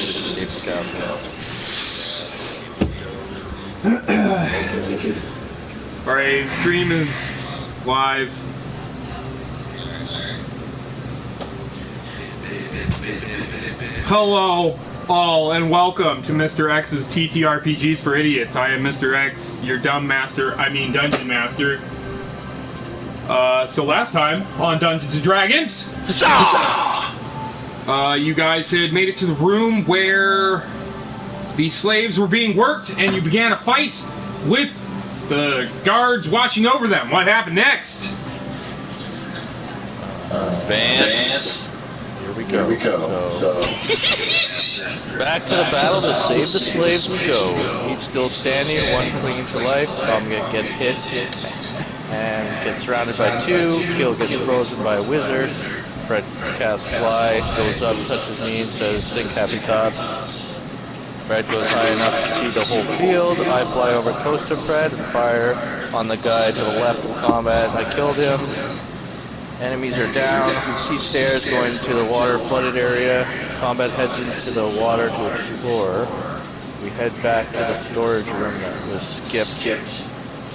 escape scout. Alright, stream is live. Hello, all, and welcome to Mr. X's TTRPGs for Idiots. I am Mr. X, your dungeon master. So last time on Dungeons and Dragons, you guys had made it to the room where the slaves were being worked, and you began a fight with the guards watching over them. What happened next? Vance. Here we go. Back to the battle to save the slaves we go. Each still standing, one clinging to life. Gets hit and gets surrounded by two. Kill gets frozen by a wizard. Fred casts fly, goes up, touches me, and says, "Think happy thoughts." Fred goes high enough to see the whole field. I fly over close to Fred and fire on the guy to the left in combat. I killed him. Enemies are down. We see stairs going to the water flooded area. Combat heads into the water to explore. We head back to the storage room that was skipped.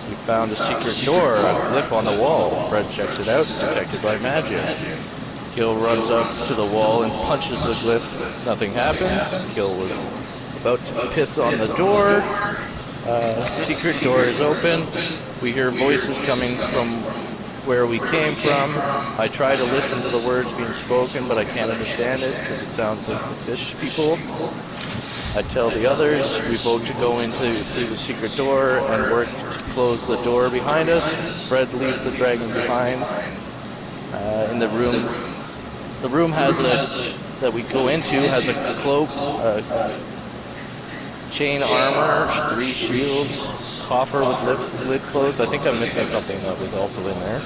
We found a secret door, a glyph on the wall. Fred checks it out, detected by magic. Gil runs up to the wall and punches the glyph. Nothing happens. Gil was about to piss on the door. Secret door is open. We hear voices coming from where we came from. I try to listen to the words being spoken, but I can't understand it because it sounds like the fish people. I tell the others we vote to go through the secret door and work to close the door behind us. Fred leaves the dragon behind. In the room has that we go into has a cloak, chain armor, 3 shields, coffer with lid closed. I think I'm missing something that was also in there.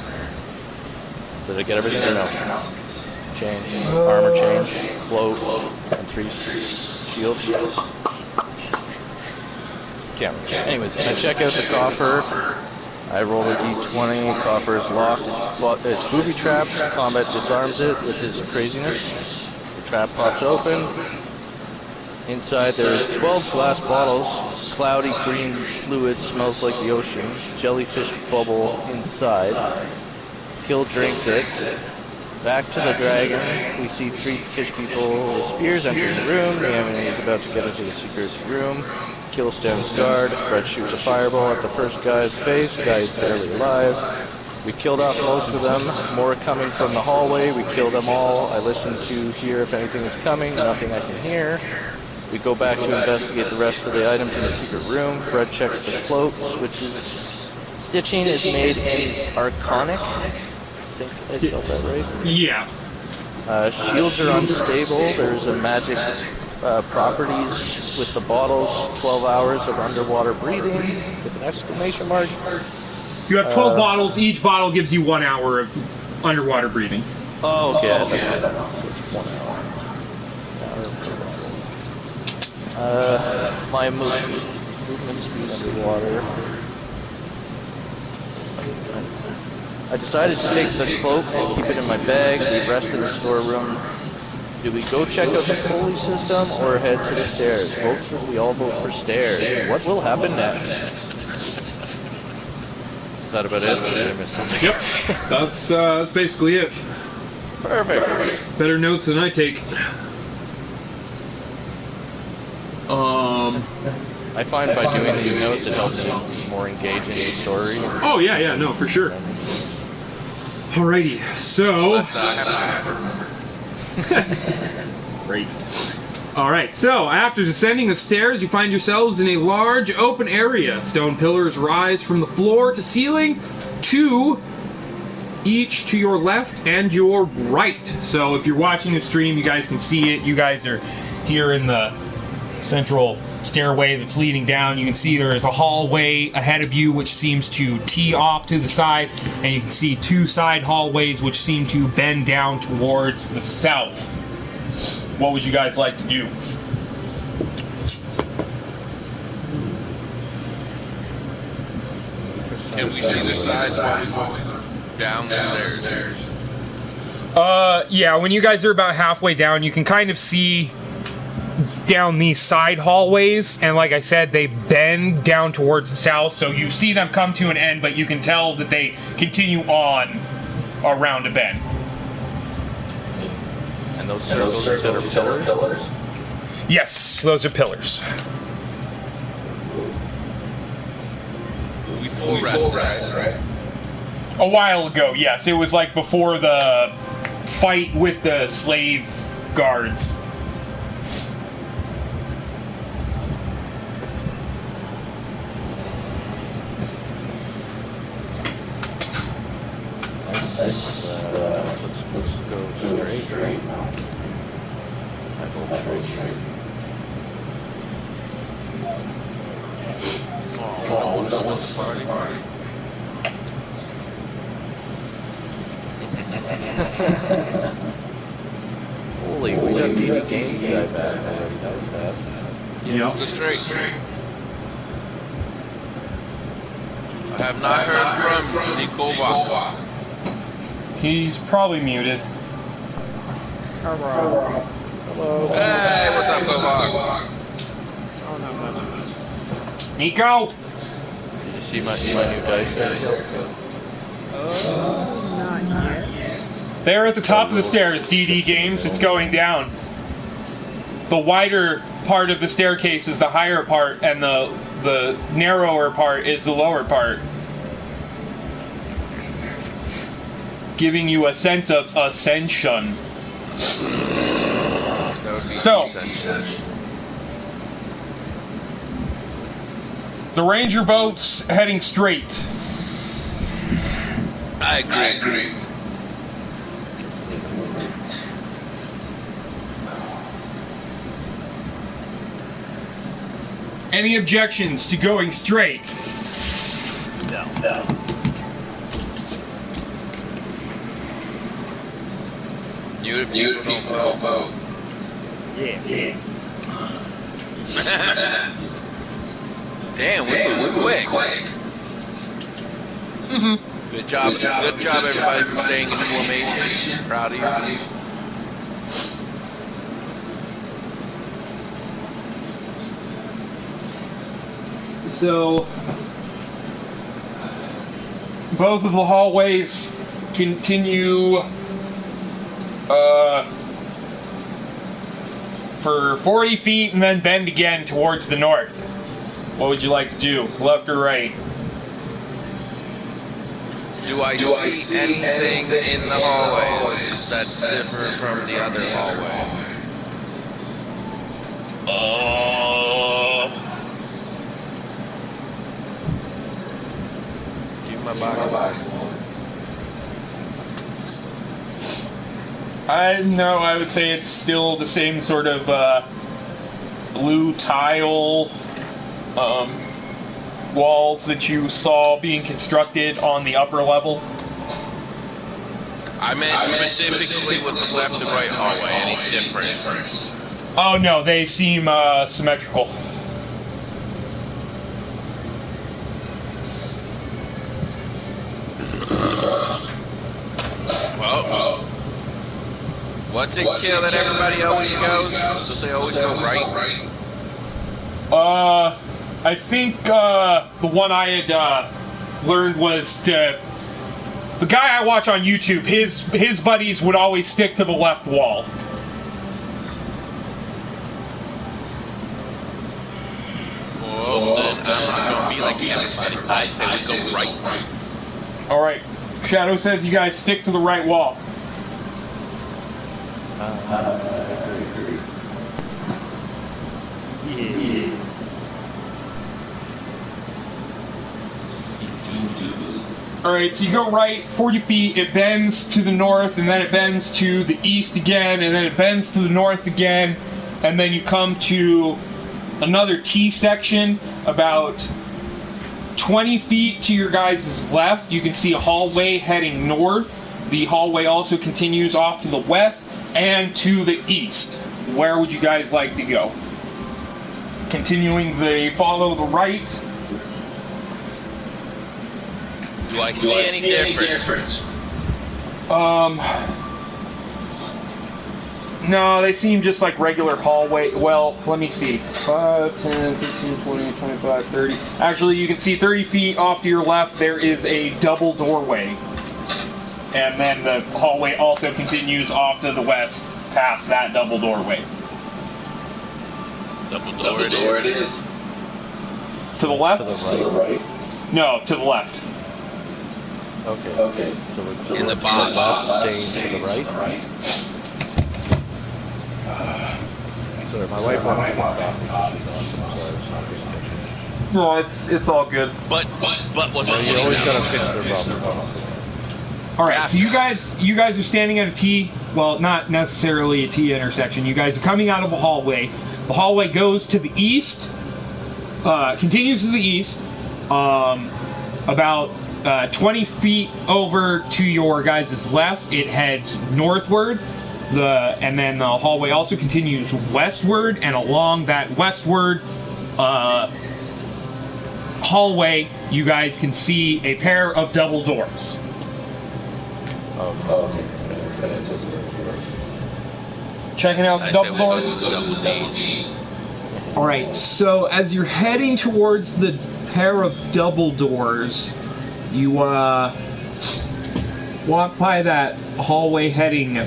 Did I get everything or no? Change, armor change, float, and 3 shields. Can't. Anyways, I check out the coffer. I roll a d20, coffer is locked. It's booby trapped, combat disarms it with his craziness. The trap pops open. Inside there is 12 glass bottles, cloudy green fluid smells like the ocean, jellyfish bubble inside. Gil drinks it. Back to the dragon, we see 3 fish people with spears entering the room. The enemy is about to get into the secret room. Gil stands guard. Fred shoots a fireball at the first guy's face. The guy is barely alive. We killed off most of them. More coming from the hallway. We kill them all. I listen to hear if anything is coming. Nothing I can hear. We go back to investigate the rest of the items in the secret room. Fred checks the float, switches. Stitching is made in Arconic. I think I spelled that right. Yeah. Shields are unstable. There's a magic properties with the bottles. 12 hours of underwater breathing with an exclamation mark. You have 12 bottles. Each bottle gives you 1 hour of underwater breathing. Oh, okay. So it's 1 hour. My movement speed underwater. I decided to take the cloak and keep it in my bag. We rest in the storeroom. Do we go check out the pulley system or head to the stairs? We all vote for stairs. What will happen next? Is that about it? Did I miss something? Yep. That's basically it. Perfect. Better notes than I take. I find by doing these notes it helps me more engage in the story. Oh yeah, no, for sure. Alrighty, so... Great. Alright, so after descending the stairs, you find yourselves in a large open area. Stone pillars rise from the floor to ceiling, 2 each to your left and your right. So if you're watching the stream, you guys can see it. You guys are here in the central stairway that's leading down. You can see there is a hallway ahead of you which seems to tee off to the side, and you can see 2 side hallways which seem to bend down towards the south. What would you guys like to do? Can we see the side while we go down the stairs? Yeah, when you guys are about halfway down, you can kind of see down these side hallways, and like I said, they bend down towards the south, so you see them come to an end, but you can tell that they continue on around a bend. And those circles that are pillars? Yes, those are pillars. We full rest, right? A while ago, yes. It was like before the fight with the slave guards. Let's go straight. I go straight. Oh, no one's party. Holy, we got DD game guy back already. That was fast. Let's go straight. I have not heard from Nikova. He's probably muted. Hello. Hey, what's up, Kovac? Oh, no. Nico! Did you see my new dice? Not yet. There at the top of the stairs, DD Games, it's going down. The wider part of the staircase is the higher part, and the narrower part is the lower part. Giving you a sense of ascension. So, the ranger votes heading straight. I agree. Any objections to going straight? No. You don't vote. Yeah. Damn, we're quick. Good job, everybody, for staying in formation. Proud of you. So, both of the hallways continue for 40 feet and then bend again towards the north. What would you like to do? Left or right? Do I see anything in the hallways that's different from the other hallway? Give my box. I would say it's still the same sort of blue tile walls that you saw being constructed on the upper level. I meant specifically with the left and right hallway. Any difference? Oh no, they seem symmetrical. Well, what's it kill that everybody always goes? Does they always go right? I think the one I had learned was to the guy I watch on YouTube. His buddies would always stick to the left wall. Well, then I'm not gonna be like everybody. I say we go right. All right, Shadow says you guys stick to the right wall. Yes. Alright, so you go right 40 feet, it bends to the north, and then it bends to the east again, and then it bends to the north again, and then you come to another T section about 20 feet to your guys' left. You can see a hallway heading north. The hallway also continues off to the west and to the east. Where would you guys like to go? Continuing the follow the right. Do I see any difference? No, they seem just like regular hallway. Well, let me see. 5, 10, 15, 20, 25, 30. Actually, you can see 30 feet off to your left, there is a double doorway. And then the hallway also continues off to the west past that double doorway. Double door it is. To the left? To the right. No, to the left. Okay. In the box. Staying to the right. Sorry, my wife went to the No, it's all good. But what? You always gotta fix their problem. All right, so you guys are standing at a T. Well, not necessarily a T intersection. You guys are coming out of a hallway. The hallway goes to the east, continues to the east, about 20 feet over to your guys' left. It heads northward. And then the hallway also continues westward, and along that westward hallway, you guys can see a pair of double doors. Checking out the double doors. All right, so as you're heading towards the pair of double doors, you walk by that hallway heading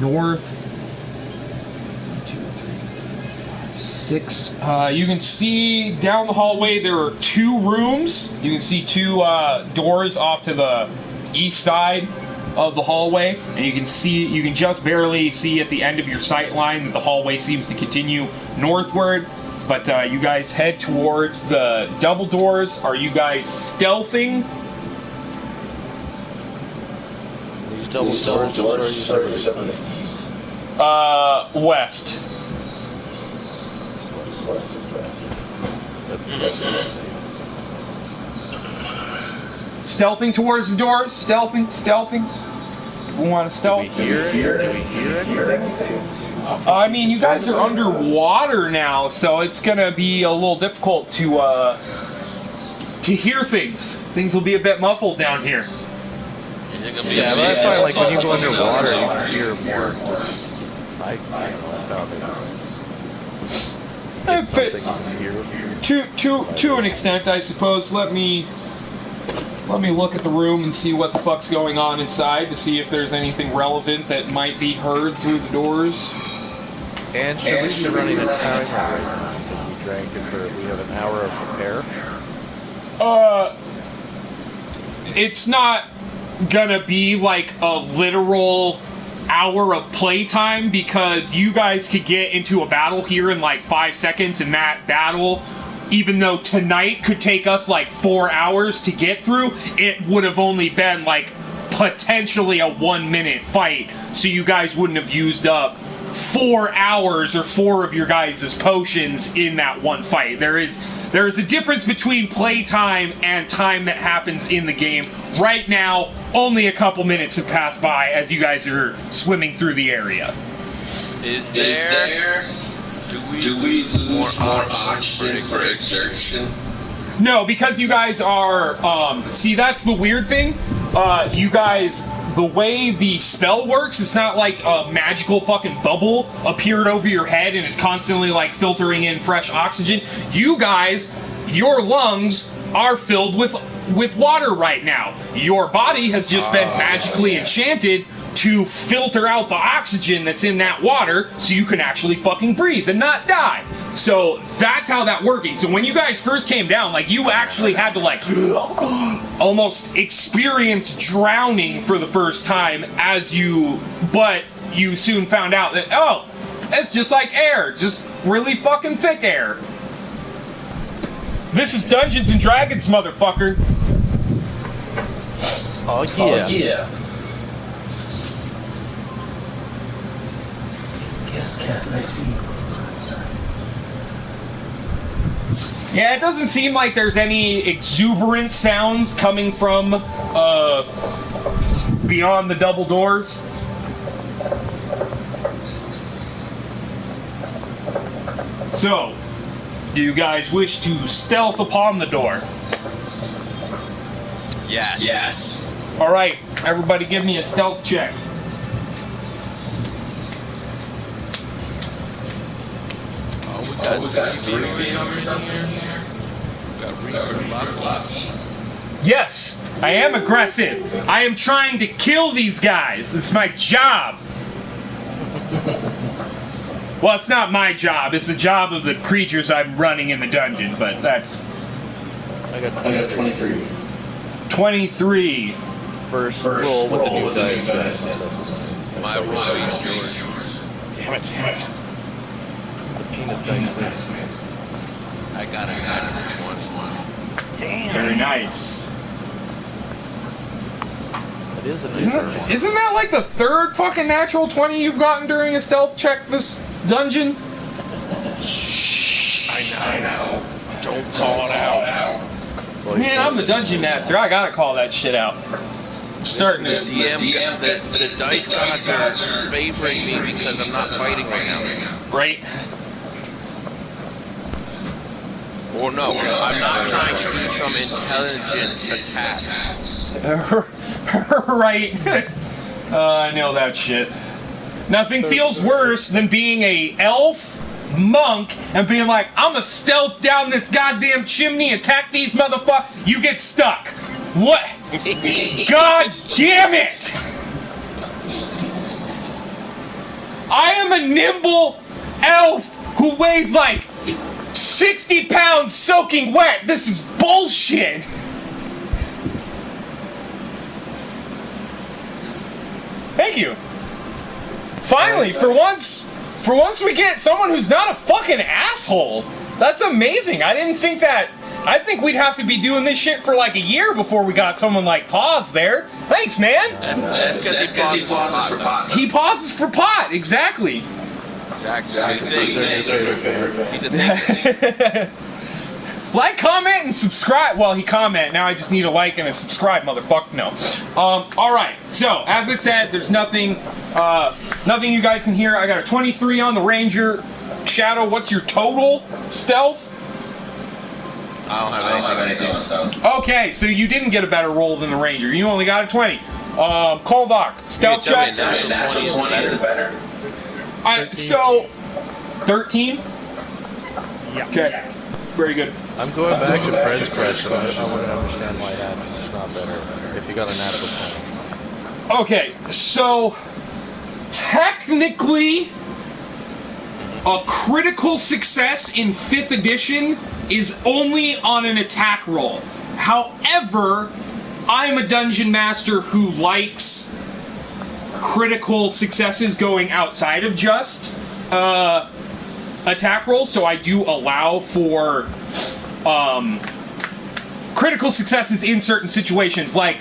north. 1, 2, 3, 4, 5, 6. You can see down the hallway there are 2 rooms. You can see 2 doors off to the east side of the hallway, and you can just barely see at the end of your sight line that the hallway seems to continue northward. But you guys head towards the double doors. Are you guys stealthing? These double doors west. Stealthing towards the doors. Stealthing. We want to stealth. Do we hear anything? I mean, you guys are underwater now, so it's gonna be a little difficult to hear things. Things will be a bit muffled down here. Yeah, but that's why, like, when you go underwater, you can hear more. I To an extent, I suppose. Let me look at the room and see what the fuck's going on inside to see if there's anything relevant that might be heard through the doors. And should we be running a timer because we drank it we have an hour of repair? It's not gonna be like a literal hour of playtime because you guys could get into a battle here in like 5 seconds, and that battle, even though tonight could take us like 4 hours to get through, it would have only been like potentially a 1-minute fight, so you guys wouldn't have used up 4 hours or 4 of your guys' potions in that one fight. There is a difference between playtime and time that happens in the game. Right now, only a couple minutes have passed by as you guys are swimming through the area. Do we lose more oxygen for exertion? No, because you guys are, see, that's the weird thing. You guys, the way the spell works, it's not like a magical fucking bubble appeared over your head and is constantly, like, filtering in fresh oxygen. You guys, your lungs are filled with water right now. Your body has just been magically enchanted to filter out the oxygen that's in that water so you can actually fucking breathe and not die. So that's how that's working. So when you guys first came down, like, you actually had to, like, almost experience drowning for the first time but you soon found out that, oh, it's just like air, just really fucking thick air. This is Dungeons and Dragons, motherfucker. Oh yeah. Yes, I see. Yeah, it doesn't seem like there's any exuberant sounds coming from beyond the double doors. So, do you guys wish to stealth upon the door? Yes. Alright, everybody give me a stealth check. got 3 numbers on here. Got Reaper Lucky. Yes, I am aggressive. I am trying to kill these guys. It's my job. Well, it's not my job. It's the job of the creatures I'm running in the dungeon, but that's... I got 23. 23. First roll with the new dice. My roll is yours. Damn it. The penis dice. I got a natural 1. Damn. Very nice. It is a nice one. Isn't that like the third fucking natural 20 you've gotten during a stealth check this dungeon? I know. Don't call it out. Well, Man, I'm the dungeon master. I gotta call that shit out. I'm starting to... The dice gods are favoring me because I'm not fighting right now. Right? Or no, I'm not trying to do some intelligent attack. Right. I know that shit. Nothing feels worse than being a elf monk and being like, I'm a stealth down this goddamn chimney, attack these motherfuckers. You get stuck. What? God damn it! I am a nimble elf who weighs like 60 pounds soaking wet. This is bullshit. Thank you. Finally, for once we get someone who's not a fucking asshole. That's amazing. I didn't think that. I think we'd have to be doing this shit for like a year before we got someone like Pause there. Thanks, man. That's because he pauses for pot. He pauses for pot, exactly. He's a thing. Like, comment, and subscribe. Well, he comment. Now I just need a like and a subscribe, motherfucker. No. Alright. So, as I said, there's nothing you guys can hear. I got a 23 on the Ranger. Shadow, what's your total stealth? I don't have anything on stealth. Okay, so you didn't get a better roll than the Ranger. You only got a 20. Kolvok, stealth check. Natural 20 is better. So, 13? Yeah. Okay. Very good. I'm going back to Fred's question. I wouldn't understand why it's not better if you got a natural 20. Okay, so technically, a critical success in 5th edition is only on an attack roll. However, I'm a dungeon master who likes critical successes going outside of just attack rolls, so I do allow for critical successes in certain situations, like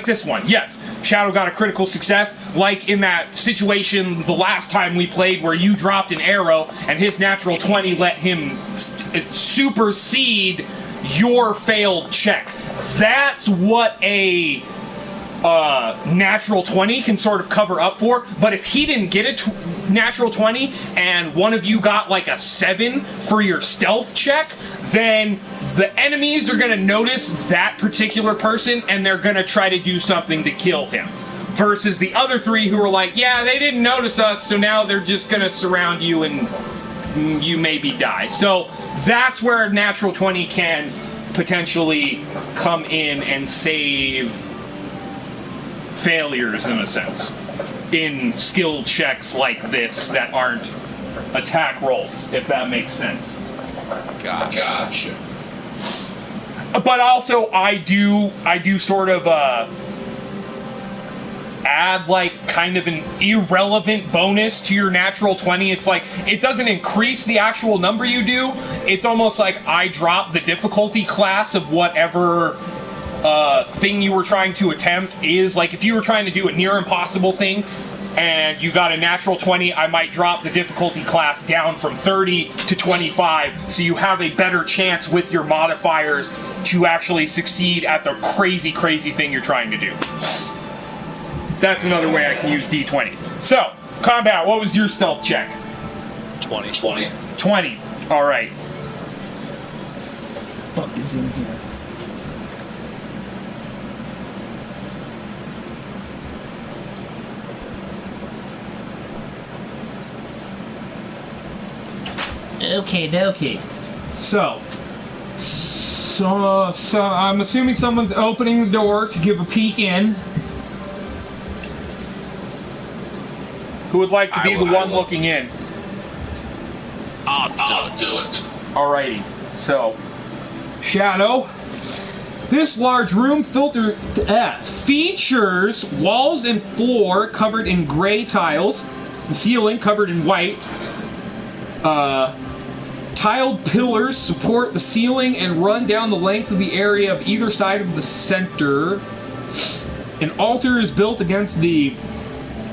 this one. Yes, Shadow got a critical success, like in that situation the last time we played where you dropped an arrow and his natural 20 let him supersede your failed check. That's what a natural 20 can sort of cover up for. But if he didn't get a natural 20 and one of you got like a 7 for your stealth check, then the enemies are going to notice that particular person and they're going to try to do something to kill him. Versus the other 3 who are like, yeah, they didn't notice us, so now they're just going to surround you and you maybe die. So that's where a natural 20 can potentially come in and save failures, in a sense, in skill checks like this that aren't attack rolls, if that makes sense. Gotcha. But also, I do sort of add like kind of an irrelevant bonus to your natural 20. It's like it doesn't increase the actual number you do. It's almost like I drop the difficulty class of whatever thing you were trying to attempt is. Like if you were trying to do a near impossible thing and you got a natural 20, I might drop the difficulty class down from 30 to 25 so you have a better chance with your modifiers to actually succeed at the crazy thing you're trying to do. That's another way I can use D20s. So, Combat, what was your stealth check? 20. 20. Alright. What is in here? Okay, dokie. So I'm assuming someone's opening the door to give a peek in. Who would like to be the one looking in? I'll do it. Alrighty. So, Shadow. This large room features walls and floor covered in gray tiles, the ceiling covered in white. Tiled pillars support the ceiling and run down the length of the area of either side of the center. An altar is built against the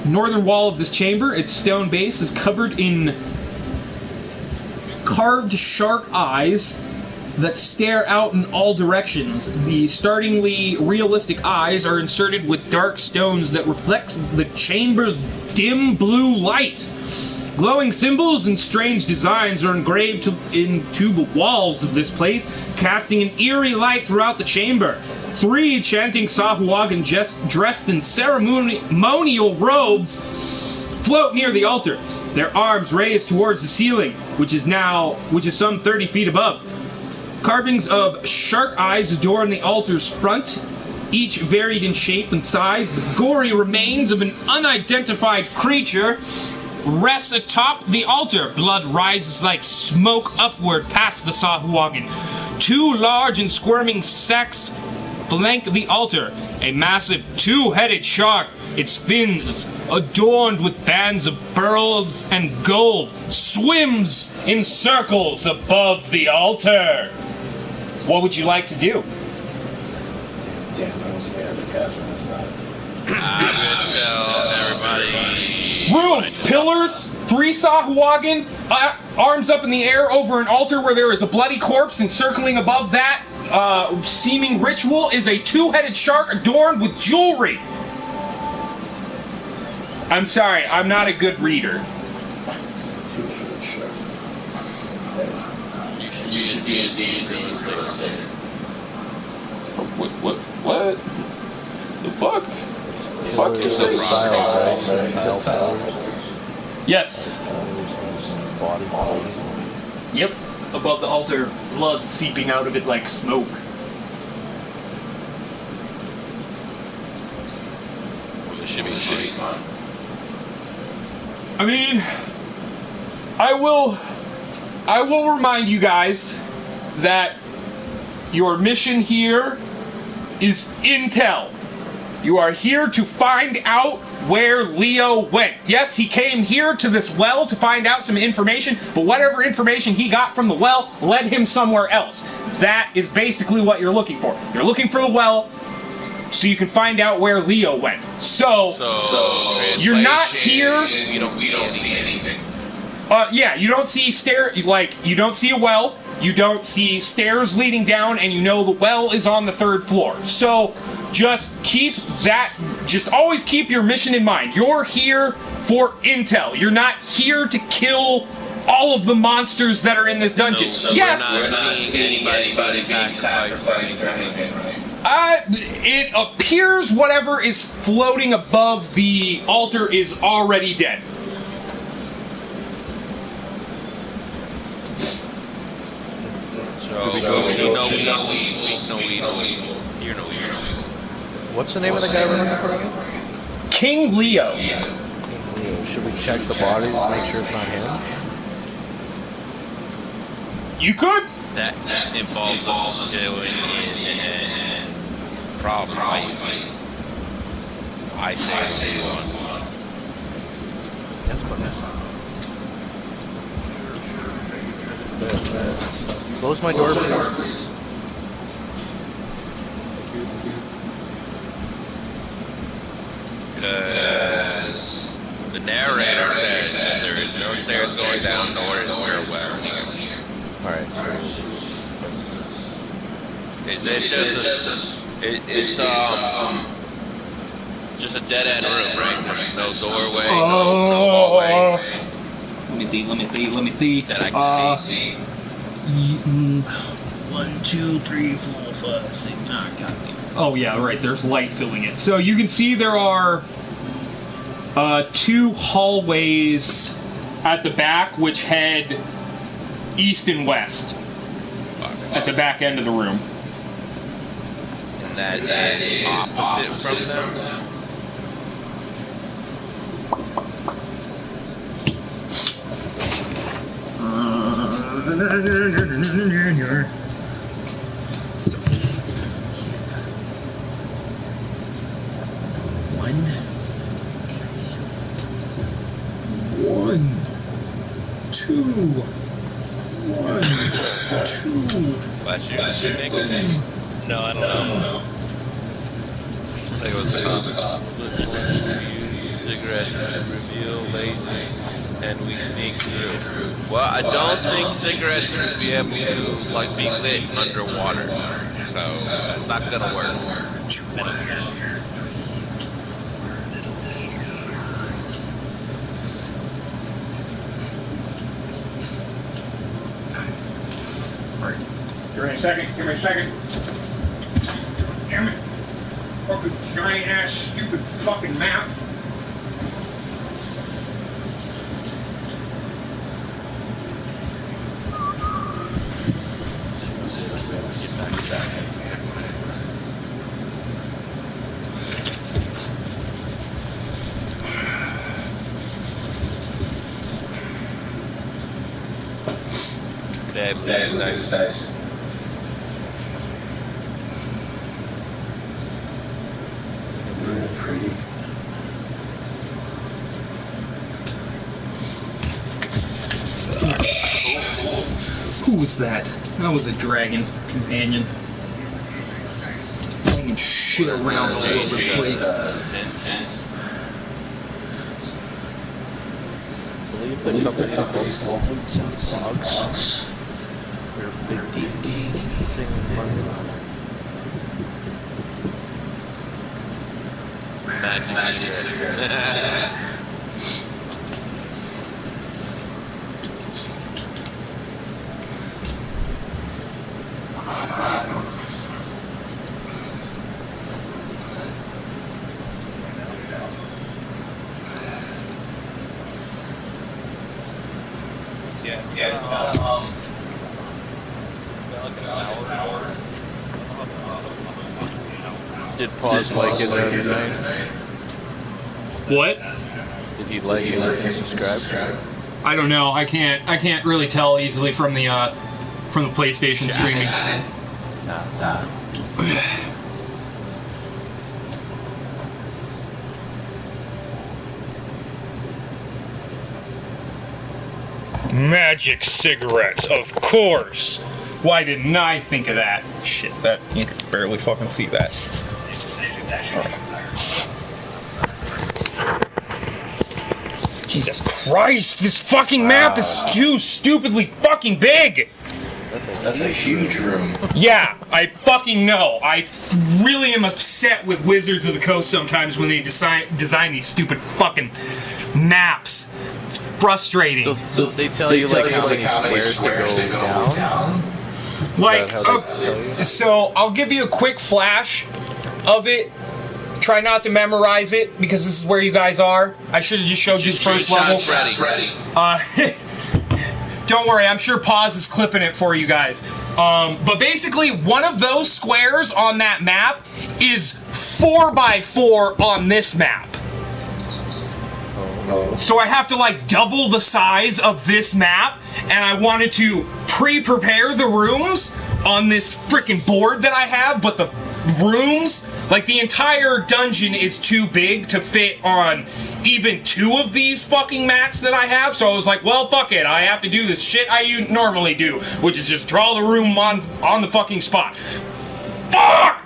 northern wall of this chamber. Its stone base is covered in carved shark eyes that stare out in all directions. The startlingly realistic eyes are inserted with dark stones that reflect the chamber's dim blue light. Glowing symbols and strange designs are engraved into the walls of this place, casting an eerie light throughout the chamber. 3 chanting Sahuagin dressed in ceremonial robes float near the altar, their arms raised towards the ceiling, which is some 30 feet above. Carvings of shark eyes adorn the altar's front, each varied in shape and size. The gory remains of an unidentified creature rests atop the altar. Blood rises like smoke upward past the Sahuagin. 2 large and squirming sacks flank the altar. A massive 2-headed shark, its fins adorned with bands of pearls and gold, swims in circles above the altar. What would you like to do? I'm gonna tell everybody. Room, pillars, 3 Sahuagin, arms up in the air over an altar where there is a bloody corpse, and circling above that seeming ritual is a 2-headed shark adorned with jewelry. I'm sorry, I'm not a good reader. You should be a D&D player. What? The fuck? Fuck you say? Yes. Yep. Above the altar, blood seeping out of it like smoke. It should be fun. I mean, I will remind you guys that your mission here is intel. You are here to find out where Leo went. Yes, he came here to this well to find out some information, but whatever information he got from the well led him somewhere else. That is basically what you're looking for. You're looking for the well so you can find out where Leo went. So you're not here. We don't see anything. Yeah, you don't see you don't see a well, you don't see stairs leading down, and you know the well is on the 3rd floor. So just always keep your mission in mind. You're here for intel. You're not here to kill all of the monsters that are in this dungeon. So yes. We're not seeing anybody being sacrificed or anything, right? It appears whatever is floating above the altar is already dead. What's the name of the guy we're looking for again? King Leo. Leo. Should we check the bodies to make sure it's not him? You could. That involves us doing and problem fight. I say one. That's fine. Close my door, please. Because the narrator says that there is no stairs going down, nor is there a well. Alright. It's just a dead end room, right? There's no doorway, no hallway. Let me see. That I can see. 1, 2, 3, 4, 5, 6. Ah, goddamn. Oh yeah, right. There's light filling it. So you can see there are 2 hallways at the back which head east and west at the back end of the room. And that is opposite from them. One, two. Last year, No, I don't know. I think it was a cop. Cigarettes reveal lasers, and we sneak through. Well, I don't think cigarettes would be able to like be lit underwater, so it's not gonna work. Give me a second. Damn it. Fucking giant ass stupid fucking map. Nice. Who was that? That was a dragon companion. Hanging shit around all over the place. I believe the company is called Dolphins and Dogs. They're a big D&D thing. Magic. Did Pause like it the other night? What? Did he like it and subscribe? I don't know. I can't really tell easily from the PlayStation streaming. Magic cigarettes, of course. Why didn't I think of that? Shit, that you can barely fucking see that. Jesus Christ, this fucking map is too stupidly fucking big! That's a huge room. Yeah, I fucking know. I really am upset with Wizards of the Coast sometimes when they design these stupid fucking maps. It's frustrating. So they tell you like how many squares to go down? Like, so I'll give you a quick flash of it. Try not to memorize it because this is where you guys are. I should have just showed you the first level. Don't worry, I'm sure Pause is clipping it for you guys. But basically, one of those squares on that map is 4x4 on this map. So I have to like double the size of this map, and I wanted to pre-prepare the rooms on this freaking board that I have, but the rooms, like the entire dungeon is too big to fit on even 2 of these fucking mats that I have, so I was like, well, fuck it, I have to do this shit I normally do, which is just draw the room on the fucking spot. Fuck!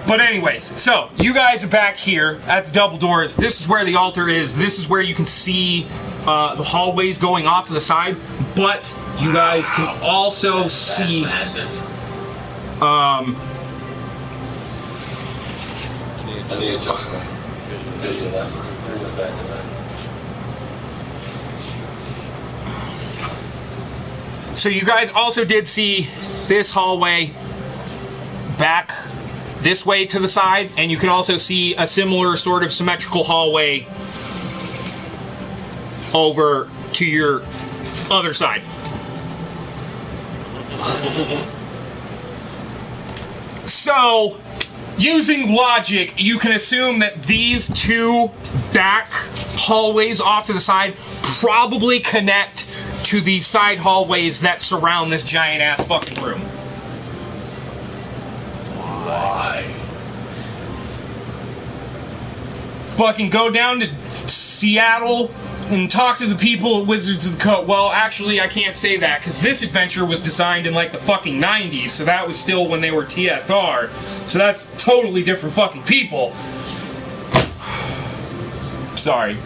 But anyways, so you guys are back here at the double doors. This is where the altar is. This is where you can see the hallways going off to the side. But you guys can also see. So you guys also did see this hallway back this way to the side, and you can also see a similar sort of symmetrical hallway over to your other side. So, using logic, you can assume that these two back hallways off to the side probably connect to the side hallways that surround this giant-ass fucking room. Why? Fucking go down to Seattle and talk to the people at Wizards of the Coast. Well, actually, I can't say that, because this adventure was designed in, like, the fucking 90s, so that was still when they were TSR. So that's totally different fucking people. Sorry.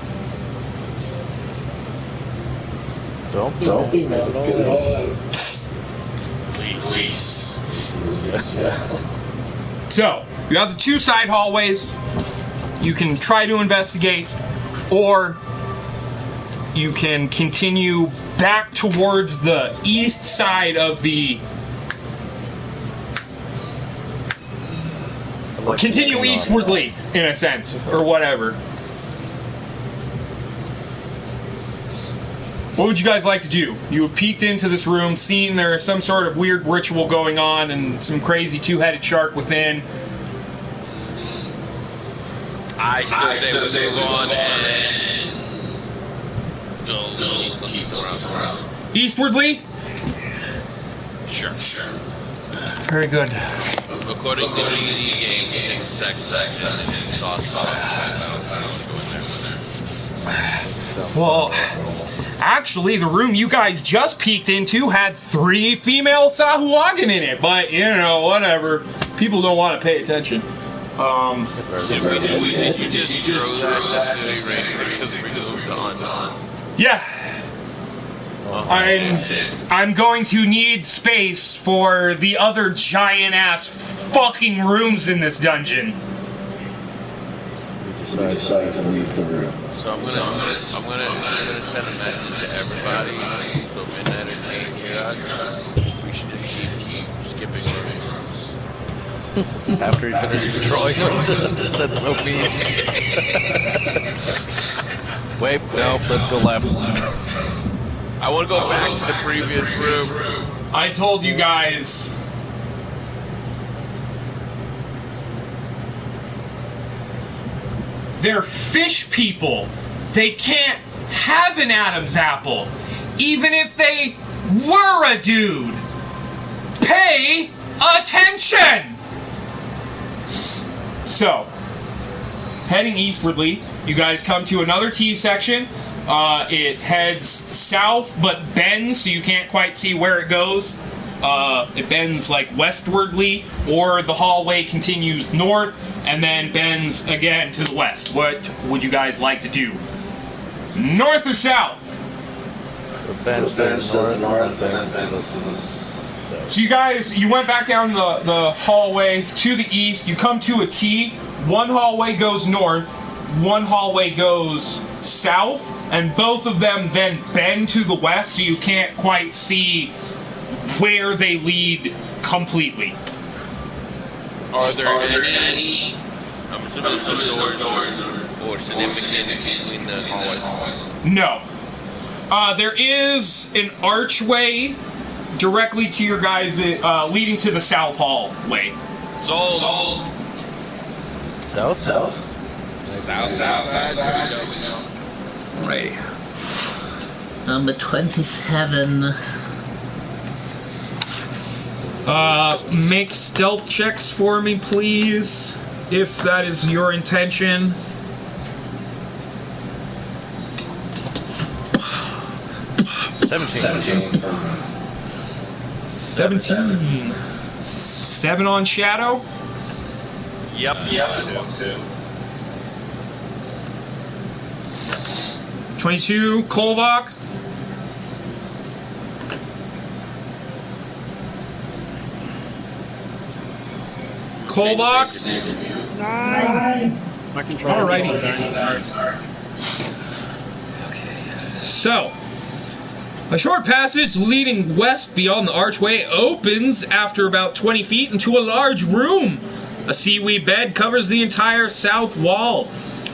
Don't be mad. Please. So, you have the two side hallways. You can try to investigate, or you can continue back towards the east side of the... Or continue eastwardly, in a sense, or whatever. What would you guys like to do? You have peeked into this room, seen there is some sort of weird ritual going on, and some crazy two-headed shark within. I still say we'll go on and go keep around. Eastwardly? Sure. Very good. According to D&D games, it takes sex and sauce. Well, actually, the room you guys just peeked into had 3 female Sahuagin in it, but, you know, whatever. People don't want to pay attention. Did you just throw that just to erase it because we moved on? Yeah. I'm going to need space for the other giant-ass fucking rooms in this dungeon. We decide to leave the room. So I'm gonna send a message to everybody. So Midnight Entertainment here. We should just keep skipping rooms. After he finishes drawing them. That's so mean. Wait, no, let's go left. I want to go back to the previous room. I told you guys. They're fish people. They can't have an Adam's apple, even if they were a dude. Pay attention! So, heading eastwardly, you guys come to another T section. It heads south, but bends, so you can't quite see where it goes. It bends like westwardly, or the hallway continues north and then bends again to the west. What would you guys like to do? North or south? The bench to the north, and then this is... So you went back down the hallway to the east. You come to a T. One hallway goes north, one hallway goes south, and both of them then bend to the west, so you can't quite see where they lead completely. Are there any doors or significant between the hallways? No. There is an archway directly to your guys' leading to the south hallway. Sold. South? Right. Number 27. Make stealth checks for me, please, if that is your intention. Seventeen. 7 on shadow. Yep. 22, Kolvak. Kolvak. 9. My controller. Alrighty. So, a short passage leading west beyond the archway opens after about 20 feet into a large room. A seaweed bed covers the entire south wall.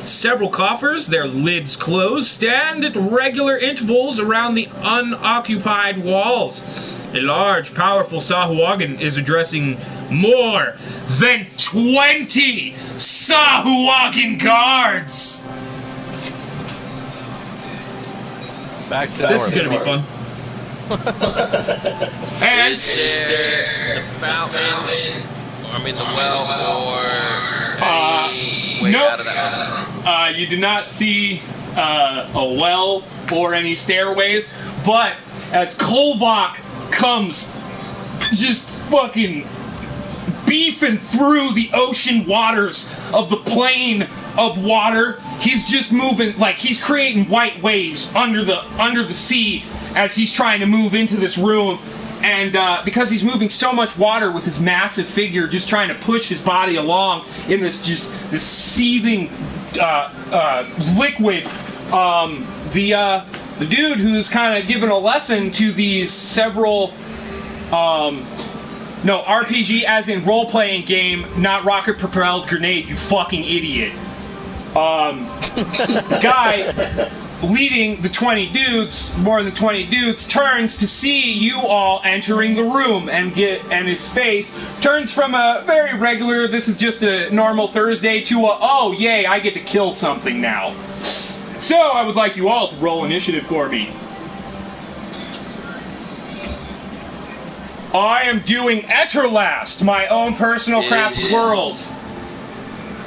Several coffers, their lids closed, stand at regular intervals around the unoccupied walls. A large, powerful Sahuagin is addressing more than 20 Sahuagin guards. Back to This is going to be fun. And Is there the fountain? I mean, the well or any way nope. out of that? You do not see a well or any stairways, but as Kolvok comes just fucking beefing through the ocean waters of the plane of water, he's just moving, like he's creating white waves under the sea as he's trying to move into this room. And because he's moving so much water with his massive figure, just trying to push his body along in this seething liquid, the dude who's kind of giving a lesson to these several, no, RPG as in role-playing game, not rocket-propelled grenade, you fucking idiot. Guy leading the 20 dudes, more than 20 dudes, turns to see you all entering the room and his face turns from a very regular, this is just a normal Thursday, to a, oh yay, I get to kill something now. So I would like you all to roll initiative for me. I am doing Etterlast, my own personal craft world.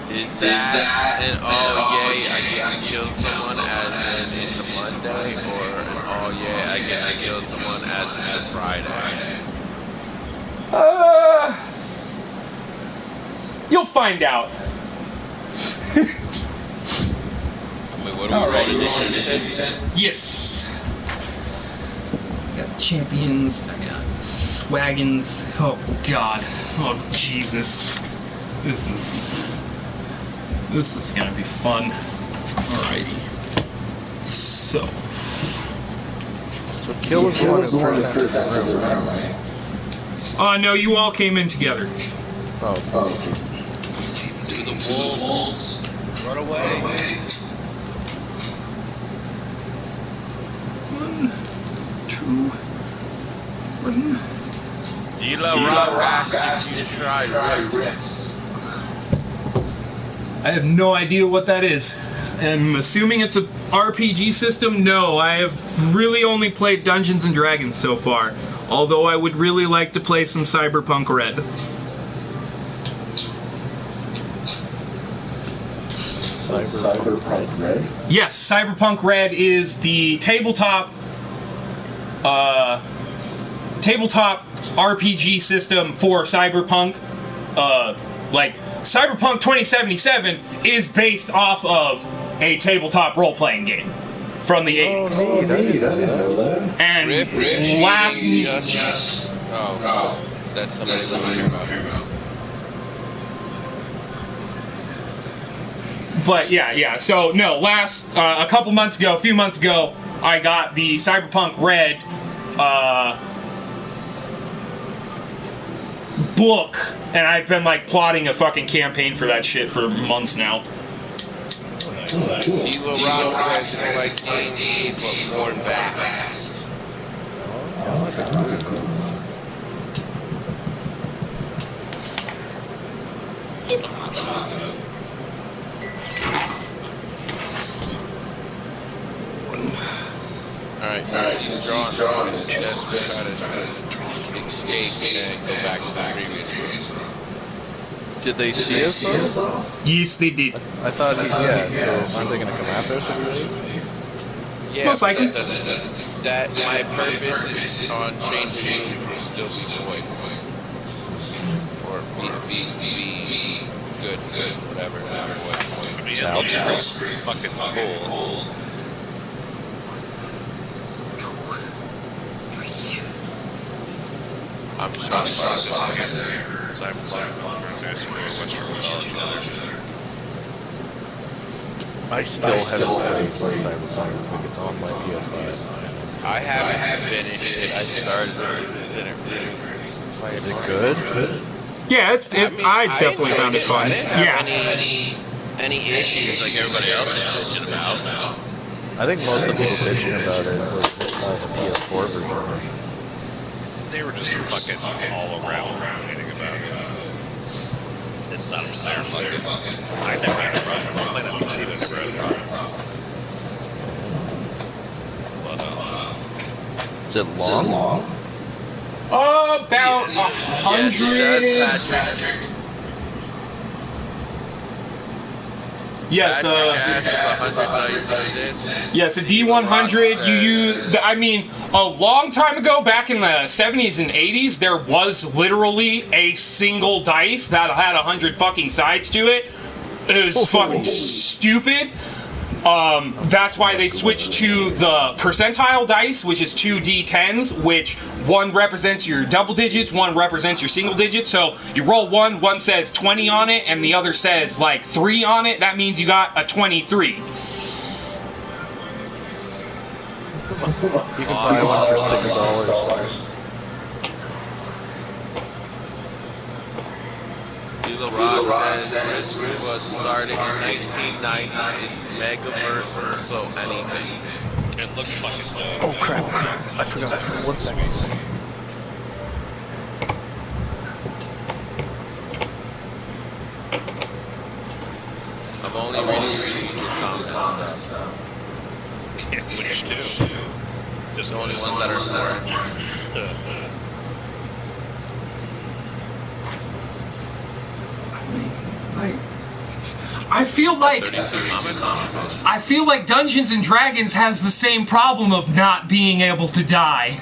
Is that an oh yay, I get to kill someone as in it's a Monday, or an oh yay, I get to kill someone as in it's Friday? You'll find out. Wait, what are we rolling initiative? Yes. I got champions, I got swagons. Oh god. Oh Jesus. This is gonna be fun. Alrighty. So Kill was the one who first entered the room, right? no, you all came in together. Oh. To the wolves. Run away. 1, 2, 1. Dila Rock Risk. I have no idea what that is. I'm assuming it's a RPG system. No, I have really only played Dungeons and Dragons so far. Although I would really like to play some Cyberpunk Red. Cyberpunk Red? Yes, Cyberpunk Red is the tabletop RPG system for Cyberpunk. Like Cyberpunk 2077 is based off of a tabletop role-playing game from the 80s. Oh, neat. I didn't know that. And last That's somebody about. But yeah. So no, a few months ago, I got the Cyberpunk Red book, and I've been like plotting a fucking campaign for that shit for months now. Dila Rock Risk is like D&D, but more fast. Alright, so draw on chest, try to escape and go back to the previous room. Did they see us though? Yes, they did. I thought, so aren't they gonna come after us if we leave? Yeah, most likely. That my purpose is on changing to still be void. Or be good, whatever. I mean, it looks pretty fucking cool. I'm just not I still haven't played Cyberpunk. It's on my PS5. I haven't finished it. I started it. Is it good? Yeah, I definitely found it fun. I didn't have Yeah. any any issues like everybody else is bitching about. I think most of the people bitching about it was the PS4 version. They were just fucking all around complaining about it. It's not fair, fucking. I never had a problem. I played on PC, but never had a problem. But, Is it long? About 100. Yes, yes, a D100. You use. I mean, a long time ago, back in the 70s and 80s, there was literally a single dice that had 100 fucking sides to it. It was fucking stupid. That's why they switched to the percentile dice, which is 2 D10s, which one represents your double digits, one represents your single digits. So you roll one says 20 on it, and the other says like 3 on it. That means you got a 23. You can buy one for $6. The Rock says it was starting in 1990. It's Megaverse, so anything. it looks fucking dope. Oh crap! I forgot. 1 second. I'm only reading the comments. Which two? Just The only ones that are important. I feel like Dungeons and Dragons has the same problem of not being able to die.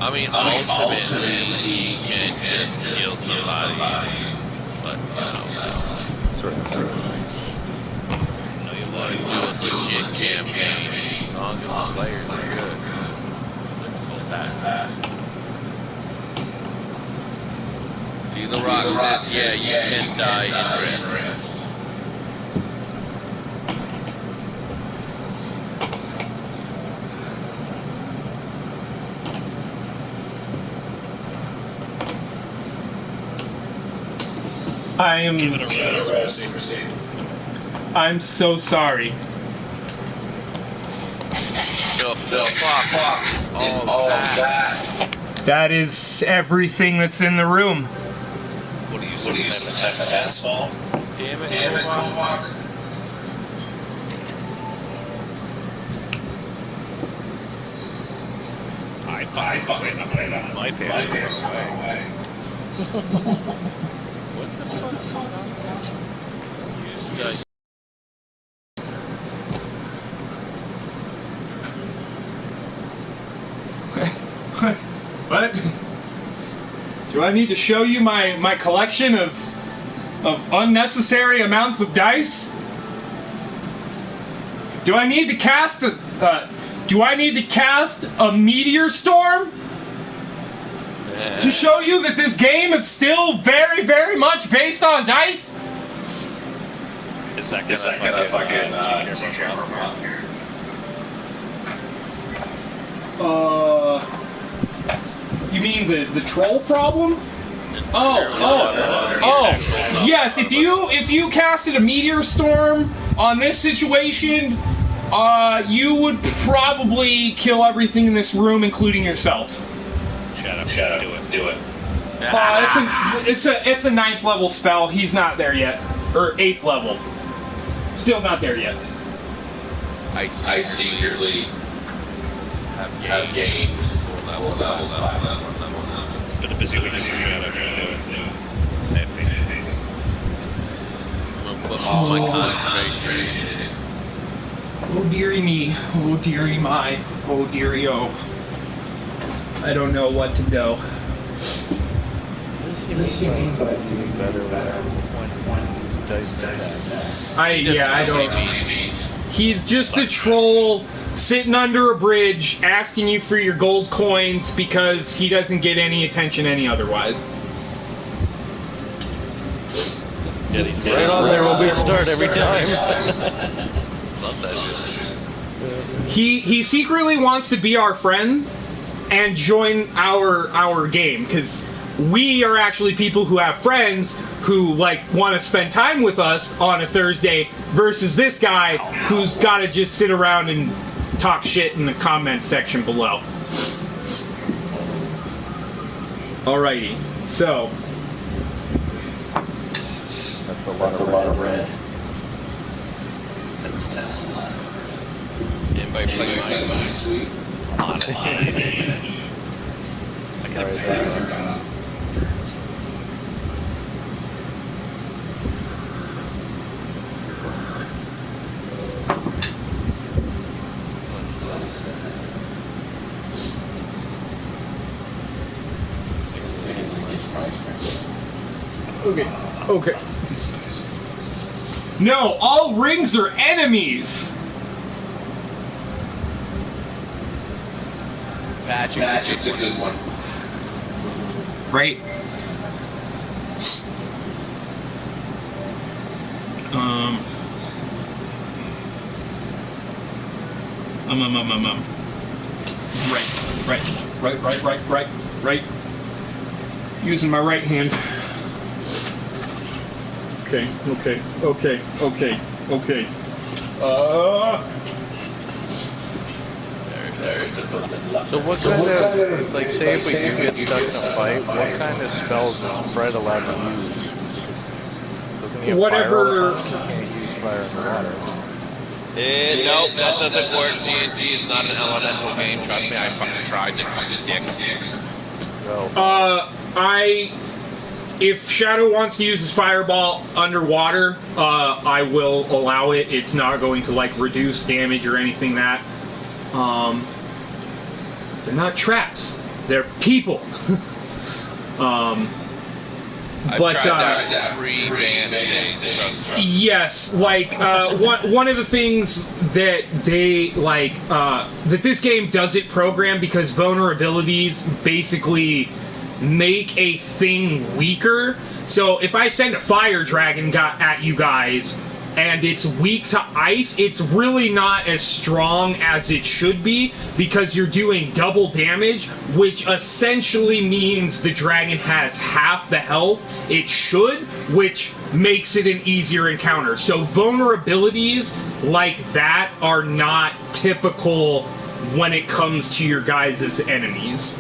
I mean, ultimately, you can just kill somebody, but Sort of. you want to do a legit campaign, as long as the players are good. The Rock says, yeah, you can die in rest. Give it a rest. I'm so sorry. The fuck all that. That is everything that's in the room. What do you some type of asphalt? Damn it, fuck. I fucking my pants. What the fuck? You guys. What? Do I need to show you my collection of unnecessary amounts of dice? Do I need to cast a meteor storm to show you that this game is still very, very much based on dice? Is that gonna fucking take care of our problem here? You mean the troll problem? Oh, yes. If you casted a meteor storm on this situation, you would probably kill everything in this room, including yourselves. Shut up. Do it. It's a 9th level spell. He's not there yet, or 8th level. Still not there yet. I secretly have gained full level. It's been a busy week. I'm gonna put all my concentration in it. Oh dearie me, oh dearie my, oh dearie oh. I don't know what to do. This seems like to be better when dice like that. I don't. He's just a troll sitting under a bridge asking you for your gold coins because he doesn't get any attention any otherwise. Right on there will be start every time. Love that shit. He secretly wants to be our friend, and join our game, because we are actually people who have friends who like want to spend time with us on a Thursday versus this guy who's got to just sit around and talk shit in the comment section below. Alrighty, so That's a lot of red. That's Anybody play mine? sweet. I got Okay. No, all rings are enemies. Patching's a good one. Right. Right. Using my right hand. Okay. So what kind of, like, say if we do get stuck in a fight, what kind of spells is Fred allowed to use? Doesn't he have fire all the time? He can't use fire in the water. Nope, that doesn't work. D&D is not an elemental game. Trust me, I fucking tried to fucking dicks. No. If Shadow wants to use his fireball underwater, I will allow it. It's not going to like reduce damage or anything that. They're not traps. They're people. I tried that pre-band stage. Yes, like one of the things that they like that this game doesn't program, because vulnerabilities basically make a thing weaker. So if I send a fire dragon at you guys and it's weak to ice, it's really not as strong as it should be, because you're doing double damage, which essentially means the dragon has half the health it should, which makes it an easier encounter. So vulnerabilities like that are not typical when it comes to your guys' enemies.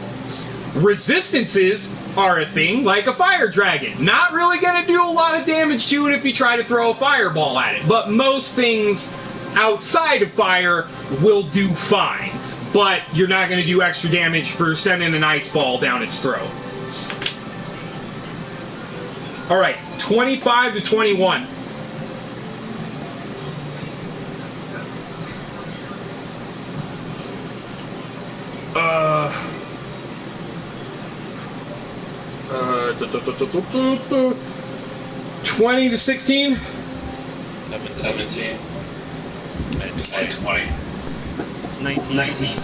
Resistances are a thing, like a fire dragon. Not really going to do a lot of damage to it if you try to throw a fireball at it, but most things outside of fire will do fine. But you're not going to do extra damage for sending an ice ball down its throat. Alright, 25 to 21. Uh... 20 to 16? 17. And 20. 19.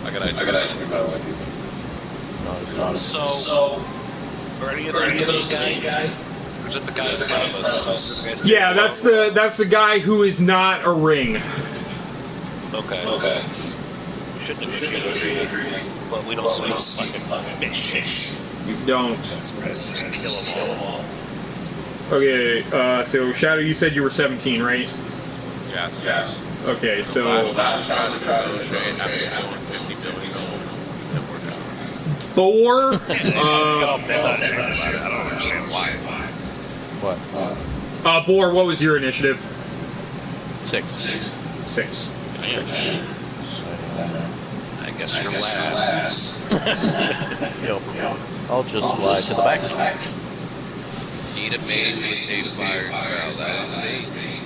I got ask you about what you. So, are any of those the main guy? Or is it the guy in front of us? Yeah, that's the guy who is not a ring. Okay. Shouldn't have shooting, but we don't swing fucking fish. You don't. Just kill them all. Okay, so Shadow, you said you were 17, right? Yeah. Okay, so... Last time to try to negotiate after 50 billion. Thor? I don't understand why. What? Boar, what was your initiative? 6. 6. I guess you're last. Yep. I'll just slide to the back. Need a mage with a fire spell. That is amazing.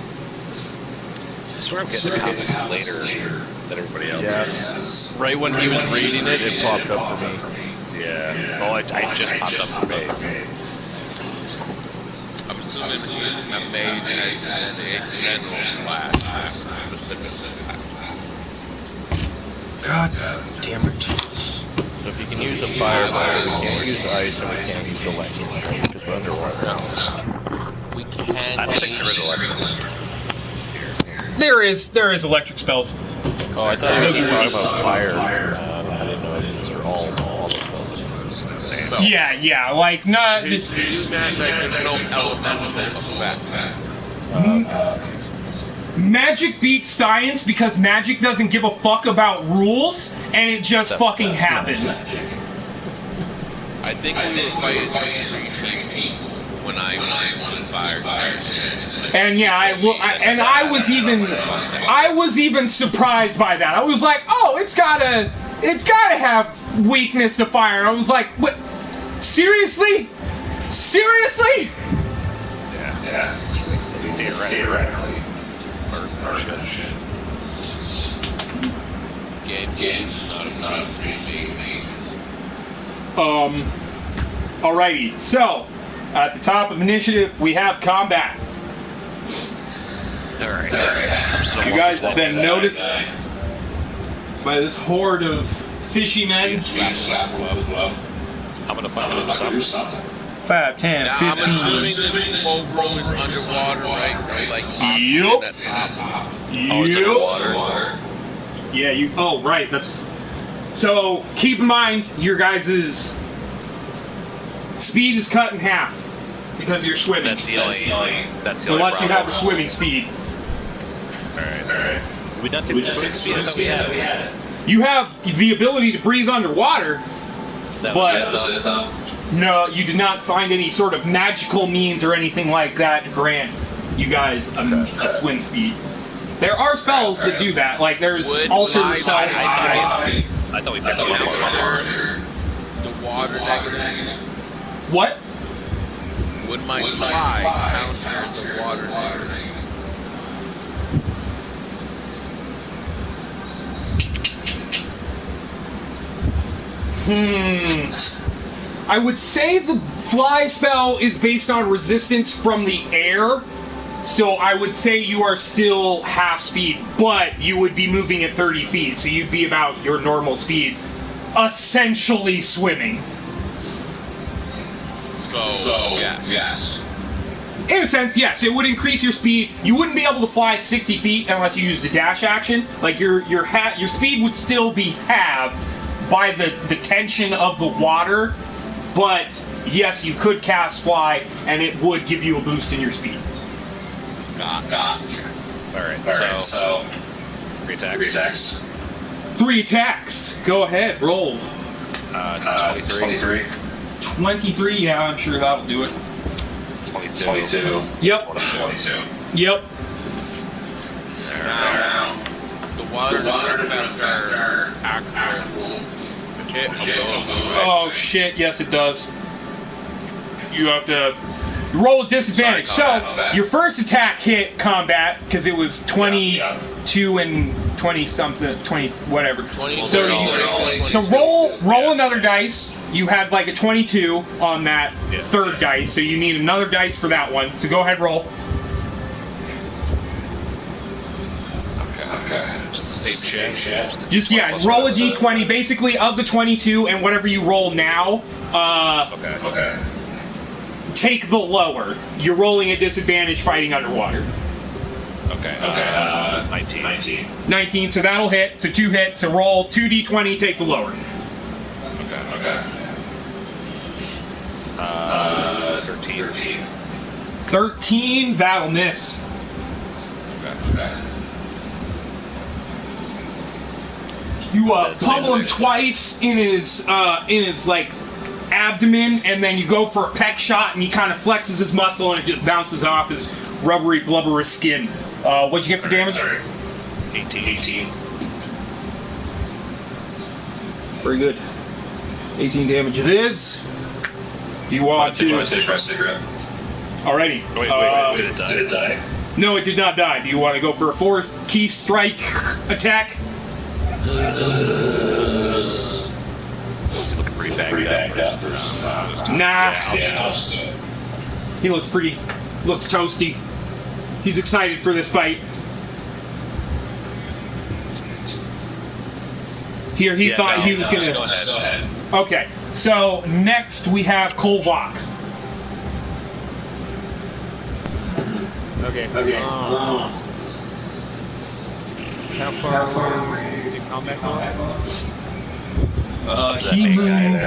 I swear I'm getting the comments later than everybody else is. Yeah. Right when he was reading it, it popped up for me. Yeah. Oh, I just popped up for me. I'm assuming a mage as a general class. God damn it. So if you can use a fireball, we can't use ice and we can't use electric, right? Because we're underwater. We can. I don't think there is electrical. There is electric spells. Oh, I thought you were talking about fire. I didn't know these are all the spells. Same. No. Yeah, like not. You meant like there's no elemental effect. Magic beats science because magic doesn't give a fuck about rules, and it just fucking happens. I think we were fighting 3 people when I wanted fire. And yeah, I was even surprised by that. I was like, oh, it's gotta have weakness to fire. I was like, what? Seriously? Yeah. Theoretically. Game. Not a Alrighty, so at the top of initiative we have combat. Alright. You guys have been noticed by this horde of fishy men. I'm gonna find something. 5, 10, Now, 15. I'm assuming this whole room is underwater, right? Like, Yup. at top. Oh, it's underwater. Yeah, you. Oh, right. That's. So keep in mind your guys' speed is cut in half because you're swimming. That's the only Unless you have a problem. swimming speed. Alright. We don't take the swimming speed. I thought we had it. You have the ability to breathe underwater. That But- was it, though. No, you did not find any sort of magical means or anything like that to grant you guys a swim speed. There are spells that do that, like there's alter yourself. I thought we picked one Counter the water negative. What? Would my fly counter the water negative? I would say the fly spell is based on resistance from the air, so I would say you are still half speed, but you would be moving at 30 feet, so you'd be about your normal speed, essentially swimming. So yes. In a sense, yes, it would increase your speed. You wouldn't be able to fly 60 feet unless you used a dash action. Like your speed would still be halved by the tension of the water, but yes, you could cast fly, and it would give you a boost in your speed. Alright, so 3 attacks. 3 attacks. Go ahead, roll. 23. 23, yeah, I'm sure that'll do it. 22. Yep. 22. Yep. Now, the water negative are actual. Oh shit, yes it does. You have to roll a disadvantage. Sorry, So, combat. your first attack hit combat, because it was 22 and 20 something, 20 whatever. 20, So, 30, so roll another dice. You had like a 22 on that Yeah. third dice, so you need another dice for that one. So go ahead, roll. Okay. Just the same shit. Just, yeah, roll a d20. Basically, of the 22 and whatever you roll now, Okay. take the lower. You're rolling a disadvantage fighting underwater. Okay. 19. 19, so that'll hit. So 2 hits. So roll 2d20, take the lower. Okay. 13. 13, that'll miss. Okay. You That's pummel him it. twice in his like abdomen, and then you go for a peck shot, and he kind of flexes his muscle, and it just bounces off his rubbery, blubberous skin. What'd you get for damage? 18. Very good. 18 damage it is. Do you want to? Finish my cigarette. Alrighty. Wait. Did it die? No, it did not die. Do you want to go for a 4th key strike attack? He's looking pretty bagged up. Nah. Yeah. He looks toasty. He's excited for this fight. Here, he thought he was going to... Go ahead. Okay, so next we have Kolvak. Okay. How far away is the combat going? He moved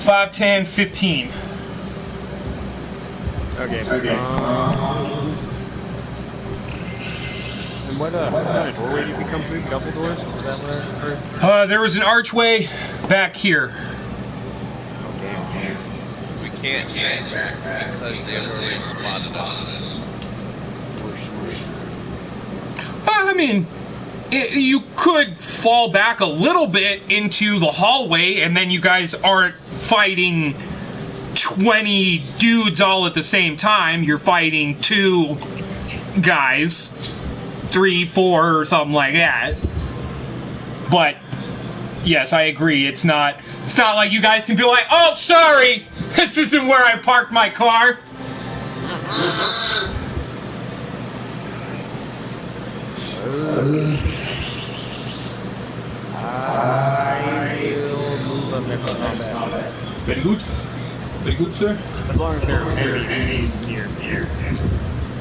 5, 10, 15. Okay. And what kind of doorway did we come through? Double doors? Was that what I heard? There was an archway back here. Okay. We can't change back because they already spotted us. I mean, you could fall back a little bit into the hallway, and then you guys aren't fighting 20 dudes all at the same time. You're fighting 2 guys, 3, 4, or something like that. But yes, I agree. It's not like you guys can be like, "Oh, sorry, this isn't where I parked my car." I will move up next to combat. Very good. Very good, sir. As long as there are enemies near.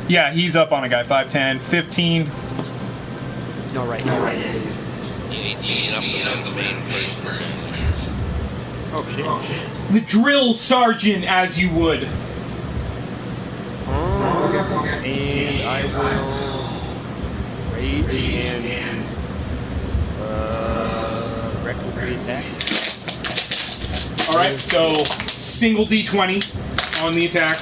Yeah, he's up on a guy. 5, 10, 15. No, right. You ain't up to the main person. Oh, shit. The drill sergeant, as you would. And I will rage and recklessly attack. Alright, so single D20 on the attack.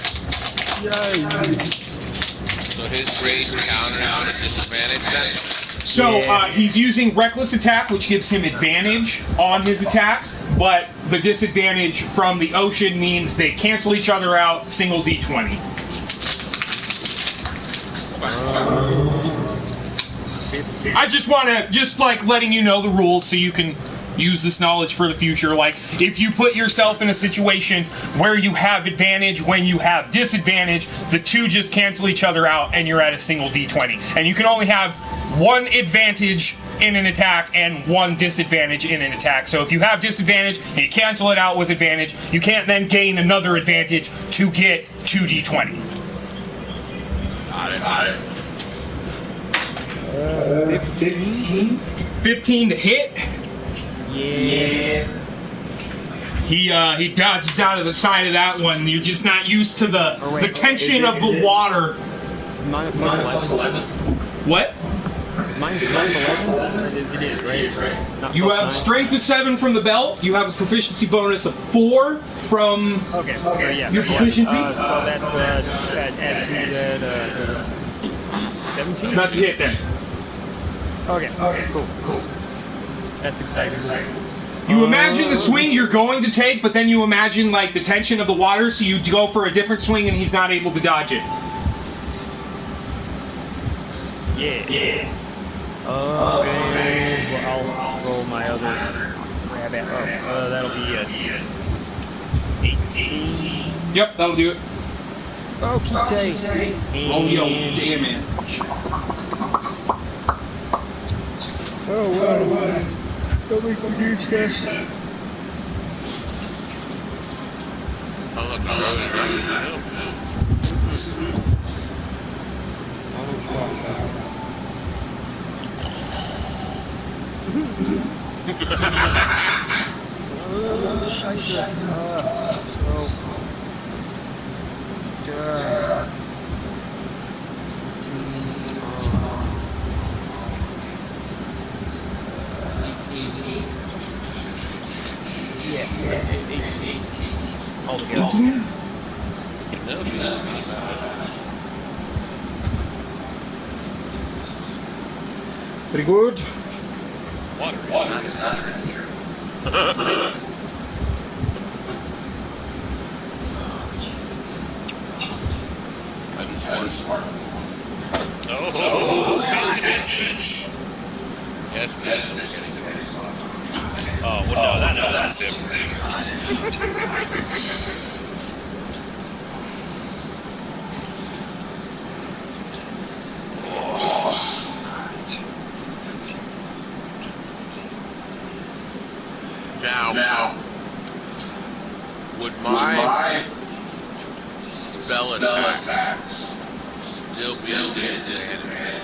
So his rage counter on a disadvantage then? So he's using reckless attack, which gives him advantage on his attacks, but the disadvantage from the ocean means they cancel each other out, single D20. I just want to, letting you know the rules so you can use this knowledge for the future. Like, if you put yourself in a situation where you have advantage when you have disadvantage, the 2 just cancel each other out and you're at a single D20. And you can only have 1 advantage in an attack and 1 disadvantage in an attack. So if you have disadvantage and you cancel it out with advantage, you can't then gain another advantage to get 2 D20. Got it. 15 to hit. Yeah. He dodged out of the side of that one. You're just not used to the tension of the water. Minus 11. What? Minus 11? It is, right? Not You plus have 9? strength of 7 from the belt. You have a proficiency bonus of 4 from Okay, so yeah. your proficiency. So that's add to that 17? That's a hit then. Okay, cool. That's exciting. You imagine the swing you're going to take, but then you imagine like the tension of the water, so you go for a different swing and he's not able to dodge it. Yeah. Okay, well, I'll roll my other grab at. That'll be 18. Yep, that'll do it. Okay. Oh, yo, damage. Oh, wow. Don't make me do this. Oh, look, the road is right. Pretty good. Water is not treasure. Oh, fancy. Yes. Oh, well, no, that's different. my spell attack still be at disadvantage?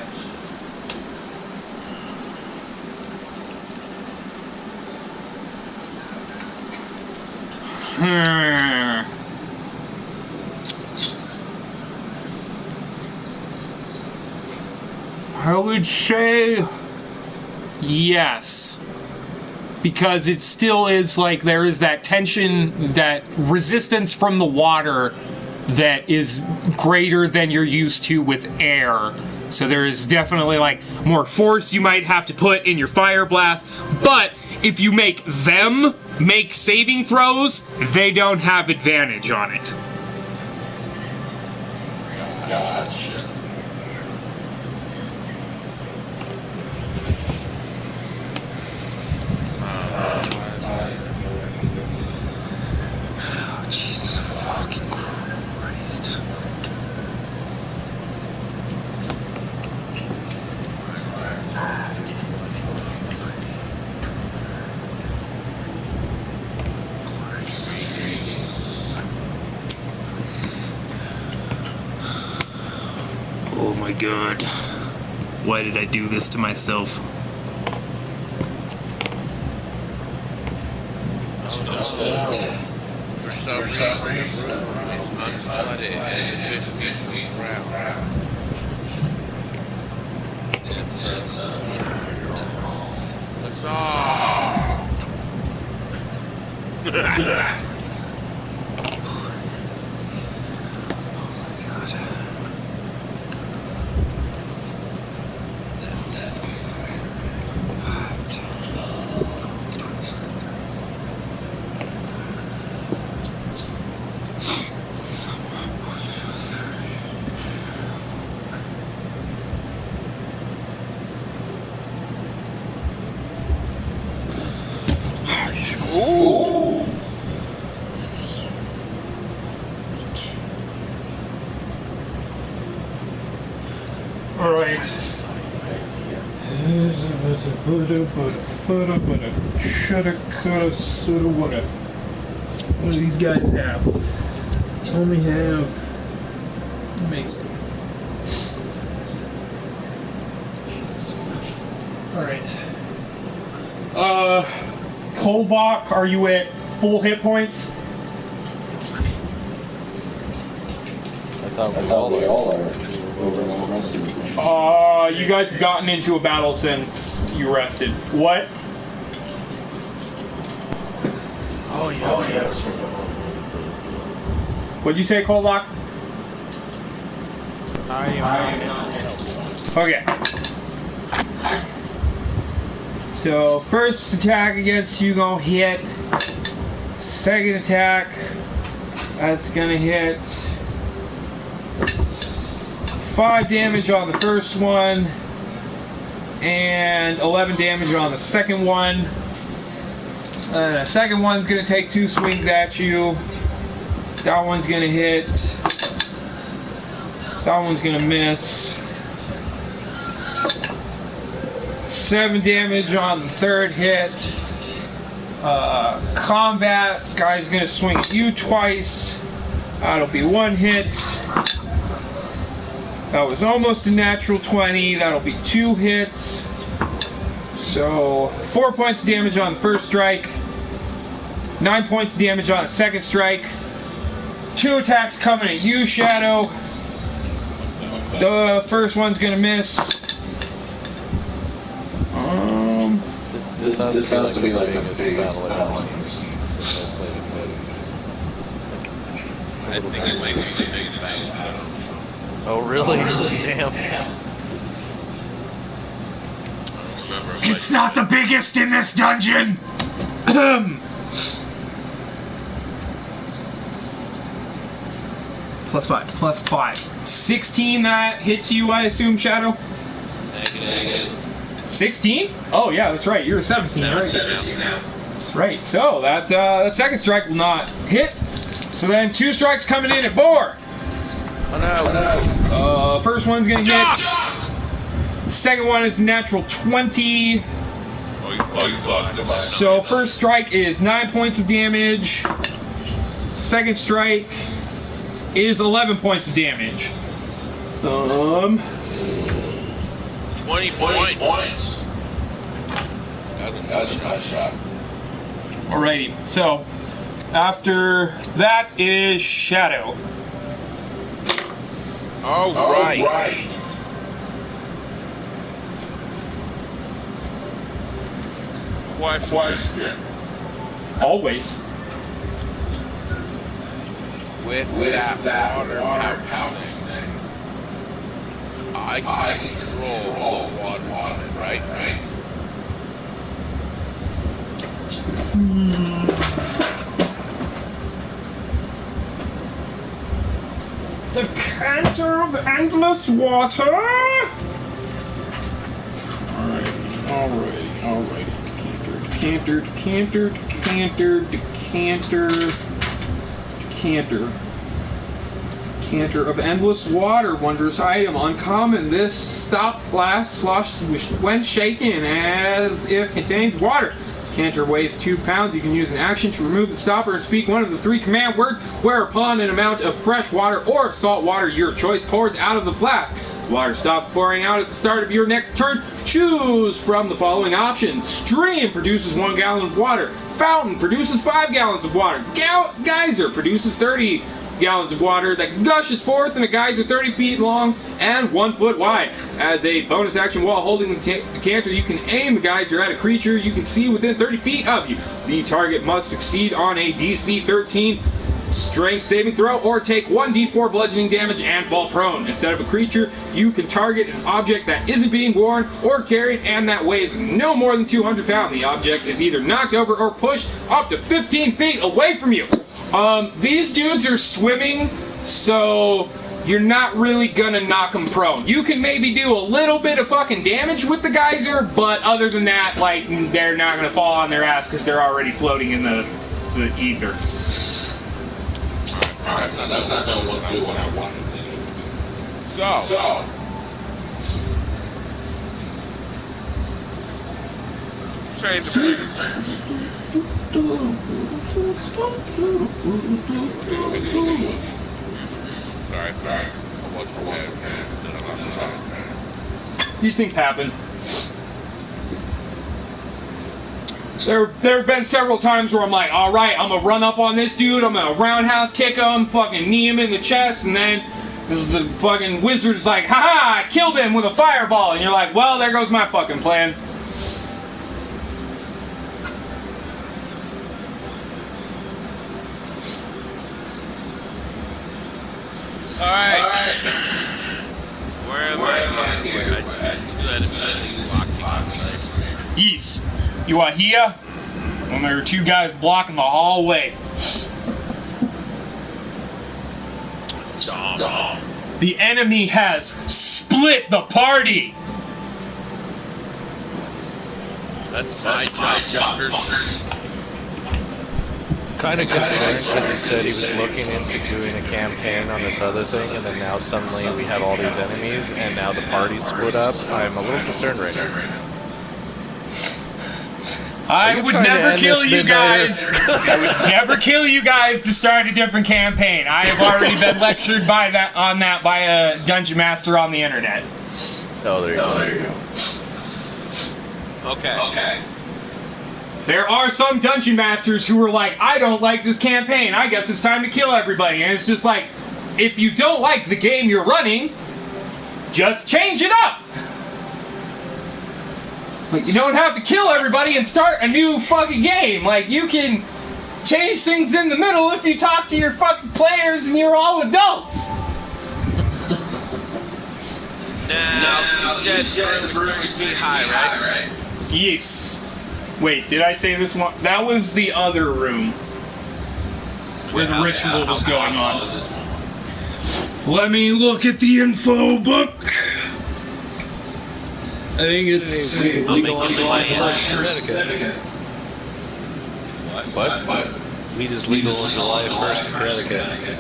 I would say yes. Because it still is like there is that tension, that resistance from the water that is greater than you're used to with air. So there is definitely like more force you might have to put in your fire blast. But if you make them make saving throws, they don't have advantage on it. Gotcha. Oh, Jesus fucking Christ. Oh my god. Why did I do this to myself? For some reason, it's unflooded and it's 15 feet round. That's all. Ooh. All right. Shoulda, coulda, shoulda, woulda. What do these guys have? Only have. Make. All right. Kolvok, are you at full hit points? I thought we all are. You guys have gotten into a battle since you rested. What? Oh, yeah. What'd you say, Kolvok? I am. Okay. So, first attack against you gonna hit. Second attack, that's gonna hit. 5 damage on the first one, and 11 damage on the second one. The second one's gonna take 2 swings at you. That one's gonna hit. That one's gonna miss. 7 damage on the third hit. Combat, guy's gonna swing at you twice. That'll be 1 hit. That was almost a natural 20. That'll be 2 hits. So 4 points of damage on the first strike. 9 points of damage on the second strike. 2 attacks coming at you, Shadow. The first one's gonna miss. This has to be like the biggest battle I've I think it might be the biggest battle. Oh, really? Damn. It's not the biggest in this dungeon! Plus 5. 16, that hits you, I assume, Shadow? Negative. 16? Oh, yeah, that's right. You're a 17, right? 17 now. That's right. So, that second strike will not hit. So then 2 strikes coming in at Boar. Oh, no. First one's gonna hit. Second one is natural 20. Oh, you fucked. So first strike is 9 points of damage. second strike is 11 points of damage. 20 points. That's a nice shot. Alrighty, so after that is Shadow. All right. Question. Always. With that water pouch thing, I can control all the water on it, right? The canter of endless water. Alrighty. Decanter of endless water, wondrous item, uncommon. This stop flask slosh when shaken as if contains water. Decanter weighs 2 pounds. You can use an action to remove the stopper and speak one of the 3 command words, whereupon an amount of fresh water or salt water, your choice, pours out of the flask. Water stops pouring out at the start of your next turn. Choose from the following options. Stream produces 1 gallon of water. Fountain produces 5 gallons of water. Geyser produces 30 gallons of water that gushes forth in a geyser 30 feet long and 1 foot wide. As a bonus action while holding the decanter, you can aim the geyser at a creature you can see within 30 feet of you. The target must succeed on a DC 13 strength saving throw or take 1d4 bludgeoning damage and fall prone. Instead of a creature, you can target an object that isn't being worn or carried and that weighs no more than 200 pounds. The object is either knocked over or pushed up to 15 feet away from you. These dudes are swimming, so you're not really gonna knock them prone. You can maybe do a little bit of fucking damage with the geyser, but other than that, like, they're not gonna fall on their ass because they're already floating in the ether. Alright, so that's not what to do when I want to do. So. Change the Sorry. I wasn't prepared. These things happen. There have been several times where I'm like, all right, I'm gonna run up on this dude, I'm gonna roundhouse kick him, fucking knee him in the chest, and then the fucking wizard's like, haha, I killed him with a fireball, and you're like, well, there goes my fucking plan. Alright. Where am I? East. You are here, and there are 2 guys blocking the hallway. The enemy has split the party. That's my job, fuckers. Kind of concerned because he said he was looking into doing a campaign on this other thing, and then now suddenly we have all these enemies, and now the party's split up. I'm a little concerned right now. I would never kill you guys. I would never kill you guys to start a different campaign. I have already been lectured by a dungeon master on the internet. Oh, there you go. Okay. There are some dungeon masters who are like, I don't like this campaign. I guess it's time to kill everybody. And it's just like, if you don't like the game you're running, just change it up. Like, you don't have to kill everybody and start a new fucking game. Like, you can change things in the middle if you talk to your fucking players and you're all adults. Now, you said the room is feet high, right? Yes. Wait, did I say this one? That was the other room where the ritual was going on. Let me look at the info book. I think it's legal in July 1st, Connecticut. What? Weed is legal on July 1st in Connecticut.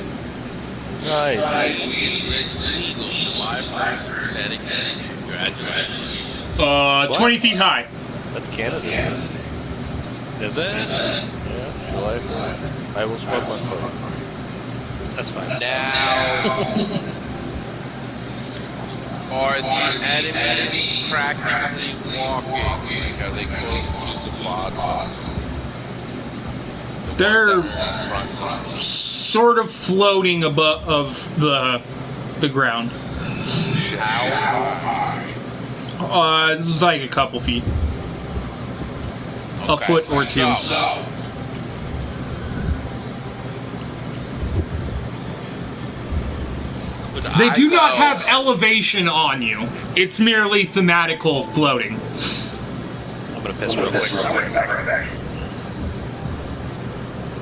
Nice. Weed is legal July 1st in Connecticut. Congratulations. 20 feet high. That's Canada. Is it? Yeah, July 1st. I will smoke one for you. That's fine. Now, are the enemies practically walking? Like, are they close to the bottom? They're Front. sort of floating above the ground. How? Like a couple feet. A Okay. foot or two. So, could They I do not go- have elevation on you. It's merely thematical floating. I'm gonna piss real quick.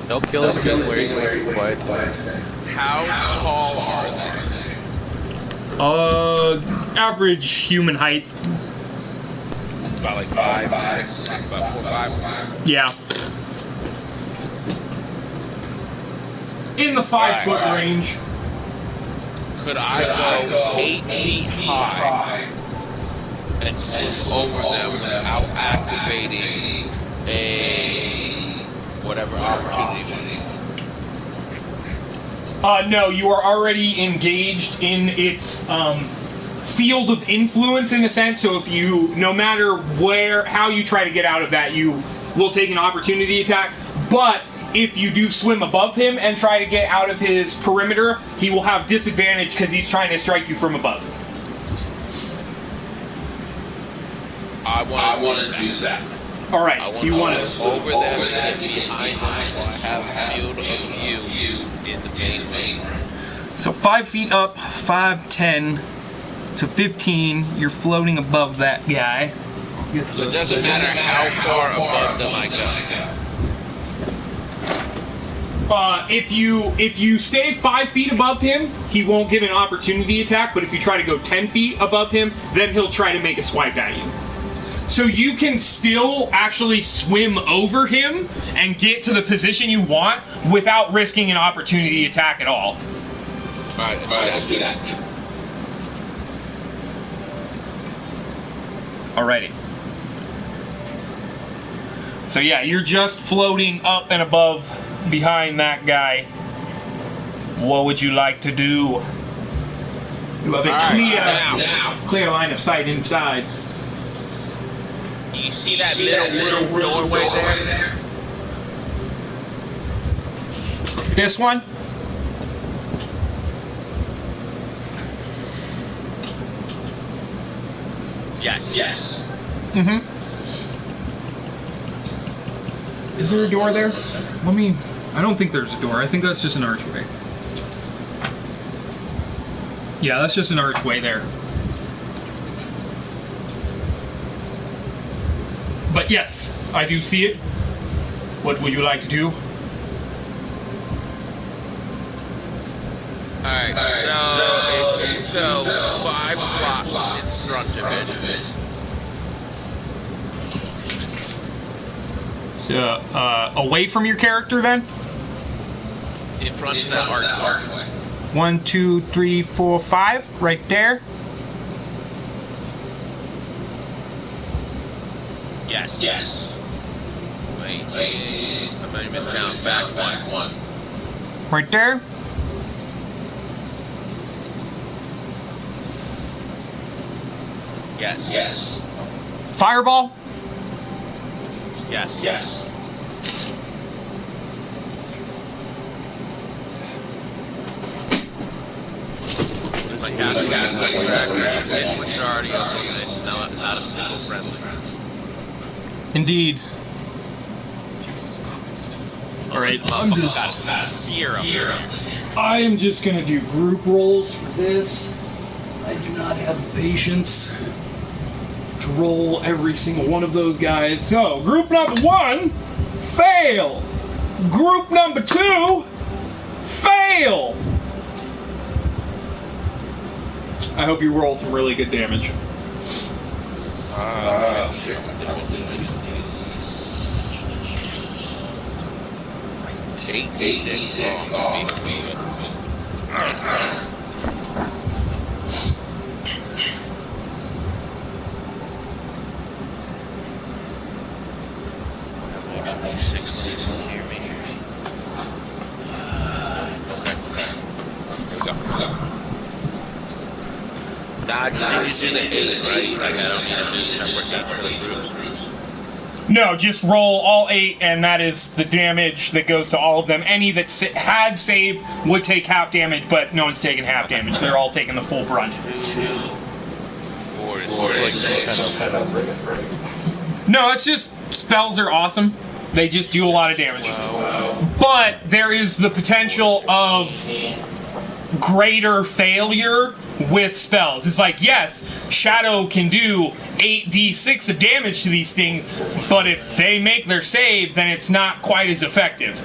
Don't kill us where you keep quiet. How tall are they? Average human height. About like 5, 6, about 4, 5. Yeah. In the 5 foot range. Could I go 8 feet high and swim over them without activating a whatever opportunity? No, you are already engaged in its field of influence in a sense. So if you, no matter how you try to get out of that, you will take an opportunity attack. But if you do swim above him and try to get out of his perimeter, he will have disadvantage because he's trying to strike you from above. I want to do that. All right, I so you want to over them and get behind them so I have field of view in the main. So 5 feet up, 5, 10, so 15. You're floating above that guy. So it doesn't matter how far above them I go. If you stay 5 feet above him, he won't get an opportunity attack. But if you try to go 10 feet above him, then he'll try to make a swipe at you. So you can still actually swim over him and get to the position you want without risking an opportunity attack at all. Alright, let's do that. Alrighty. So yeah, you're just floating up and above behind that guy. What would you like to do? You have a clear line of sight inside. You see that little doorway there? This one? Yes. Mm-hmm. Is there a door there? I don't think there's a door. I think that's just an archway. Yeah, that's just an archway there. But yes, I do see it. What would you like to do? Alright, so if you go 5 blocks in front of it. So, away from your character then? In front of that archway. 1, 2, 3, 4, 5, right there. Yes. Wait. I'm going to miscount back one. Right there. Yes. Fireball. Yes. My captain is majority of it, not a single friendly. Indeed. Alright, I am just gonna do group rolls for this. I do not have the patience to roll every single one of those guys. So, group number 1, fail. Group number 2, fail. I hope you roll some really good damage. Take 6 I just need to do the 8, right? Like, I don't need to do separate for the groups. No, just roll all 8, and that is the damage that goes to all of them. Any that had save would take half damage, but no one's taking half damage. They're all taking the full brunt. No, it's just spells are awesome. They just do a lot of damage. But there is the potential of greater failure with spells. It's like, yes, Shadow can do 8d6 of damage to these things, but if they make their save, then it's not quite as effective.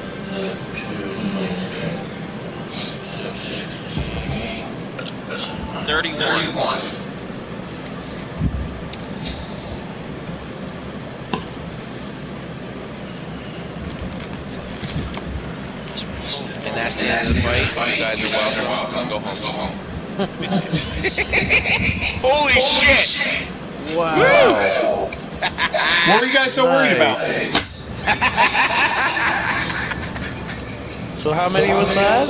31. And that's the end of the fight. You guys are welcome. Go home. Holy shit! Wow. What were you guys so worried about? So how many was that?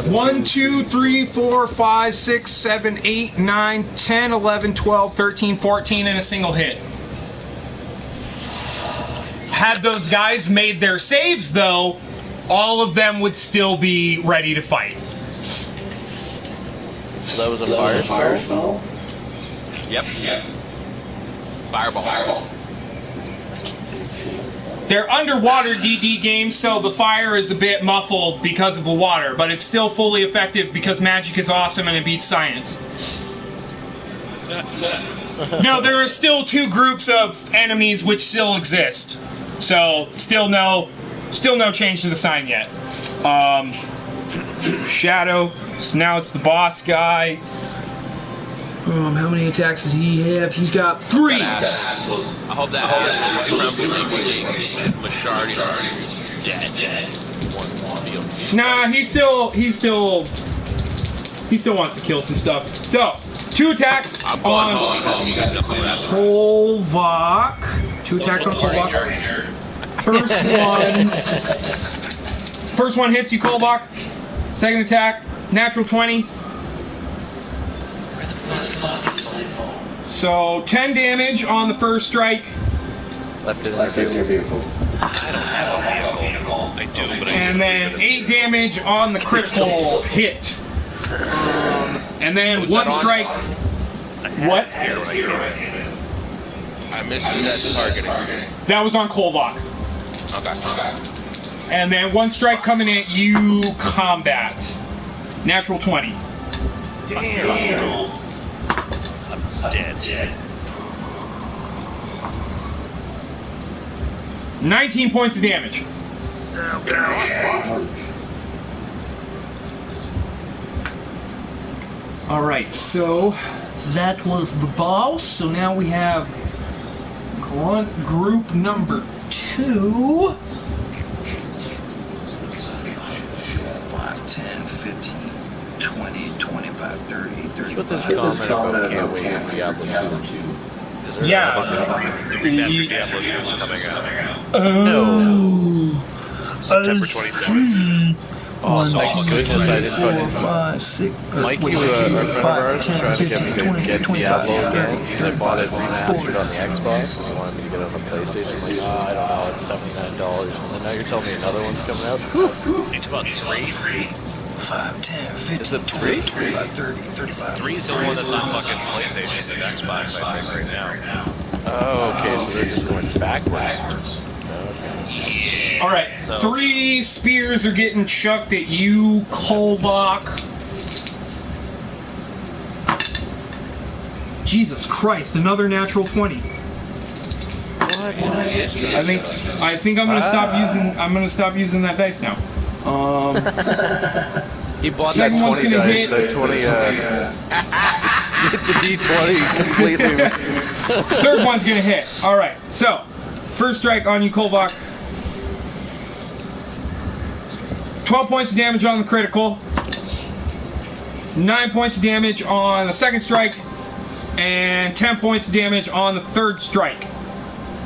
1, 2, 3, 4, 5, 6, 7, 8, 9, 10, 11, 12, 13, 14 in a single hit. Had those guys made their saves, though, all of them would still be ready to fight. So that was a fire spell? Yep. Fireball. They're underwater DD games, so the fire is a bit muffled because of the water, but it's still fully effective because magic is awesome and it beats science. No, there are still 2 groups of enemies which still exist. So, still no change to the sign yet. Shadow. So now it's the boss guy. How many attacks does he have? He's got 3. I hope that majority dead. Nah, he still wants to kill some stuff. So, 2 attacks on Kolvak. 2 attacks on Kolvak. First one hits you, Kolvak. Second attack, natural 20. So 10 damage on the first strike. Left it in your vehicle. I don't have a vehicle. I do, but I And then 8 damage on the critical hit. And then 1 strike. What? I missed that targeting. That was on Kolvak. Okay. And then 1 strike coming at you, combat. Natural 20. Damn. I'm dead. 19 points of damage. Alright, so that was the boss. So now we have grunt group number 2. 5, 10, 15, 20, 25, 30, 35. Put this comment about can't wait for Diablo 2. Yeah. The remastered Diablo 2 is coming out. No. September 27th. Oh, thank goodness I didn't put it. 5, 6, Mike, you a friend of ours, was trying to get me to get Diablo again, because I bought it remastered on the Xbox, and he wanted me to get it on the PlayStation. I'm like, I don't know, it's $79. And then now you're telling me another one's coming out? It's about 3. 5, 10, 15, Is it 20, 3? 25, 30, 35. 3 is the one that's on fucking PlayStation and Xbox, I think, right now. Oh, okay, so they're just going backwards. Yeah. Alright, So- 3 spears are getting chucked at you, Kolvak. Jesus Christ, another natural 20. I think I'm gonna stop using that dice now. He bought Second that one's 20 gonna dice, hit. that 20, hit the D20 completely. Third one's gonna hit. Alright, so first strike on you, Kolvak. 12 points of damage on the critical. 9 points of damage on the second strike. And 10 points of damage on the third strike.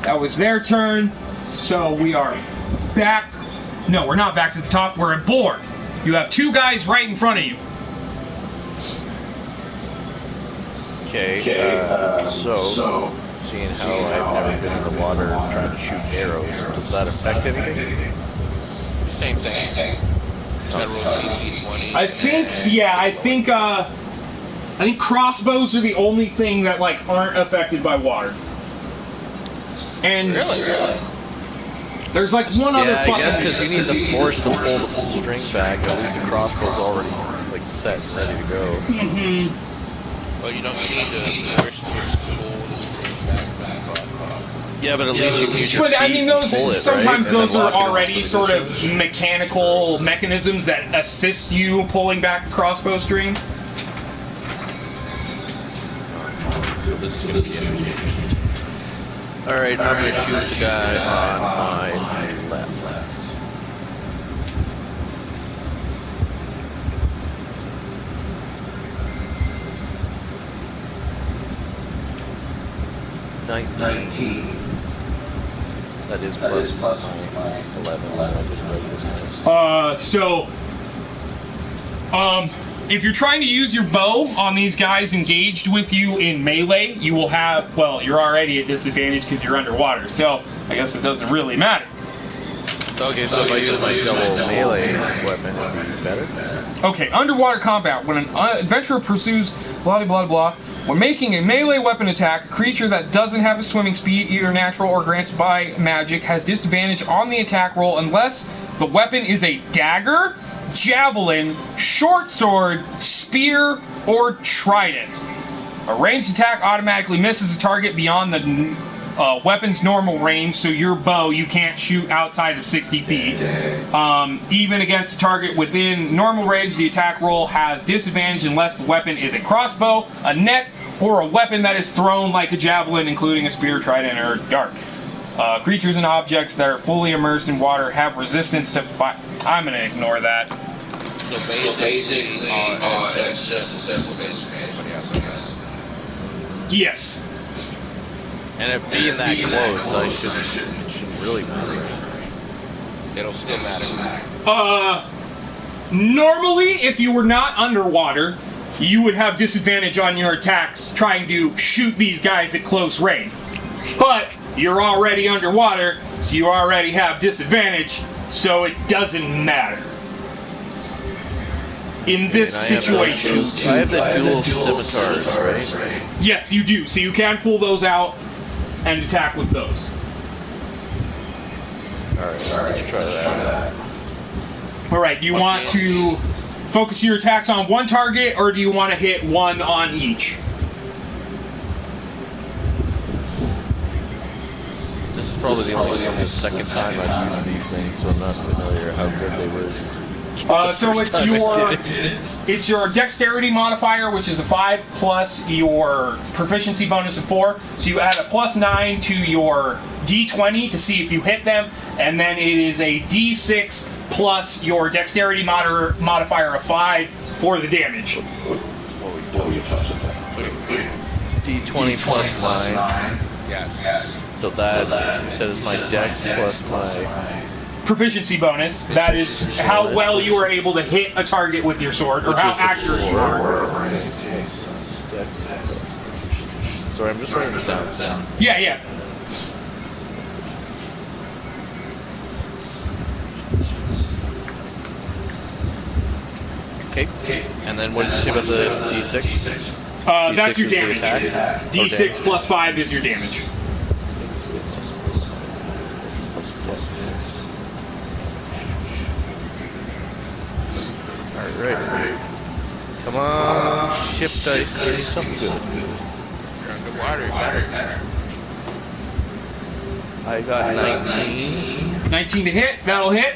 That was their turn. So we are back. No, we're not back to the top. We're at board. You have 2 guys right in front of you. Okay, so, seeing how I've never been in the water trying to shoot arrows, does that affect anything? Same thing. General D20. I think crossbows are the only thing that like aren't affected by water. And Really? there's like one other. Yeah, I guess fucking. because you need the force to pull the string back. At least the crossbow's already like set and ready to go. Mm-hmm. Well, you don't need to force the string back. Yeah, but at least you can use your But I feet mean, and those pull it, sometimes right? And those then are lock it in already its sort of position. mechanical mechanisms that assist you pulling back the crossbow string. So this is gonna be interesting. All right, I'm gonna shoot the guy on my left. 19. That is plus my 11. I just read this. If you're trying to use your bow on these guys engaged with you in melee, you will have, well, you're already at disadvantage because you're underwater, so I guess it doesn't really matter. Okay, so if I use my double melee weapon, it'd be better? Okay, underwater combat. When an adventurer pursues blah blah blah, when making a melee weapon attack, a creature that doesn't have a swimming speed, either natural or granted by magic, has disadvantage on the attack roll unless the weapon is a dagger, javelin, short sword, spear, or trident. A ranged attack automatically misses a target beyond the weapon's normal range, so your bow you can't shoot outside of 60 feet. Even against a target within normal range, the attack roll has disadvantage unless the weapon is a crossbow, a net, or a weapon that is thrown like a javelin, including a spear, trident, or dart. Creatures and objects that are fully immersed in water have resistance to fire. I'm going to ignore that. So basically, it's just a simple disadvantage. Yes. And if being that close, it shouldn't really matter. It'll still matter. Normally, if you were not underwater, you would have disadvantage on your attacks trying to shoot these guys at close range. But you're already underwater, so you already have disadvantage, so it doesn't matter. In this situation. I have the dual scimitars, right? Yes, you do. So you can pull those out and attack with those. Alright, let's try that. Alright, do you want to focus your attacks on one target, or do you want to hit one on each? This is probably the second time I've used these things, so I'm not familiar how good they were. So it's your dexterity modifier, which is a 5, plus your proficiency bonus of 4. So you add a +9 to your d20 to see if you hit them, and then it is a d6 plus your dexterity modifier of 5 for the damage. D20 plus 9. Yes. So that you said is my dex plus my Proficiency bonus. That is how well you are able to hit a target with your sword, or how accurate you are. Sorry, I'm just writing this down. Yeah. Okay. And then what did you say about the D6? That's your is the damage. attack? D6 plus 5 is your damage. Alright. Come on, ship dice, give me something good. You're underwater, better. I got 19. 19 to hit. That'll hit.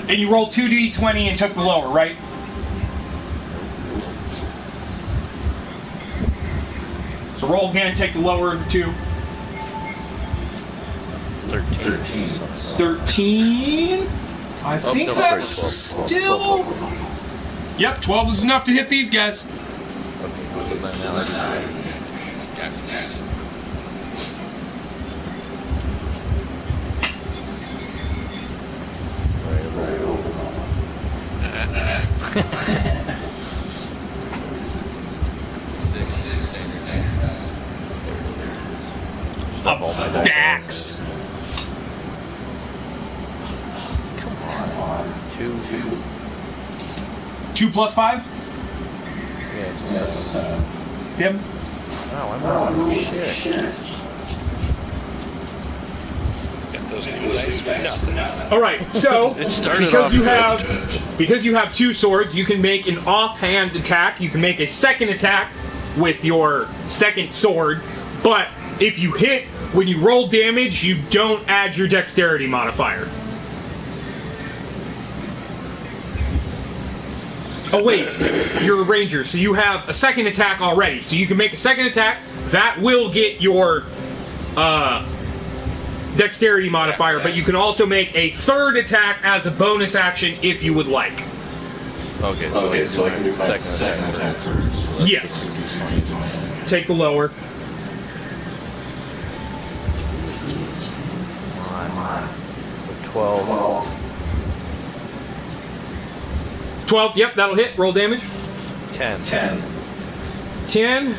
And you rolled 2d20 and took the lower, right? So roll again, take the lower of the 2. 13. 13. I think no, that's 12. still... Yep, 12 is enough to hit these guys. Okay, good. Now I used up all my dice. Dax. Come on. 2. 2 plus 5? Yes. 7. Oh, I'm not. Shit. Get those new dice for nothing. All right, so It started because off you good. have 2 swords, you can make an offhand attack. You can make a second attack with your second sword, but if you hit when you roll damage, you don't add your dexterity modifier. Oh wait, you're a ranger, so you have a second attack already. So you can make a second attack that will get your dexterity modifier, but you can also make a third attack as a bonus action if you would like. Okay, so I can do my second attack first. Yes. Take the lower. Come on. 12. 12, yep, that'll hit. Roll damage. 10. 10.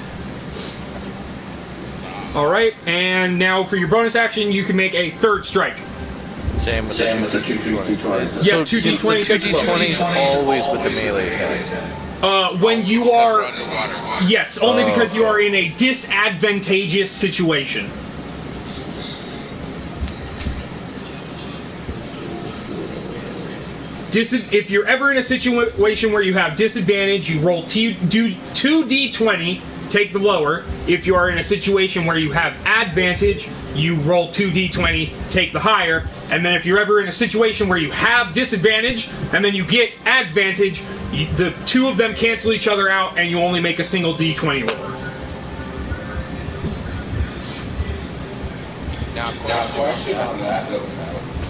Alright, and now for your bonus action, you can make a third strike. Same with the 2 d20s. Yeah, So 2 d20s. The 2 d20s always with the melee attack. When you are... Underwater. Yes, only because you are in a disadvantageous situation. If you're ever in a situation where you have disadvantage, you roll 2d20, take the lower. If you are in a situation where you have advantage, you roll 2d20, take the higher. And then if you're ever in a situation where you have disadvantage, and then you get advantage, the two of them cancel each other out, and you only make a single d20 roll. Now, question on that though.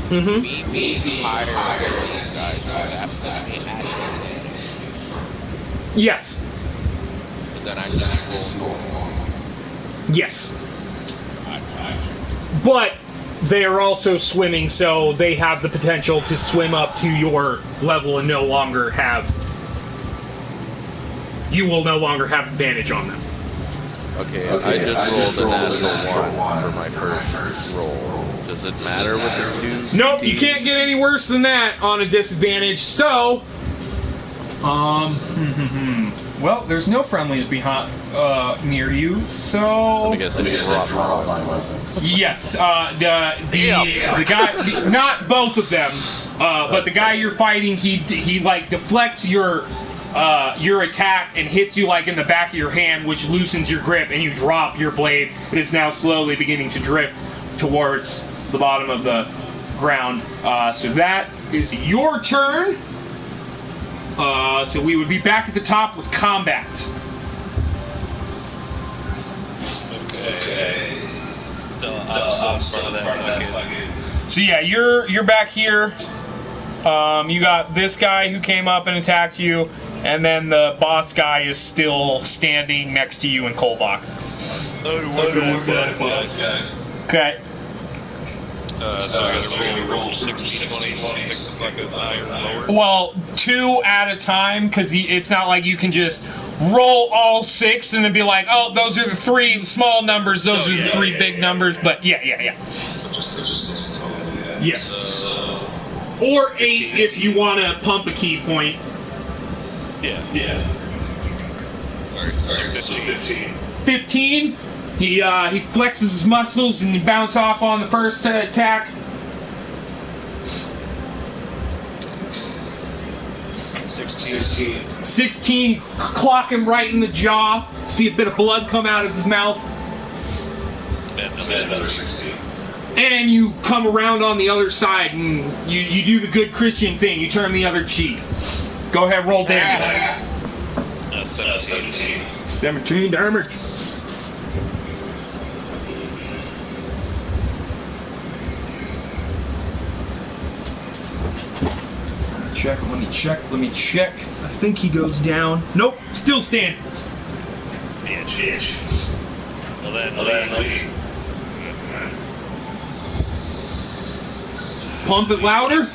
Mm-hmm. Me being higher than these guys would have to be advantage. Yes. But then I just roll. Yes. But they are also swimming, so they have the potential to swim up to your level and no longer have... You will no longer have advantage on them. Okay, I just rolled a natural 1 for my first roll. Does it matter with the 2? Nope, you can't get any worse than that on a disadvantage, so... well, there's no friendlies behind near you, so... I guess I need to drop my weapons. Yes, the guy, not both of them, but the guy you're fighting, he like deflects your attack and hits you like in the back of your hand, which loosens your grip, and you drop your blade. It is now slowly beginning to drift towards the bottom of the ground. So that is your turn. So we would be back at the top with combat. Okay. So yeah, you're back here. You got this guy who came up and attacked you, and then the boss guy is still standing next to you in Kolvak. Okay. So I gotta roll 60, 20, pick the fucking higher or lower? Well, 2 at a time, because it's not like you can just roll all 6 and then be like, oh, those are the 3 small numbers, those are the 3 big numbers, but yeah. Yes. Or 8 if you want to pump a key point. Yeah. Alright, so 15. 15. He flexes his muscles and he bounces off on the first attack. 16. Clock him right in the jaw. See a bit of blood come out of his mouth. And another 16. And you come around on the other side and you do the good Christian thing. You turn the other cheek. Go ahead, roll damage. 17. 17 damage. Let me check. I think he goes down. Nope, still standing. Bitch. Well then, Pump it louder.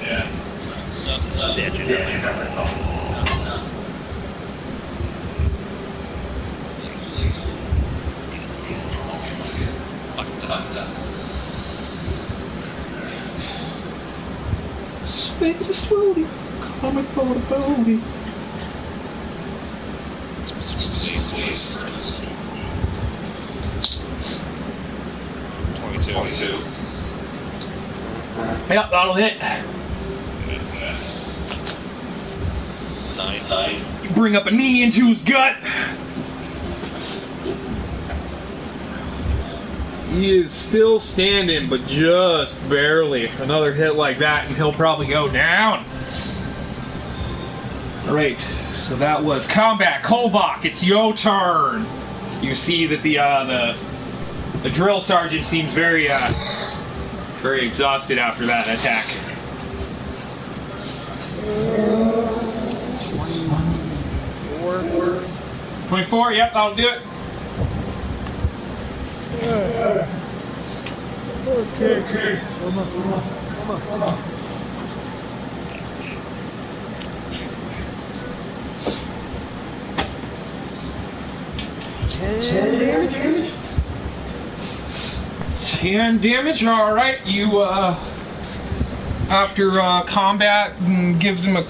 Yeah. Comic possibility. Comic possibility. Sweet. 22. Yep, that'll hit. 9. You bring up a knee into his gut. He is still standing, but just barely. Another hit like that, and he'll probably go down. Alright, so that was combat. Kolvak, it's your turn. You see that the drill sergeant seems very exhausted after that attack. 24, yep, that'll do it. Okay. Come on. 10 damage, alright. You, after combat, gives him the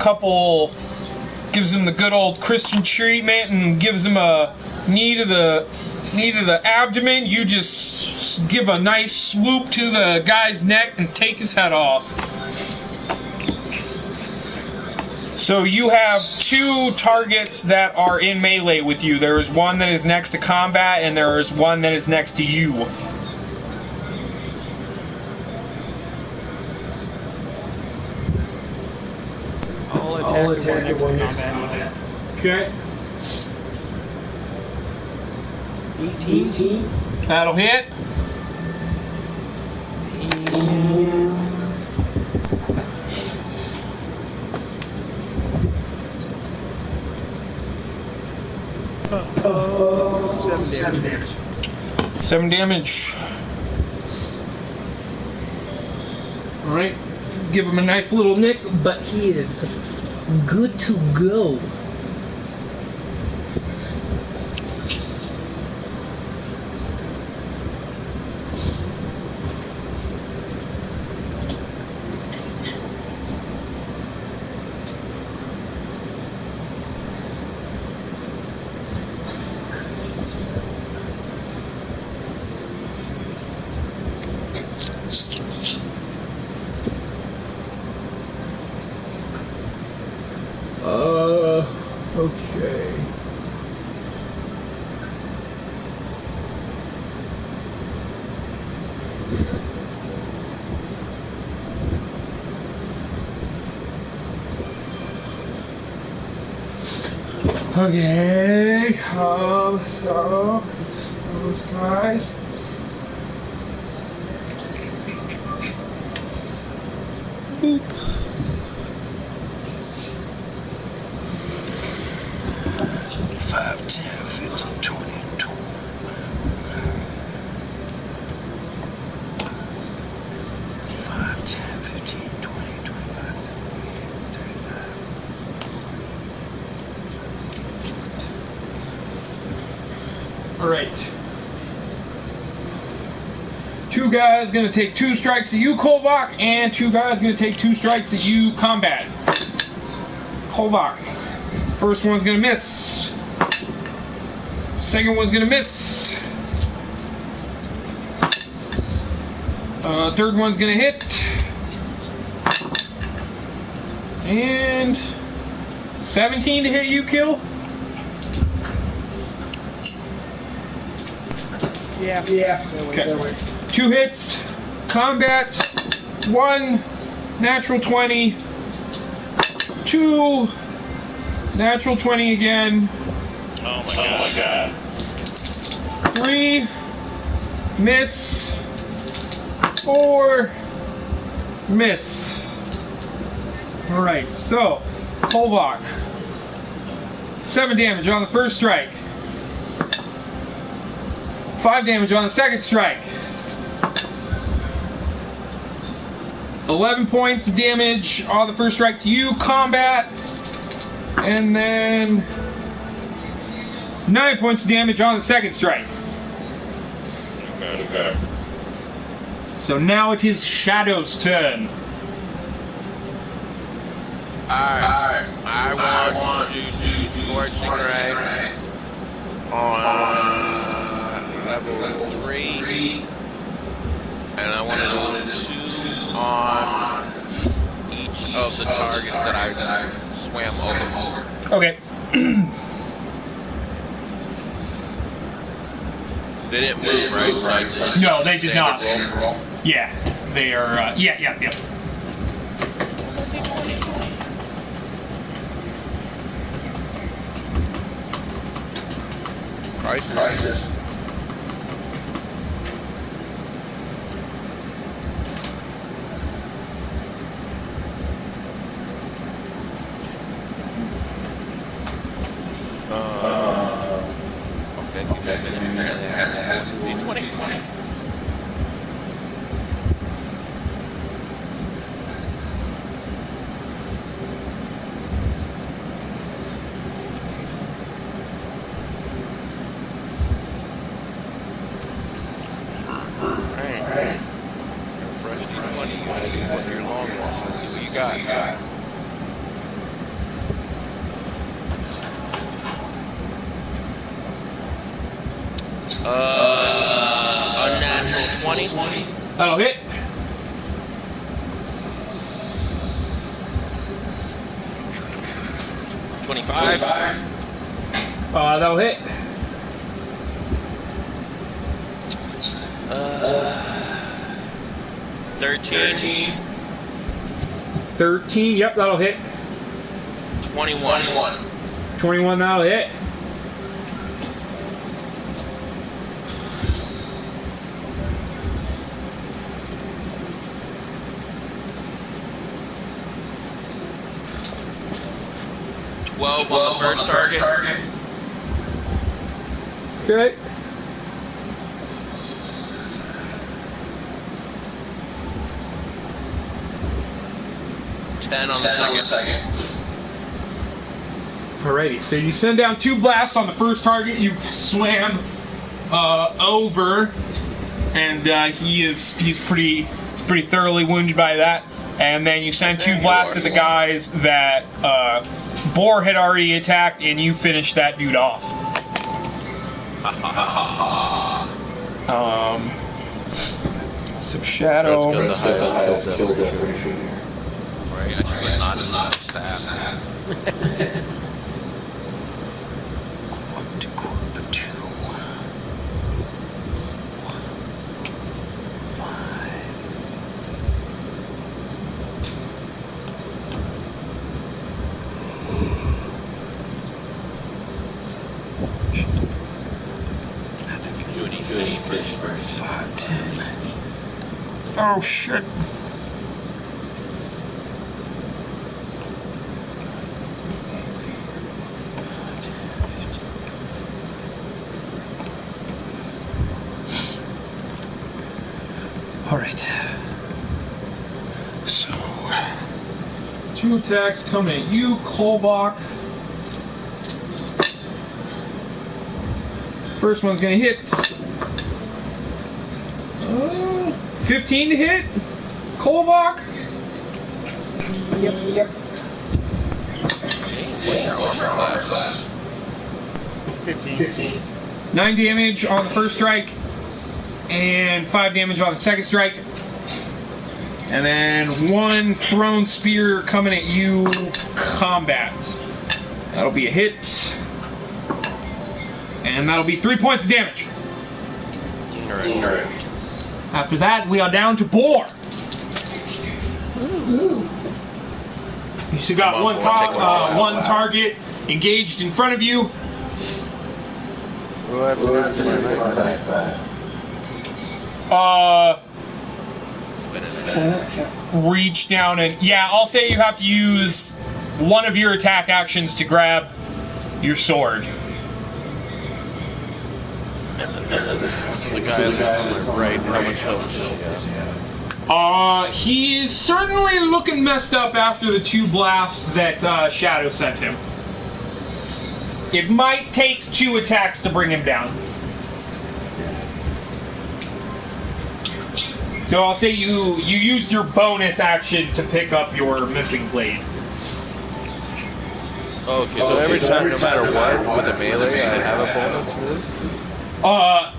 good old Christian treatment and gives him a knee to the abdomen. You just give a nice swoop to the guy's neck and take his head off. So you have 2 targets that are in melee with you. There is one that is next to combat, and there is one that is next to you. I'll attack the one next to combat. Okay. 18. That'll hit. And 7 damage. 7 damage. Alright. Give him a nice little nick, but he is good to go. Okay. Okay, so those guys. Boop. 5, 10, 15, 20, 25. 5, 10, 15, 20, 25, 35. All right. 2 guys gonna take 2 strikes at you, Kolvak, and 2 guys gonna take 2 strikes at you, combat. Kolvak. First one's gonna miss. Second one's gonna miss. Third one's gonna hit. And 17 to hit you, kill. Yeah. Okay. 2 hits. Combat. 1 natural 20. 2 natural 20 again. Oh my god. 3 miss. 4 miss. Alright, so Kolvak. 7 damage on the first strike. 5 damage on the second strike. 11 points of damage on the first strike to you, combat. And then 9 points of damage on the second strike. Okay. So now it is Shadow's turn. Alright. I want to do Scorching Ray on level 3. And I want to do 2 on each of the targets that I swam over. Okay. They didn't move, right? So No, they did not. roll. Yeah, they are. Yeah. Crisis. Okay, D20. Alright. Fresh D20, you want to use one of your long ones. Let's see what you got. Unnatural 20. That'll hit. $25. That'll hit. 13. 13. Yep, that'll hit. 21. 21. That'll hit. 12 on the first target. Okay. $10 on the second. Alrighty, so you send down 2 blasts on the first target. You swam over, and he's pretty thoroughly wounded by that. And then you send 2 blasts at the guys that Boar had already attacked, and you finish that dude off. So Shadow. That's good, the highest kill Right, I should get not as much staff. To group 2. 5, 10. Oh shit. All right. So 2 attacks coming at you, Kolbach. First one's gonna hit. 15 to hit. Kolbach. Yep. What's your armor class? 15. 9 damage on the first strike, and 5 damage on the second strike. And then 1 thrown spear coming at you, combat. That'll be a hit. And that'll be 3 points of damage. Alright. After that, we are down to Boar. You still got Come on, Boar, one target engaged in front of you. Whoever has my knife back. Reach down and I'll say you have to use one of your attack actions to grab your sword. The guy that's on my right, how much health does he have? He's certainly looking messed up after the 2 blasts that Shadow sent him. It might take 2 attacks to bring him down. So I'll say you used your bonus action to pick up your missing blade. Okay, so every time, no matter what, with a melee, I have a bonus move?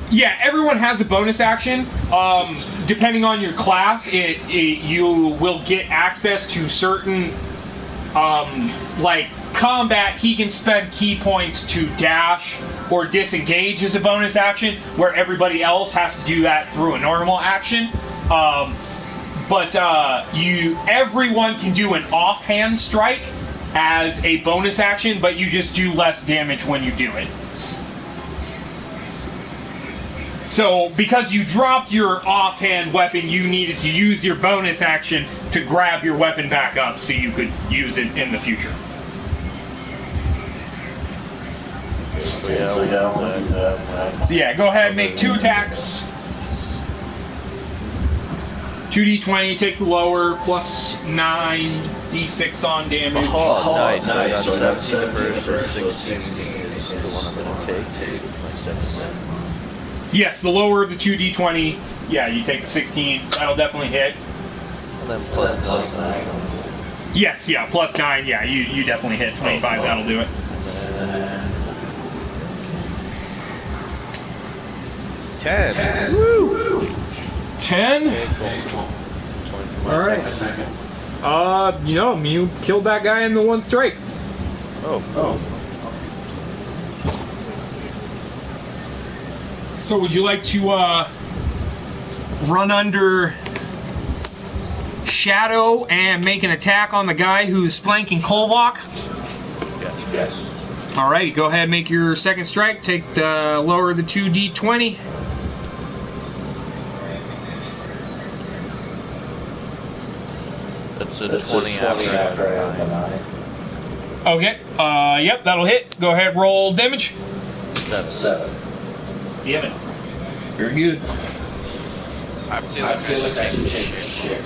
Yeah, everyone has a bonus action. Depending on your class, you will get access to certain, like combat. He can spend key points to dash or disengage as a bonus action, where everybody else has to do that through a normal action. But everyone can do an offhand strike as a bonus action, but you just do less damage when you do it. So, because you dropped your offhand weapon, you needed to use your bonus action to grab your weapon back up so you could use it in the future. So yeah, So yeah, go ahead and make 2 attacks. 2d20, take the lower, plus 9d6 on damage. Oh, nice. So I got 17 first, 16 is the one I'm going to take. My second. Yes, the lower the 2d20, yeah, you take the 16. That'll definitely hit. And then plus 9. Yes, yeah, plus 9, yeah, you definitely hit 25, that'll do it. 10. Woo! 10? Okay, cool. Alright. You killed that guy in the one strike. Oh. So would you like to run under shadow and make an attack on the guy who's flanking Kolvok? Yes. Alright, go ahead and make your second strike. Take the lower the 2d20. That's a 20 after. Okay, yep, that'll hit. Go ahead, roll damage. 7. 7. Very good. I feel like I should take shit.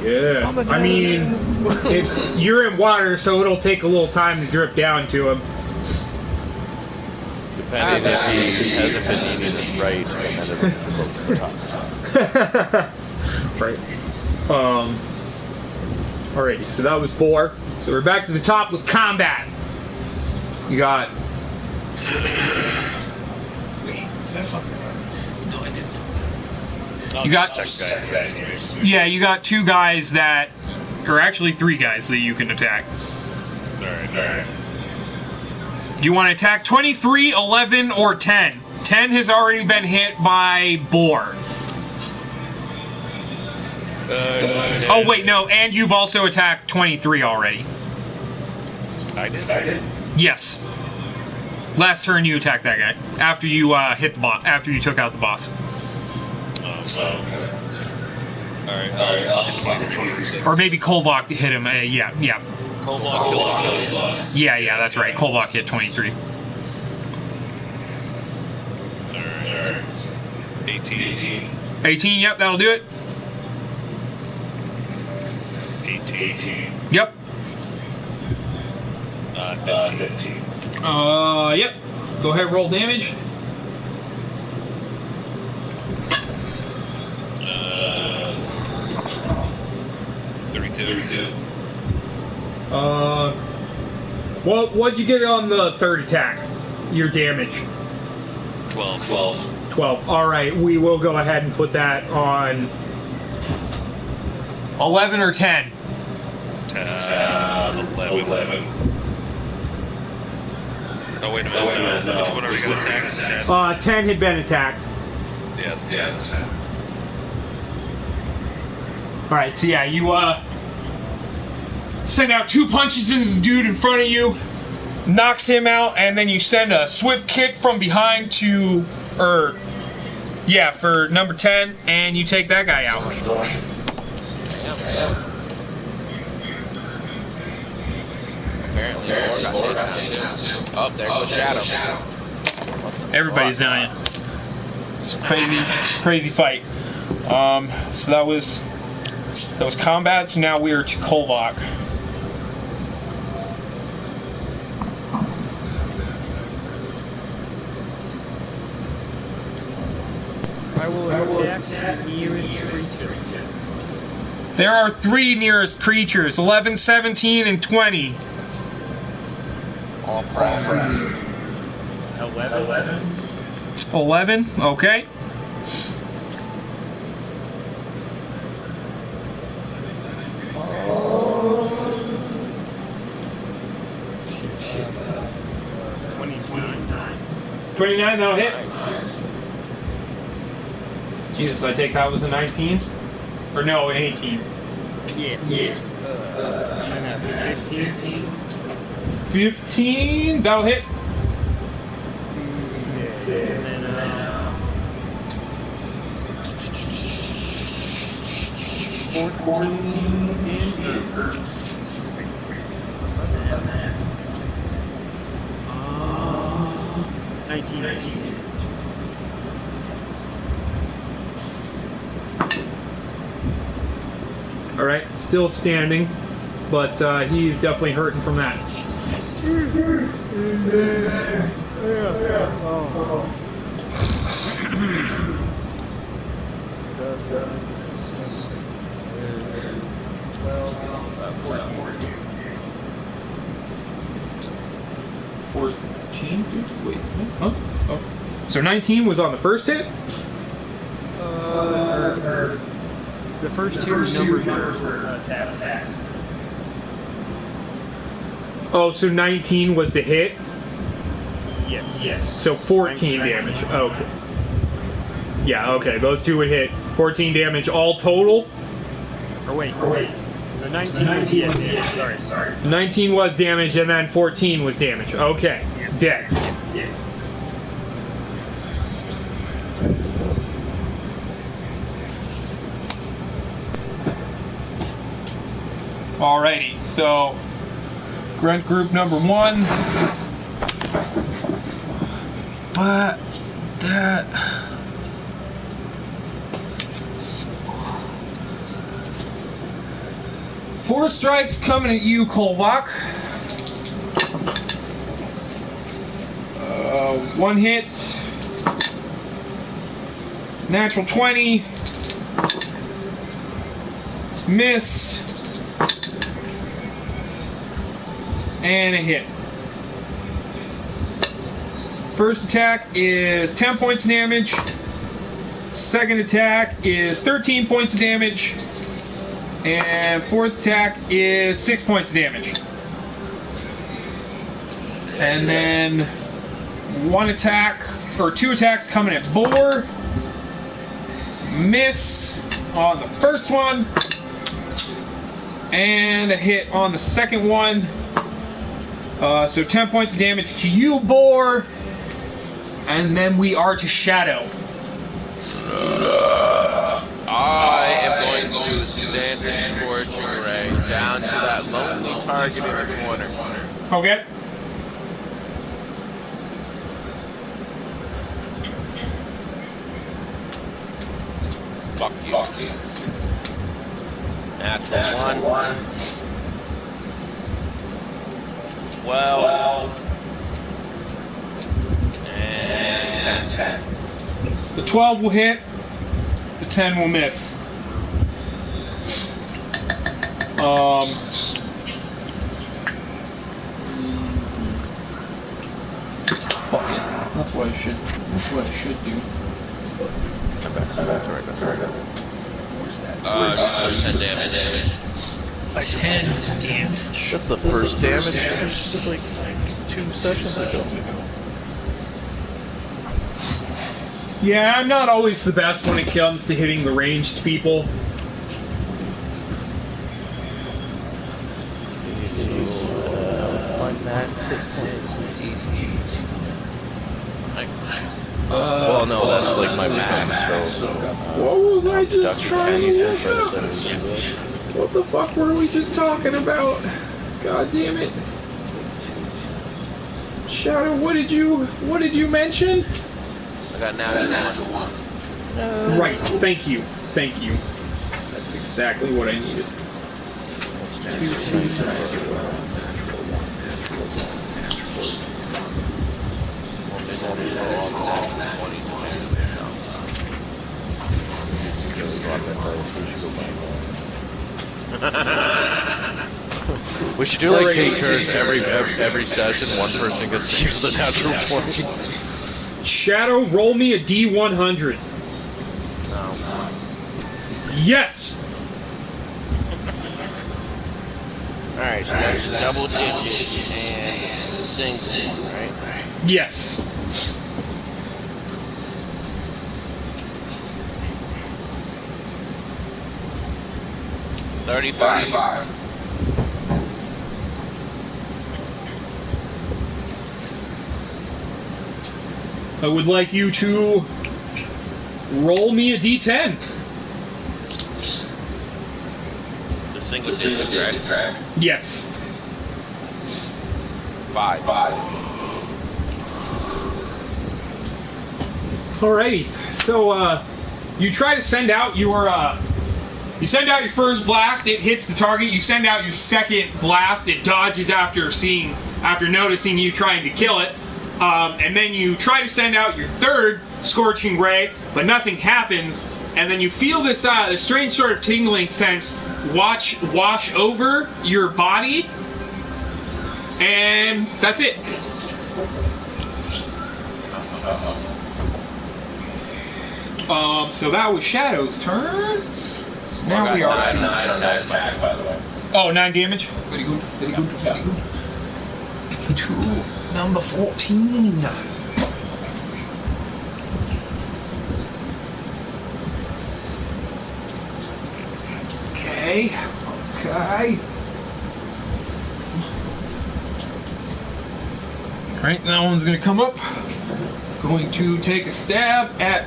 Yeah. I mean, you're in water, so it'll take a little time to drip down to him. Depending if he hasn't been eating it right, and then it'll go to the top. Right. Alrighty, so that was 4. So we're back to the top with combat. You got. Wait, did I fuck that up? No, I didn't fuck that up. You got. Yeah, you got 2 guys that. Or actually 3 guys that you can attack. Alright. Do you want to attack 23, 11, or 10? 10 has already been hit by Boar. Oh, wait, no, and you've also attacked 23 already. I did? Yes. Last turn you attacked that guy. After you hit the boss. After you took out the boss. Alright, I'll hit 23. Or maybe Kolvok hit him. Yeah. Kolvok killed the boss. Yeah, that's right. Kolvok hit 23. Alright. 18. 18, yep, that'll do it. 18. Yep. 15. Yep. Go ahead, roll damage. 32. Well, what'd you get on the third attack? Your damage? 12. 12. Alright, we will go ahead and put that on 11 or 10. 11. Oh, wait a minute. Which one are we going to attack? 10 had been attacked. Yeah, 10. Alright, so yeah, you send out 2 punches into the dude in front of you, knocks him out, and then you send a swift kick from behind to, for number 10, and you take that guy out. Apparently, Boar got hit down too. Oh, there goes Shadow. Everybody's dying. It's a crazy fight. So that was combat. So now we are to Kolvok. I will attack the nearest creature. There are 3 nearest creatures, 11, 17, and 20. All press. 11. 11, okay. $29. 29, that'll hit. Jesus, I take that was a 19? Or no, an 18. Yeah. And then 15. 15, that'll hit. And then 19. Alright, still standing, but he's definitely hurting from that. Wait, huh? Oh. So 19 was on the first hit? The first two numbers were attack. Oh, so 19 was the hit? Yes. So 14 damage. Okay. Yeah, okay. Those two would hit. 14 damage all total. Or wait. The 19 was yes. Sorry. 19 was damage, and then 14 was damage. Okay. Dead. Yes. Alrighty, so grunt group number 1. But that 4 strikes coming at you, Kolvak. 1 hit. Natural 20. Miss. And a hit. First attack is 10 points of damage. Second attack is 13 points of damage. And fourth attack is 6 points of damage. And then 1 attack, or 2 attacks coming at Boar. Miss on the first one. And a hit on the second one. So 10 points of damage to you, Boar. And then we are to Shadow. I am going to standard scorching ray down to that lonely target in the corner. Okay. Fuck you. Natural 1. 12. And 10. The 12 will hit. The 10 will miss. Fuck it. That's what I should do. That's right. So 10 damage. 10 damage. That's the first damage since like 2 sessions ago. Yeah, I'm not always the best when it comes to hitting the ranged people. My max hit points is easy. Well, no, that's like my max, so... What was I just Dr. trying Kenny to said, look but up? it's good. What the fuck were we just talking about? God damn it. Shadow, what did you mention? I got natural 1. Right, thank you. That's exactly what I needed. We should do like take turns every session. One person gets to use the natural 20. Shadow, roll me a D100. No. Yes. Alright, so that's double digits and single, right? Yes. $35. I would like you to roll me a D10. The single digits, right? Yes. 5. Alrighty. So, you try to send out your, you send out your first blast, it hits the target. You send out your second blast, it dodges after noticing you trying to kill it. And then you try to send out your third scorching ray, but nothing happens. And then you feel this strange sort of tingling sense wash over your body, and that's it. So that was Shadow's turn. So now we are. I don't know attack, by the way. Oh, 9 damage. Very good. Very good. Very good. To number 14. Okay. Alright, that one's gonna come up. Going to take a stab at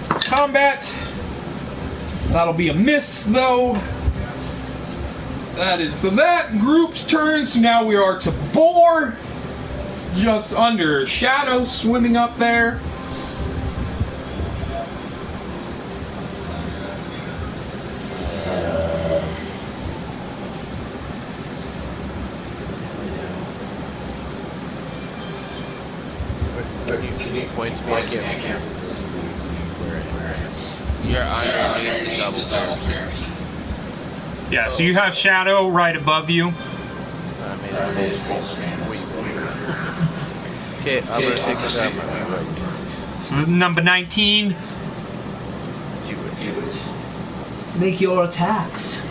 combat. That'll be a miss, though. That is that group's turn, so now we are to Boar. Just under Shadow, swimming up there. Can you point to me? I can't. You're underneath the double barrel. Yeah, so you have Shadow right above you. I made a face Okay, I'm gonna take this out my right. So number 19. Do it. Make your attacks.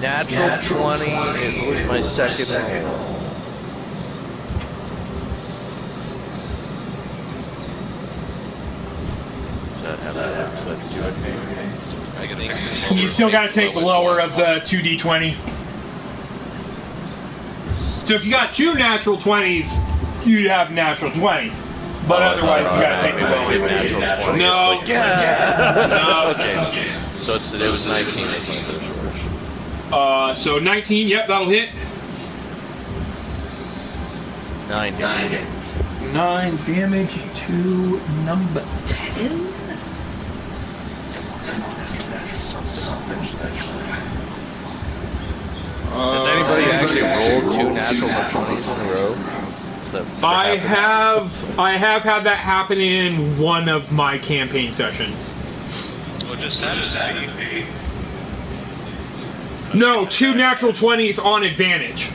Natural 20. It was my second roll. You still got to take the lower of the 2d20. So if you got 2 natural 20s, you'd have natural 20. But otherwise, you got to take the lower. No. No. Okay. So it was 19. So 19. Yep, that'll hit. 9 damage. 9 damage to number 10. Has anybody actually rolled 2 natural 20s in a row? I have had that happen in one of my campaign sessions. Well, just have it. No, 2 natural 20s on advantage.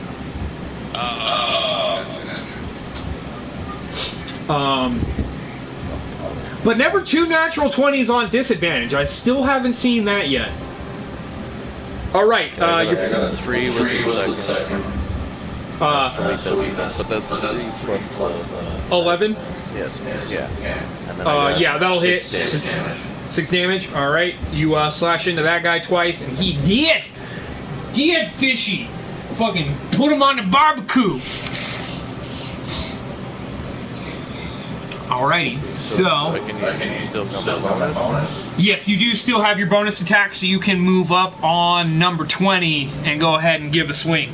But never 2 natural 20s on disadvantage. I still haven't seen that yet. All right, your 3 was the second. But that's 3 plus 11. Yes. Yeah. And then Yeah, that'll hit. 6 damage. 6 damage. All right, you slash into that guy twice, and he did fishy. Fucking put him on the barbecue. Alrighty, so Can you still come back bonus? yes, you do still have your bonus attack, so you can move up on number 20 and go ahead and give a swing.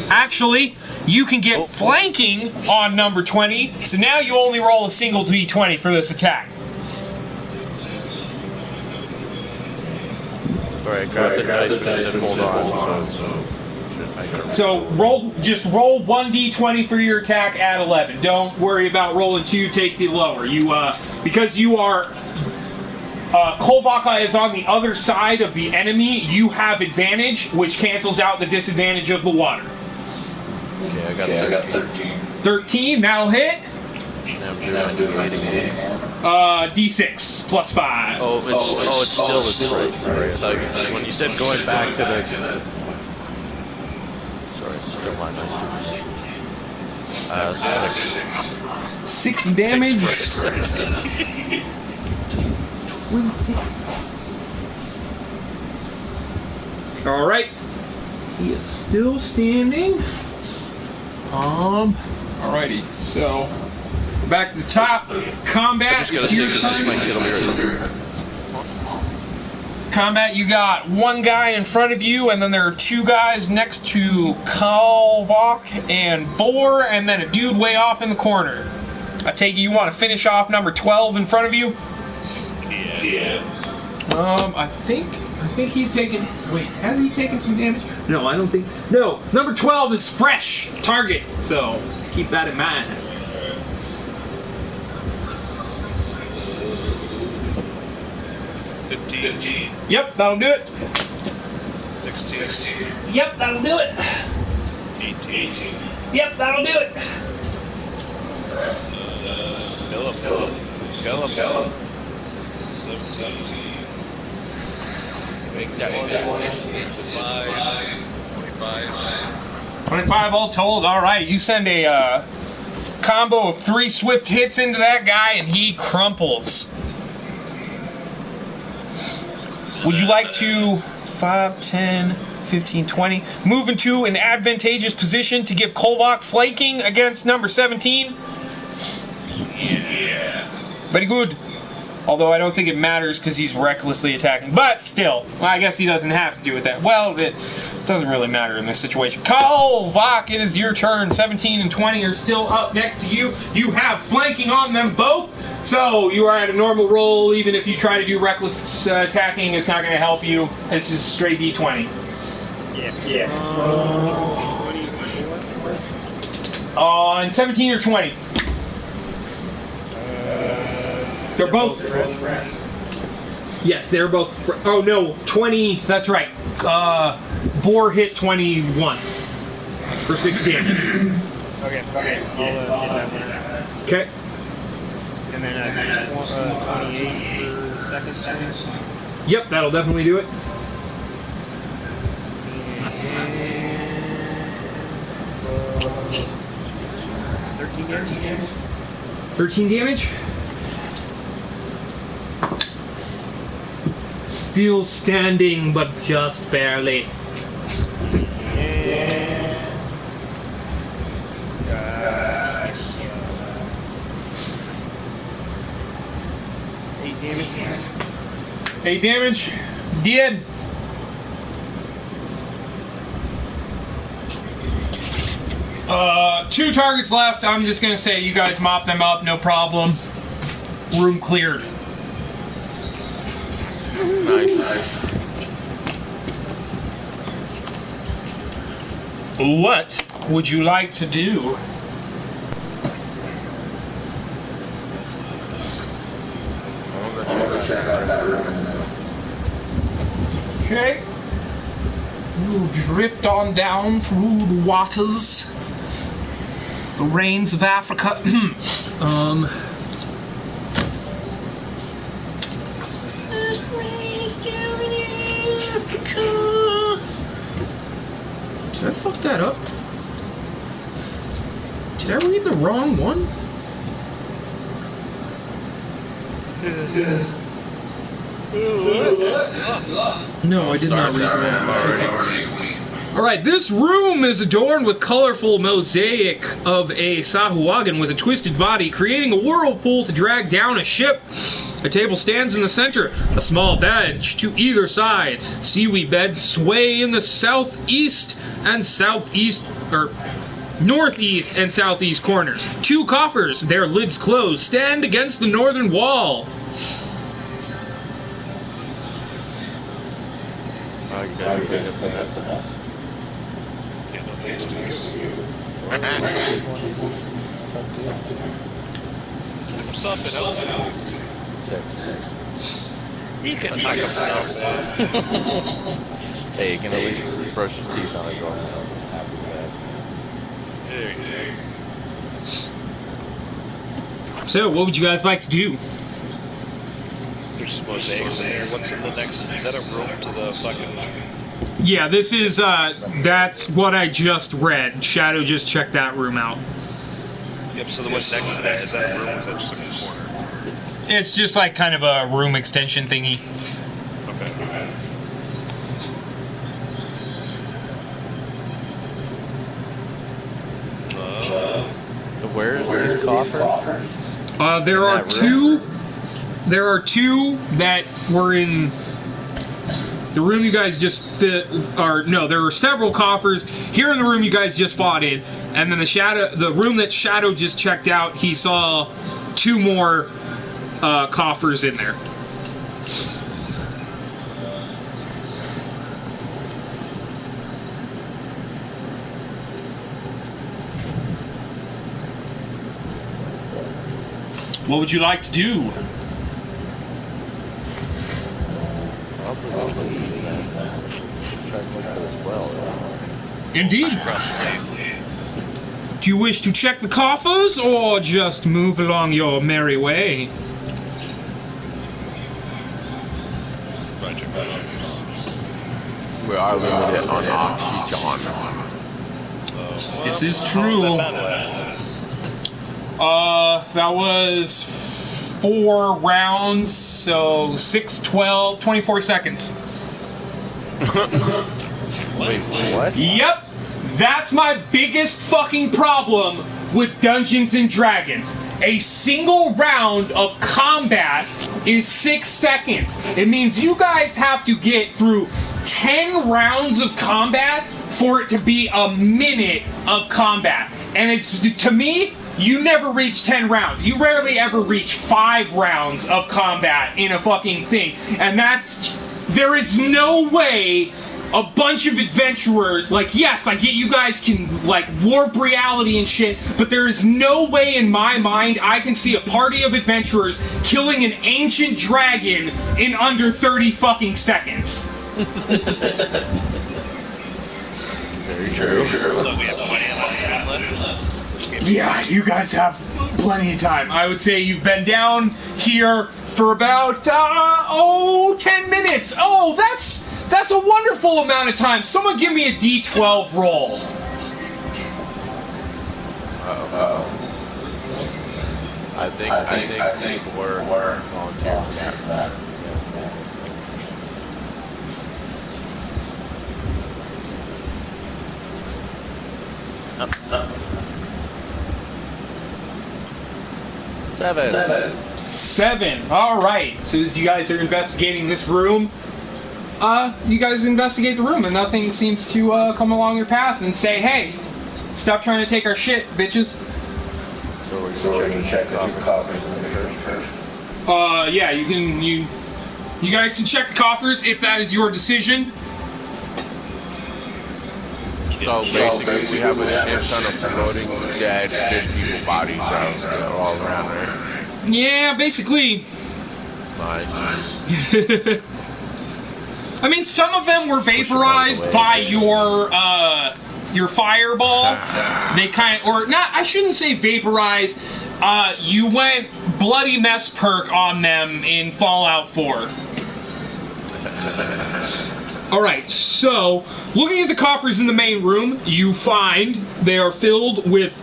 Actually, you can get flanking on number 20, so now you only roll a single d20 for this attack. Alright, grab the dice and hold on. So So just roll 1d20 for your attack at 11. Don't worry about rolling 2. Take the lower. Because you are Kolvaka is on the other side of the enemy. You have advantage, which cancels out the disadvantage of the water. Okay, I got 13. 13. That'll hit. D6 plus 5. It's still the right. So when you said going back to the. Sorry, still my nice. 6 damage. All right. He is still standing. Alrighty. So back to the top. Combat. It's your turn. Combat. You got one guy in front of you, and then there are 2 guys next to Kalvok and Boar, and then a dude way off in the corner. I take it you want to finish off number 12 in front of you. Yeah. I think he's taken. Wait, has he taken some damage? No, I don't think. No, number 12 is fresh target, so keep that in mind. $15. Yep, that'll do it. 16. Yep, that'll do it. 18. Yep, that'll do it. Philip. 17. Make that 25. 25 all told. All right, you send a combo of 3 swift hits into that guy, and he crumples. Would you like to 5, 10, 15, 20 move into an advantageous position to give Kolvok flanking against number 17? Yeah. Very good. Although I don't think it matters because he's recklessly attacking. But still, well, I guess he doesn't have to do with that. Well, it doesn't really matter in this situation. Kolvok, it is your turn. 17 and 20 are still up next to you. You have flanking on them both. So you are at a normal roll. Even if you try to do reckless attacking, it's not going to help you. It's just straight D20. Yeah. On 17 or 20? They're both. Yes, they're both. Oh no, 20. That's right. Boar hit 20 once for 6 damage. Okay. I'll get that one. Okay. And then 28 for seconds. Yep, that'll definitely do it. And 13 damage. 13 damage. Still standing, but just barely. And 8 damage. 8 damage. Dead. Two targets left. I'm just gonna say you guys mop them up, no problem. Room cleared. Nice. What would you like to do? Okay. You drift on down through the waters, the rains of Africa. Did I fuck that up? Did I read the wrong one? No, I did not read the wrong one. Okay. Alright, this room is adorned with colorful mosaic of a Sahuagin with a twisted body, creating a whirlpool to drag down a ship. A table stands in the center, a small bench to either side. Seaweed beds sway in the southeast and northeast and southeast corners. 2 coffers, their lids closed, stand against the northern wall. Thanks to you. Himself and help. He can talk himself. Hey, you can at least brush his teeth on his own. There you go. So, what would you guys like to do? There's some mosaics in here. What's in the next? Is that a room to the fucking... Yeah, this is, that's what I just read. Shadow just checked that room out. Yep, so the one next to that, is that a room or is that just a corner? It's just like kind of a room extension thingy. Okay. Where's these coffers? There are two. There are two that were in the room you guys just there are several coffers here in the room you guys just fought in, and then the room that Shadow just checked out, he saw two more coffers in there. What would you like to do? Indeed. Do you wish to check the coffers, or just move along your merry way? We are limited on oxygen. This is true. That was 4 rounds, so 6, 12, 24 seconds. Wait, what? Yep, that's my biggest fucking problem with Dungeons and Dragons. A single round of combat is 6 seconds. It means you guys have to get through 10 rounds of combat for it to be a minute of combat. And it's, to me, you never reach 10 rounds. You rarely ever reach 5 rounds of combat in a fucking thing. And there is no way a bunch of adventurers, like, yes, I get you guys can, like, warp reality and shit, but there is no way in my mind I can see a party of adventurers killing an ancient dragon in under 30 fucking seconds. Very true. So we have plenty of time left. Yeah, you guys have plenty of time. I would say you've been down here for about, 10 minutes. Oh, that's a wonderful amount of time. Someone give me a D12 roll. I think we're volunteering for that. 7. All right. So as you guys are investigating this room, you guys investigate the room, and nothing seems to come along your path and say, "Hey, stop trying to take our shit, bitches." So we're gonna check the coffers in the first. Yeah, you guys can check the coffers if that is your decision. So basically, we have a shit ton of floating dead fish people bodies out all around, right? Yeah, basically. Nice. I mean, some of them were vaporized by your fireball. They I shouldn't say vaporized. You went bloody mess perk on them in Fallout 4. Alright, so, looking at the coffers in the main room, you find they are filled with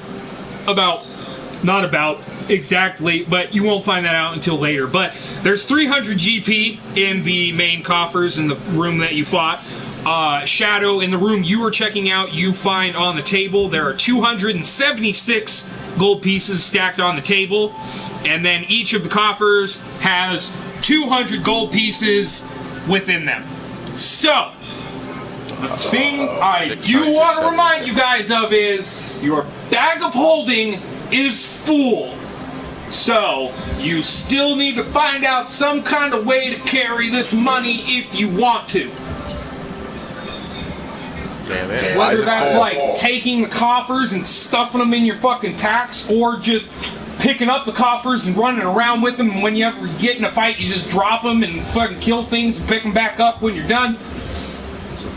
not about exactly, but you won't find that out until later. But there's 300 GP in the main coffers in the room that you fought. Shadow, in the room you were checking out, you find on the table there are 276 gold pieces stacked on the table, and then each of the coffers has 200 gold pieces within them. So, the thing I do want to remind you guys of is your bag of holding is full. So, you still need to find out some kind of way to carry this money if you want to. damn it. Whether that's like taking the coffers and stuffing them in your fucking packs, or just picking up the coffers and running around with them, and when you ever get in a fight, you just drop them and fucking kill things and pick them back up when you're done.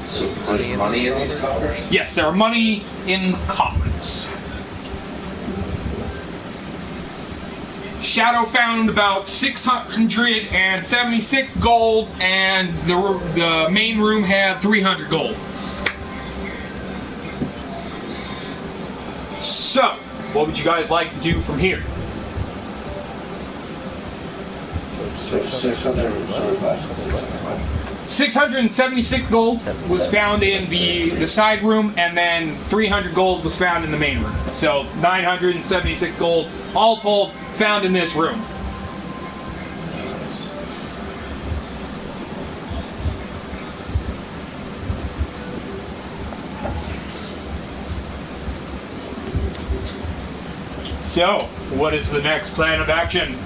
So there's money in these coffers? Yes, there are money in coffers. Shadow found about 676 gold, and the main room had 300 gold. So, what would you guys like to do from here? 676 gold was found in the side room, and then 300 gold was found in the main room. So 976 gold, all told, found in this room. So, what is the next plan of action?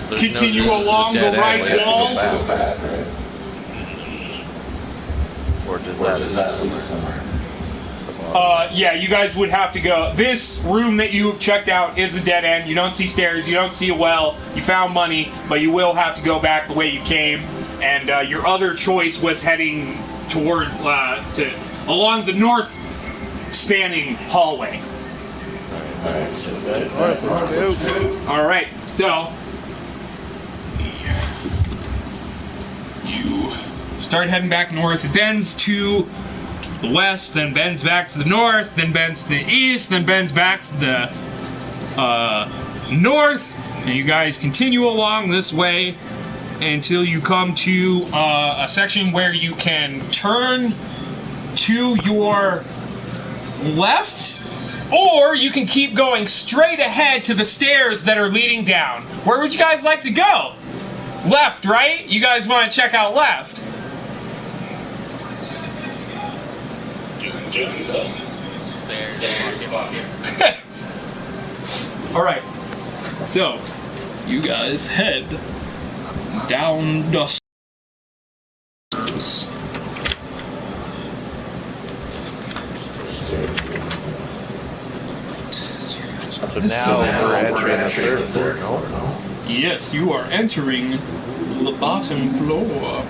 Continue along the right wall. Or does that lead somewhere? Yeah, you guys would have to go. This room that you have checked out is a dead end. You don't see stairs. You don't see a well. You found money, but you will have to go back the way you came. And your other choice was heading toward along the north spanning hallway. All right, so you start heading back north. It bends to the west, then bends back to the north, then bends to the east, then bends back to the north, and you guys continue along this way until you come to a section where you can turn to your left, or you can keep going straight ahead to the stairs that are leading down. Where would you guys like to go? Left, right? You guys want to check out left? Alright, so you guys head down the stairs. So now we're entering the third floor, no? Yes, you are entering the bottom floor.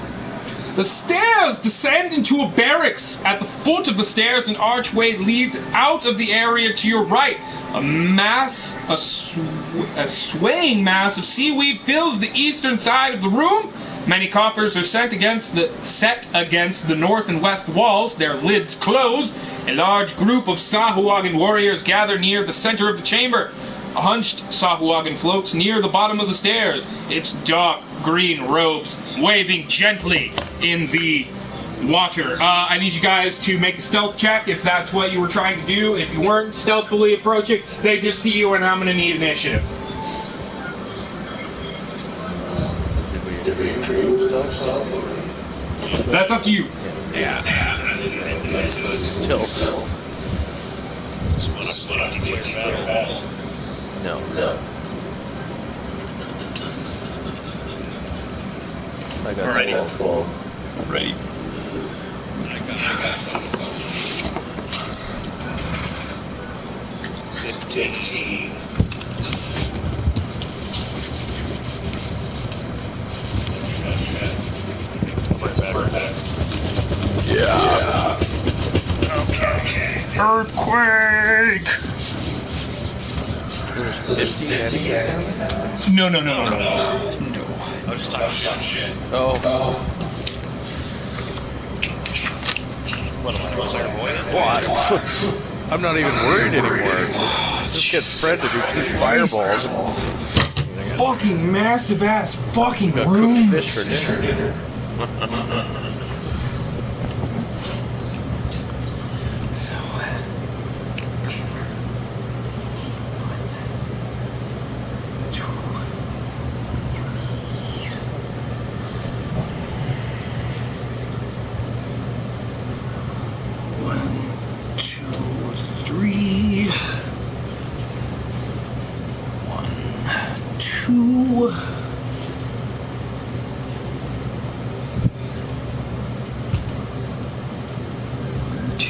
The stairs descend into a barracks. At the foot of the stairs, an archway leads out of the area to your right. A swaying mass of seaweed fills the eastern side of the room. Many coffers are set against the north and west walls, their lids closed. A large group of Sahuagin warriors gather near the center of the chamber. A hunched Sahuagin floats near the bottom of the stairs, its dark green robes waving gently in the water. I need you guys to make a stealth check if that's what you were trying to do. If you weren't stealthily approaching, they just see you, and I'm going to need initiative. That's up to you. Yeah. Tilt. Split up declare battle. No. I got Alrighty. 12. Ready. I got 15. Yeah. Okay. Earthquake! There's 50 enemies down there? No. I was just talking shit. Oh. What am I, was I avoiding? What? I'm not even worried anymore. Just get Fred to do 2 fireballs. Fucking massive ass fucking Got room. cooked fish for dinner.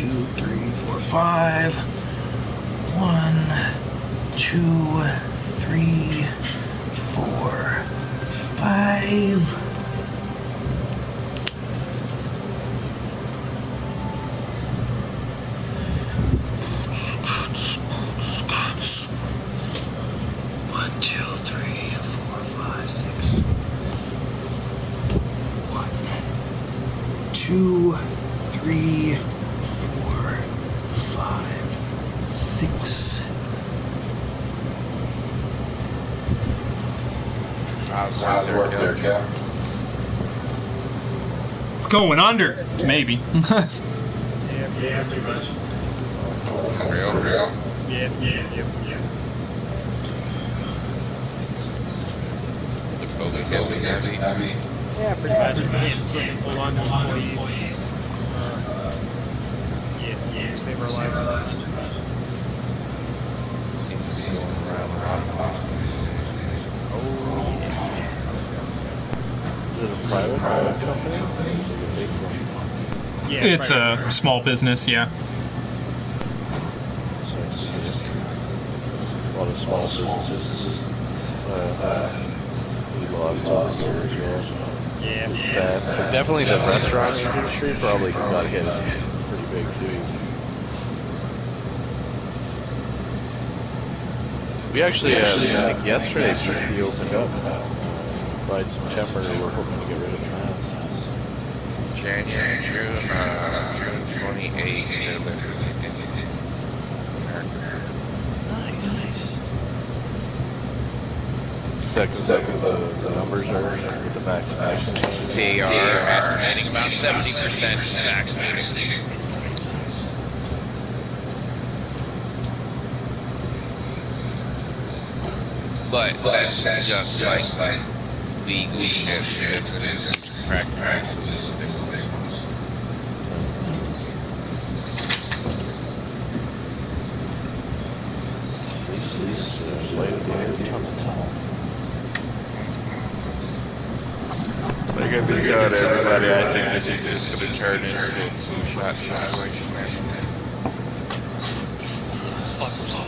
2, 3, 4, 5. 1, 2, 3, 4, 5. One, two, three, 4, 5, 6. 1, 2, 3, 4, 5, 6. How's work there, Cap? It's going under, maybe. Yeah, pretty much. Real. Yeah. The COVID heavy. Yeah, pretty much. Putting full on employees. Yeah, save our lives. Seems to be going around a lot. Is it a private company? Or is it a big one? Yeah, It's right. a small business, yeah. So it's a lot of small businesses. We lost over here as well. Yeah. But definitely the restaurant industry probably got hit pretty big too. We actually, I think yesterday PC opened up. By September, we were hoping to get rid of the mask. January, June 28th. Nice. Is that because the numbers are with the vaccination? They are estimating about 70% vaccinated. But that's just like legal shit. Practice. Light at the end of the tunnel. Like I've been telling everybody, I think this is just going to turn into a flu shot situation.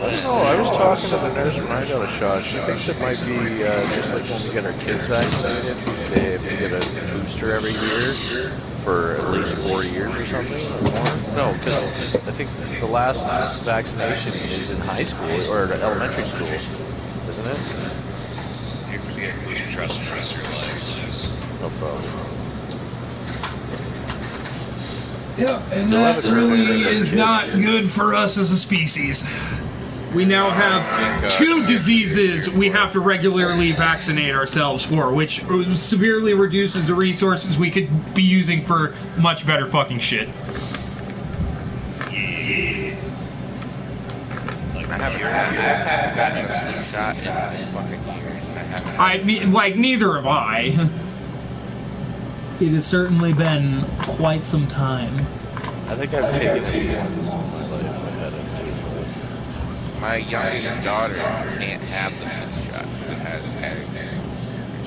I don't know, I was talking to the nurse when I got a shot. She thinks it might be just like when we get our kids vaccinated. If we get a booster every year for at least 4 years or something or more. No, because I think the last vaccination is in high school or elementary school, isn't it? You could get booster shots for the rest of your lives. No problem. Yeah, and that really is not good for us as a species. We now have 2 diseases we have to regularly vaccinate ourselves for, which severely reduces the resources we could be using for much better fucking shit. I haven't gotten a flu shot in fucking years. Neither have I. It has certainly been quite some time. I think I've taken it once in my life. I had it. My youngest daughter can't have the flu shot because it has egg.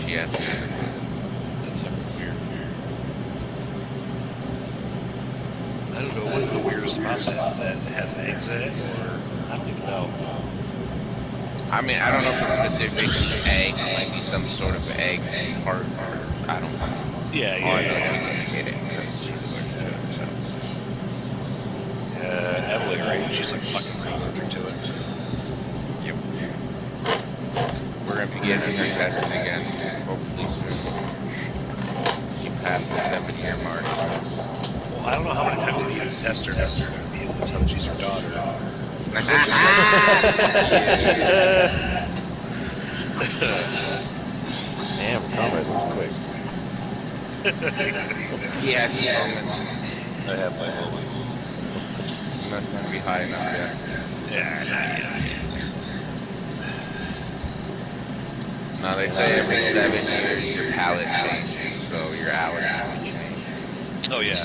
She has to. That's fucking weird. I don't know, what is the weirdest about that? Is that it has eggs in it, or I don't even know. I mean, I don't know if it's specific egg. It might be some sort of egg part. I don't know. Yeah. All I know is she doesn't get it because she's allergic to it. So. Evelyn, right? She's like fucking allergic to it. Yep. We're gonna be getting her tested again, hopefully soon. She passed the 7-year mark. Well, I don't know how many times you need to test her to be able to tell that she's your daughter. Damn, comrade, that was quick. Yeah, moments. I have my moments. You must not be high enough yet. Yeah. Now they say every 7 years your palate changes, so your allergies will change. Oh, yeah.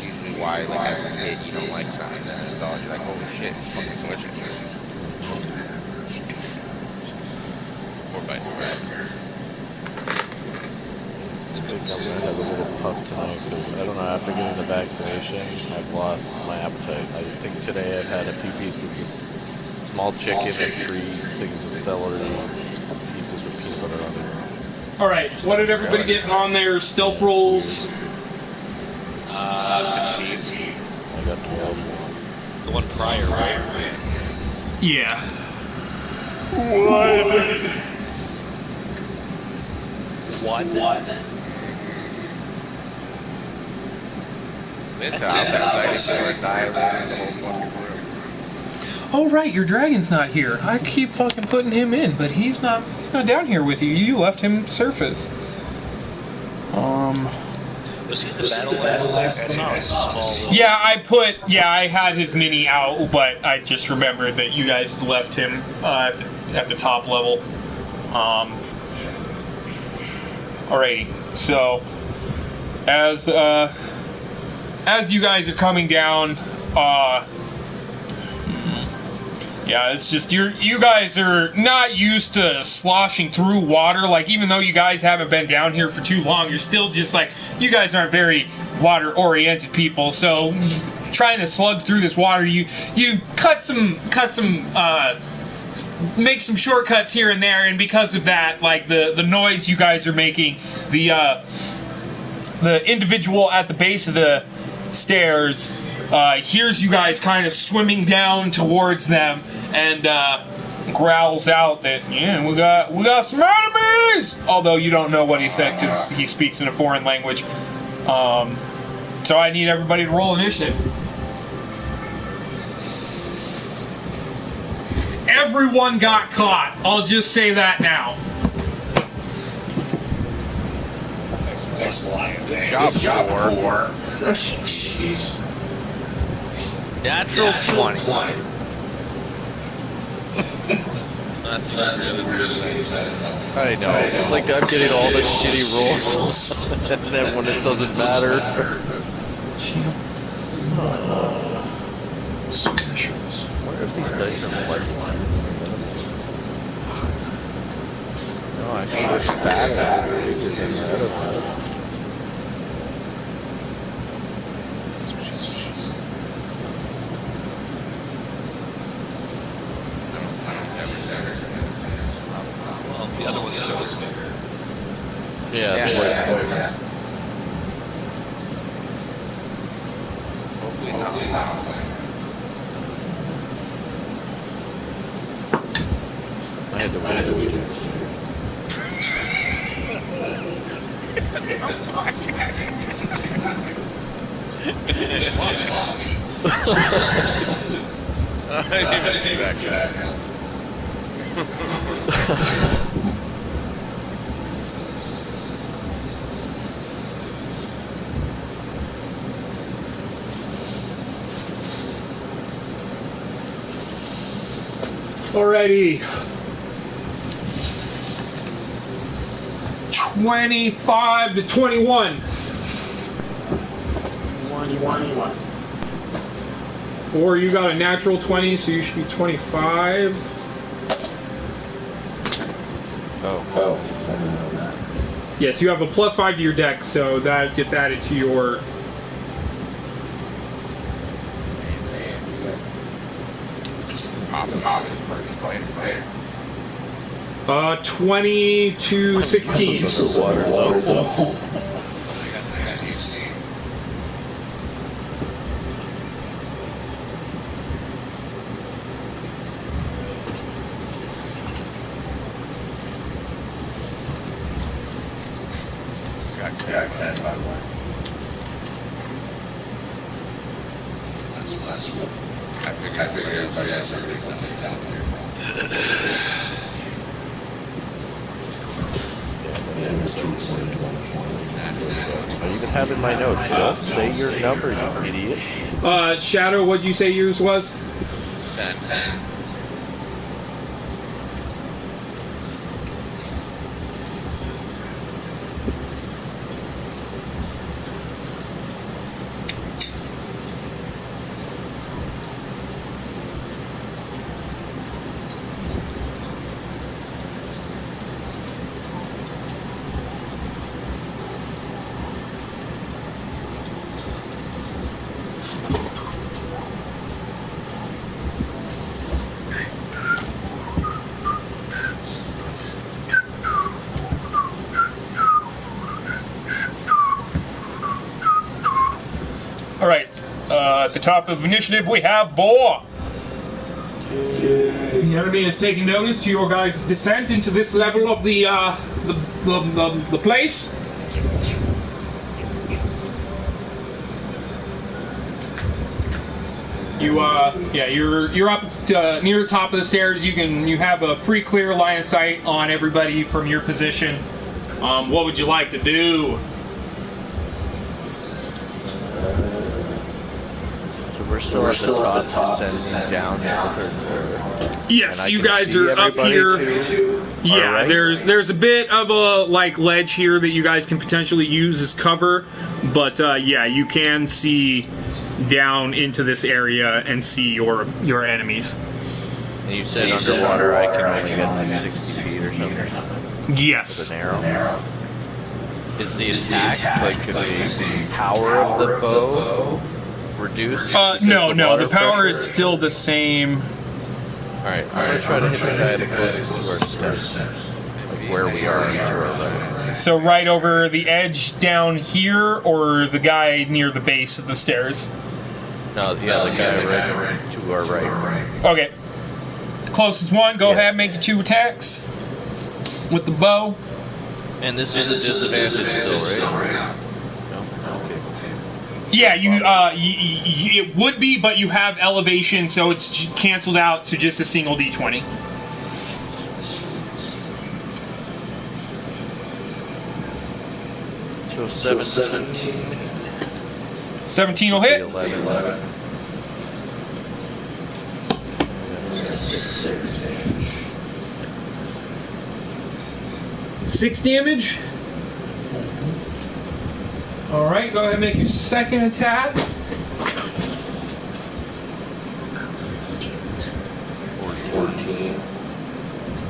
Usually why, like as a kid, you don't like something, then as an adult, you're like, holy shit, it's fucking delicious. Or vice versa. think I'm gonna have a little pup tonight because I don't know. After getting the vaccination, I've lost my appetite. I think today I've had a few pieces of small chicken and 3 things of celery pieces with peanut butter on them. All right, what did everybody get on their stealth rolls? 15. I got 12. The one prior, right? Yeah. What? Oh right, your dragon's not here. I keep fucking putting him in, but he's not down here with you. You left him surface. Was he in the battle last night? I saw a small little... Yeah, I had his mini out, but I just remembered that you guys left him at the top level. Alrighty, so as you guys are coming down, yeah, it's just you guys are not used to sloshing through water. Like, even though you guys haven't been down here for too long, you're still just like, you guys aren't very water-oriented people. So, trying to slug through this water, you make some shortcuts here and there, and because of that, like the noise you guys are making, the individual at the base of the stairs hears you guys kind of swimming down towards them, and growls out that, yeah, we got some enemies! Although you don't know what he said because he speaks in a foreign language. So I need everybody to roll initiative. Everyone got caught. I'll just say that now. Job for. Jeez. Natural 20. That's really I know. It's like I'm getting all the shitty rolls, and then when it doesn't matter. Specials. Where if these dice are like one? No, I think it's bad. Well, the other one's close. Yeah. Hopefully not. I had to wait a week. I didn't even see that guy. Alrighty. 25 to 21. 21. Or you got a natural 20, so you should be 25. Oh. I didn't know that. Yes, you have a +5 to your dex, so that gets added to your... Later. 20 to 16. Water. I got 16. Got 10, by the way. I figured everybody has something down here. I even have in my notes, don't say your number, you idiot. Shadow, what'd you say yours was? 10. At the top of initiative, we have Boar. The enemy is taking notice to your guys' descent into this level of the place. You're up near the top of the stairs. You have a pretty clear line of sight on everybody from your position. What would you like to do? So we're still at the top, descending down to the third floor. Yes, you guys are up here. Yeah, right. there's a bit of a ledge here that you guys can potentially use as cover, but yeah, you can see down into this area and see your enemies. And you said underwater I can only get to 60 feet or something. Yes. With an arrow. Is the attack could the power of the bow reduced? No, the power is still the same. Alright, I'm gonna try to hit the guy the closest to our steps. Like where we are in our level. So right over the edge down here, or the guy near the base of the stairs? No, the other guy right to our right. Okay. The closest one, go ahead, make your 2 attacks. With the bow. And this is a disadvantage still, right? No? Okay. Yeah, it would be, but you have elevation, so it's canceled out to just a single d20. So 17. 17 will hit. 11. 6 damage. Alright, go ahead and make your second attack. 14.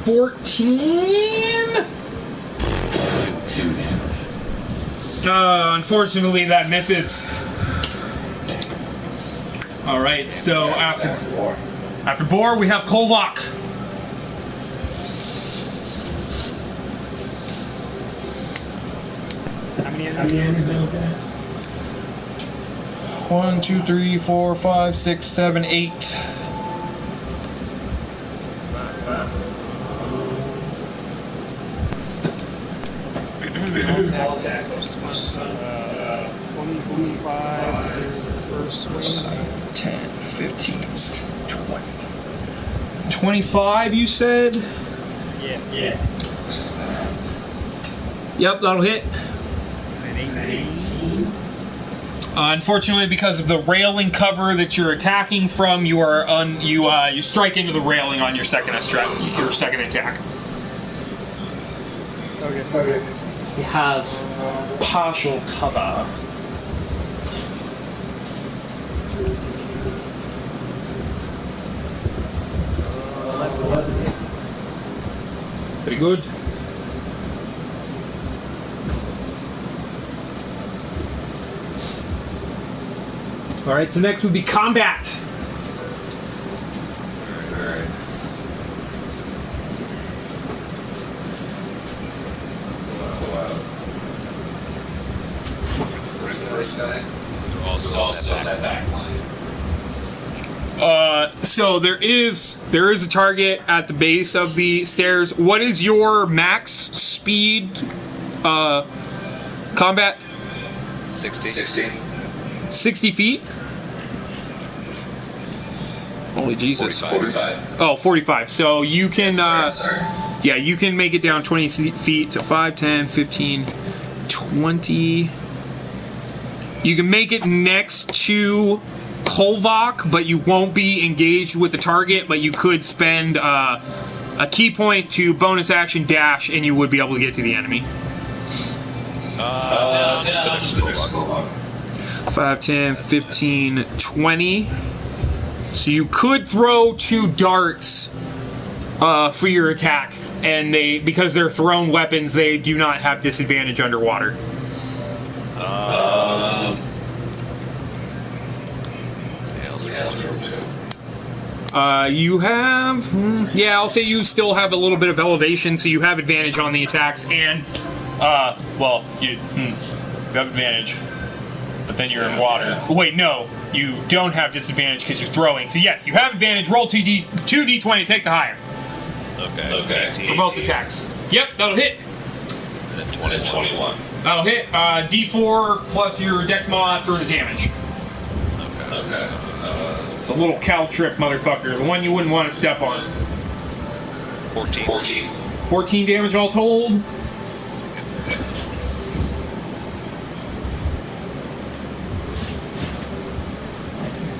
14? Unfortunately, that misses. Alright, so after Boar, we have Kolvak. How many enemies? 1, 2, 3, 4, 5, 6, 7, 8. I'll attack. 20, 25, first swing. 10, 15, 20. 25, you said? Yeah. Yep, that'll hit. And 18. Unfortunately, because of the railing cover that you're attacking from, you strike into the railing on your second attack. Okay. It has partial cover. Pretty good. Alright, so next would be combat. Alright. First guy. All still in that back line. So there is a target at the base of the stairs. What is your max speed combat? 60. 60 feet? Holy Jesus. 45. Oh, 45. So you can, yeah, you can make it down 20 feet. So 5, 10, 15, 20. You can make it next to Kolvak, but you won't be engaged with the target, but you could spend a key point to bonus action dash, and you would be able to get to the enemy. Just finish the log. 5, 10, 15, 20. So you could throw 2 darts for your attack, and because they're thrown weapons, they do not have disadvantage underwater. You have, yeah, I'll say you still have a little bit of elevation, so you have advantage on the attacks, and, well, you have advantage, but then you're in water. Wait, no, You don't have disadvantage because you're throwing. So yes, you have advantage. Roll 2d20, take the higher. Okay. For both attacks. Yep, that'll hit. And then 21. That'll hit. D4 plus your dex mod for the damage. Okay. The little caltrip motherfucker. The one you wouldn't want to step on. 14. 14 damage all told.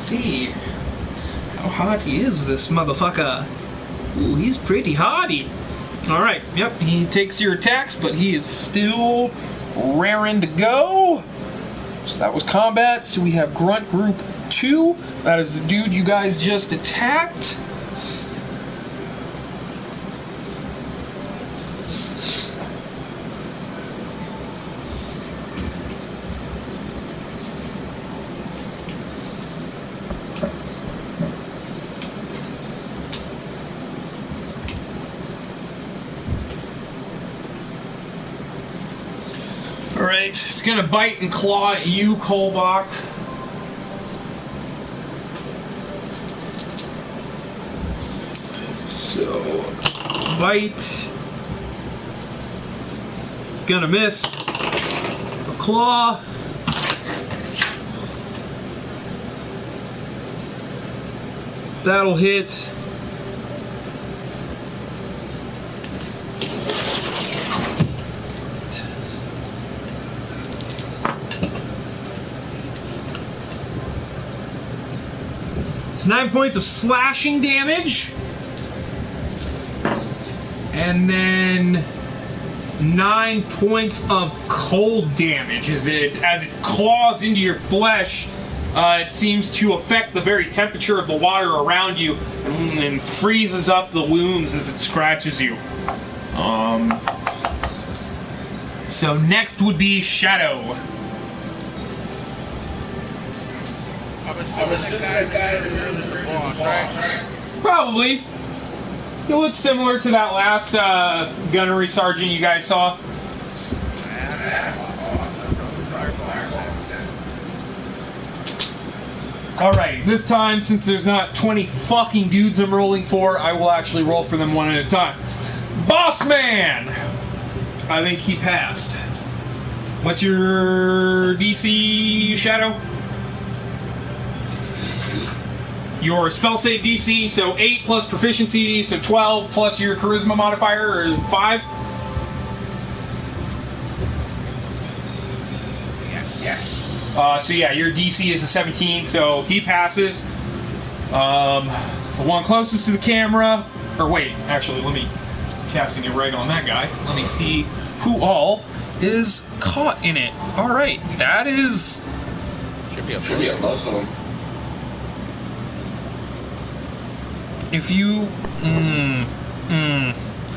See how hardy is this motherfucker? Ooh, he's pretty hardy. Alright, yep, he takes your attacks, but he is still raring to go. So that was combat. So we have Grunt Group 2. That is the dude you guys just attacked. Alright, it's gonna bite and claw at you, Kolbach. So, bite. Gonna miss. A claw. That'll hit. It's 9 points of slashing damage. And then 9 points of cold damage as it claws into your flesh. It seems to affect the very temperature of the water around you and freezes up the wounds as it scratches you. So next would be Shadow. I'm assuming that guy is the boss, right? Probably. He looks similar to that last gunnery sergeant you guys saw. Alright, this time, since there's not 20 fucking dudes I'm rolling for, I will actually roll for them one at a time. Boss Man! I think he passed. What's your DC, Shadow? Your spell save DC, so 8 plus proficiency, so 12 plus your charisma modifier, or 5? Yes. So yeah, your DC is a 17, so he passes. The one closest to the camera, or wait, actually, let me casting it right on that guy. Let me see who all is caught in it. All right, that is. Should be a most of them. If you...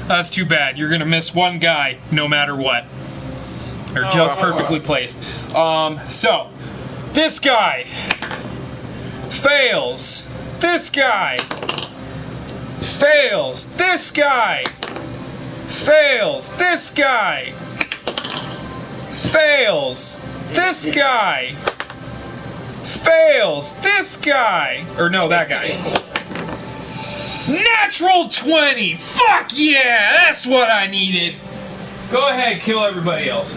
that's too bad. You're going to miss one guy no matter what. They're just perfectly placed. So, this guy fails. This guy fails. This guy fails. This guy fails. This guy fails. This guy. Or no, that guy. Natural 20! Fuck yeah! That's what I needed! Go ahead, kill everybody else.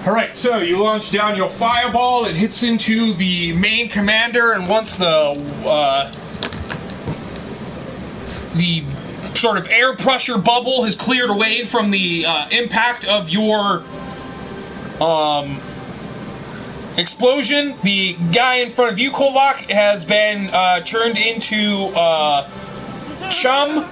Alright, so you launch down your fireball, it hits into the main commander, and once the sort of air pressure bubble has cleared away from the impact of your explosion, the guy in front of you, Kolvak, has been turned into chum,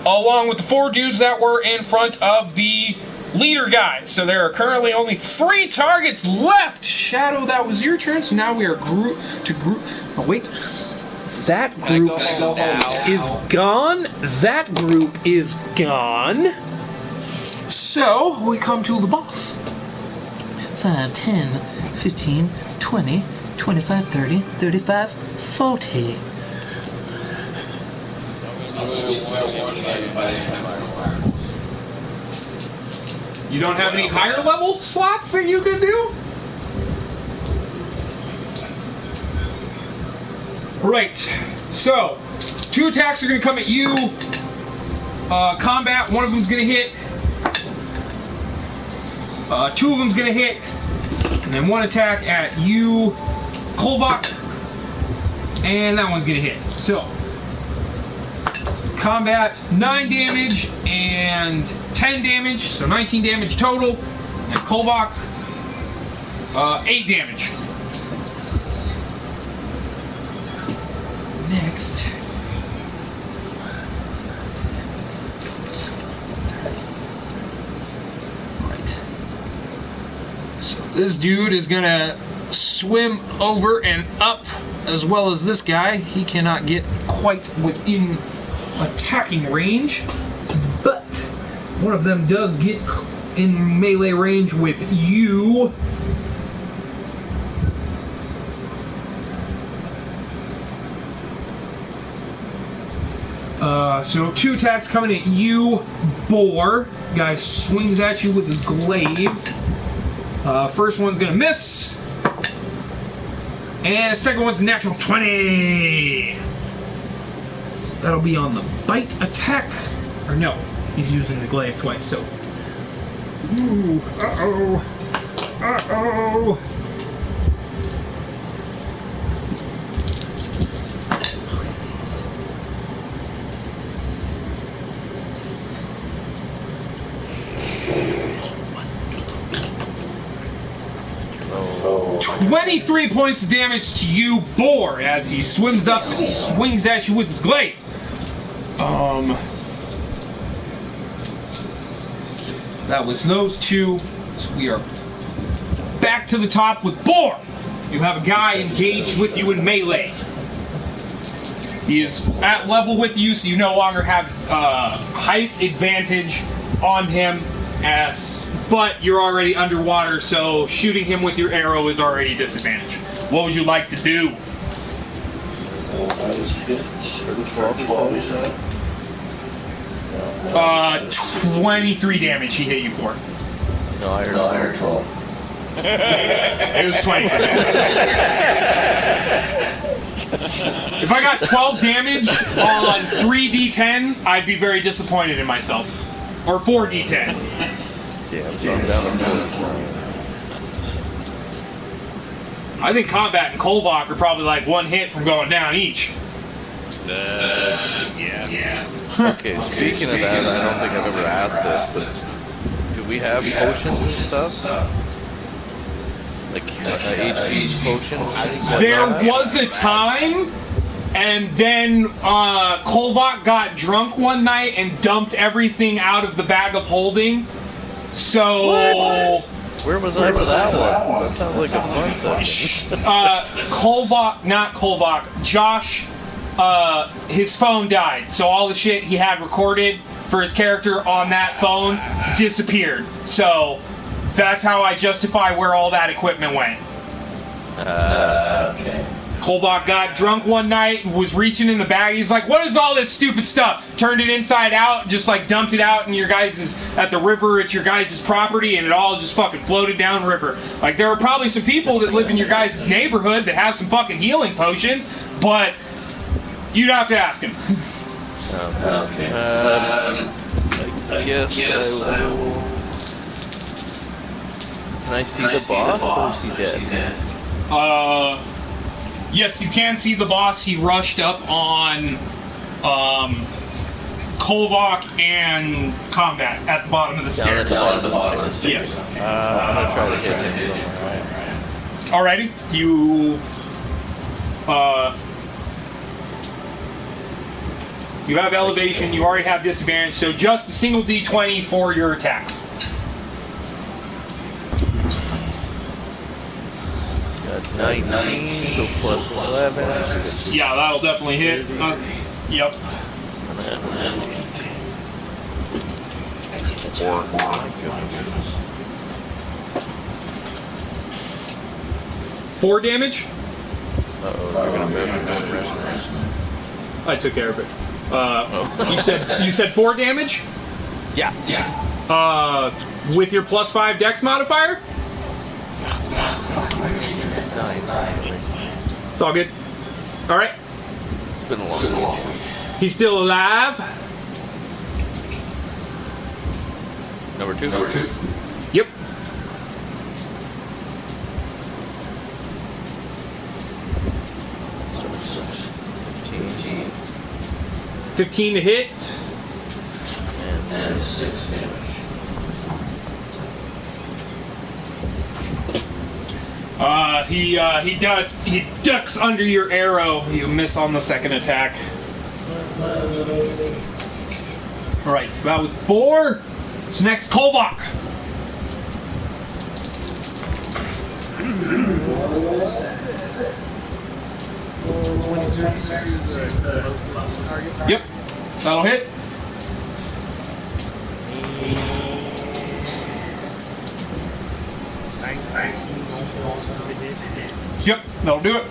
along with the 4 dudes that were in front of the leader guy. So there are currently only 3 targets left. Shadow, that was your turn. So now we are group. Oh wait, that group is gone. That group is gone. So we come to the boss. 5, 10, 15, 20, 25, 30, 35, 40. You don't have any higher level slots that you can do? Right. So, 2 attacks are going to come at you. Combat, one of them's going to hit. 2 of them's going to hit. And then 1 attack at you, Kolvak. And that one's going to hit. So, combat, 9 damage and 10 damage, so 19 damage total. And Kolvak, 8 damage. Next. Right. So this dude is gonna swim over and up, as well as this guy. He cannot get quite within attacking range, but one of them does get in melee range with you. So 2 attacks coming at you, Boar. Guy swings at you with his glaive. First one's gonna miss, and the second one's a natural 20. That'll be on the bite attack. Or no, he's using the glaive twice, so. Ooh, uh-oh. Uh-oh. Oh. 23 points of damage to you, Boar, as he swims up and swings at you with his glaive. That was those 2. So we are back to the top with Boar. You have a guy engaged with you in melee. He is at level with you, so you no longer have height advantage on him, but you're already underwater, so shooting him with your arrow is already a disadvantage. What would you like to do? 23 damage he hit you for. No, I heard 12. It was 23. If I got 12 damage on 3d10, I'd be very disappointed in myself. Or 4d10. Yeah, so I'm down to 4. I think Combat and Kolvak are probably like 1 hit from going down each. Yeah. Okay, speaking of that, I don't think I've ever asked this, but do we have potions and stuff? Like HP potions? There was a time, and then Kolvak got drunk one night and dumped everything out of the bag of holding. So... What? Where was I for that one? That sounds like a fun session. Josh, his phone died, so all the shit he had recorded for his character on that phone disappeared. So that's how I justify where all that equipment went. Okay. Kolvak got drunk one night, was reaching in the bag. He's like, "What is all this stupid stuff?" Turned it inside out, just like dumped it out in your guys' at the river at your guys' property, and it all just fucking floated down river. Like, there are probably some people that live in your guys' neighborhood that have some fucking healing potions, but you'd have to ask him. Okay. I guess I will. I see the boss, or is he dead? Yes, you can see the boss. He rushed up on Kolvok and Combat at the bottom of the Down at stairs. the bottom of the stairs. Yes. I'm gonna try to hit him. Alrighty, you have elevation. You already have disadvantage, so just a single d20 for your attacks. Got 19, so plus 11. Yeah, that'll definitely hit. Yep. Oh my goodness. 4 damage. Uh-oh, they're gonna move him. I took care of it. You said 4 damage? Yeah. With your plus 5 dex modifier? It's all good. Alright. It's been a long week. He's still alive. Number two. Yep. So 15. 15 to hit. And then 6 damage. He ducks under your arrow. You miss on the second attack. Alright, so that was 4. So next, Kolvok. Yep, that'll hit. Yep, that'll do it.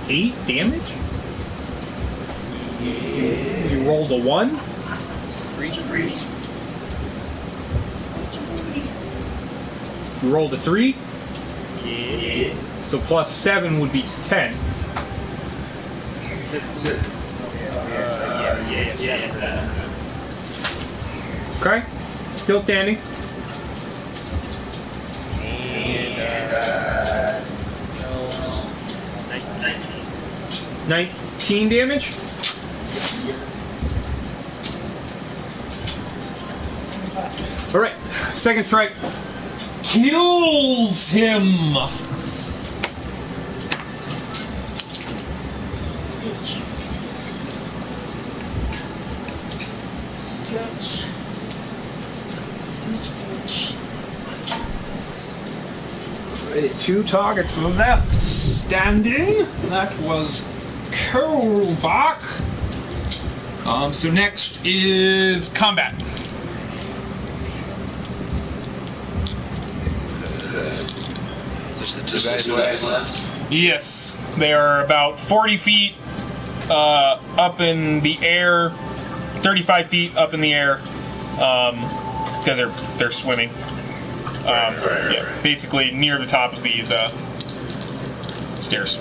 Eight damage? You rolled a 1? You rolled a 3? So plus 7 would be 10. Okay, still standing. 19 damage. Alright, second strike kills him. Two targets left standing. That was Kolvok. So next is Combat. There's the two guys left. Yes, they are about 40 feet up in the air, 35 feet up in the air, because they're swimming. Yeah, basically near the top of these stairs.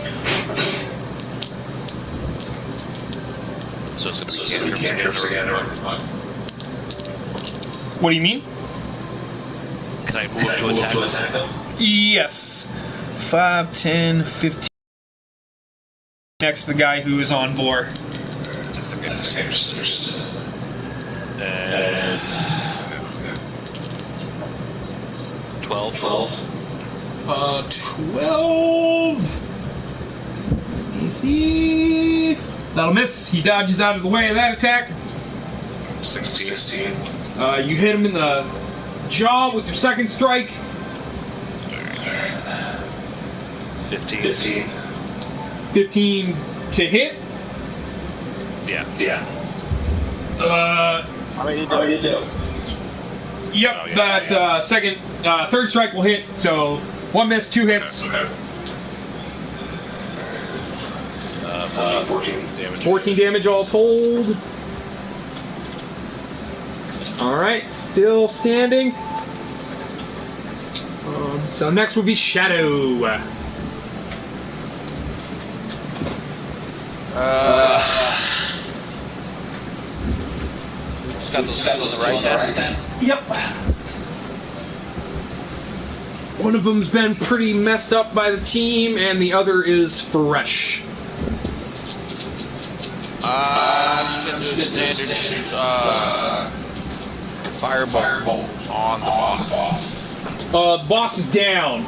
So it's going to be cantrips again. What do you mean? Can I move to attack them? Yes. 5, 10, 15. Next to the guy who is on board. And 12. 12. Let me see. That'll miss. He dodges out of the way of that attack. 16. You hit him in the jaw with your second strike. 15. 15 to hit. Yeah. How many did you do? Yep, Oh, yeah, third strike will hit. So 1 miss, 2 hits. 14 damage all told. Alright, still standing. So next will be Shadow. Just got those on the right then? Yep. One of them's been pretty messed up by the team, and the other is fresh. I'm just gonna do a standard fireball on the boss. The boss is down.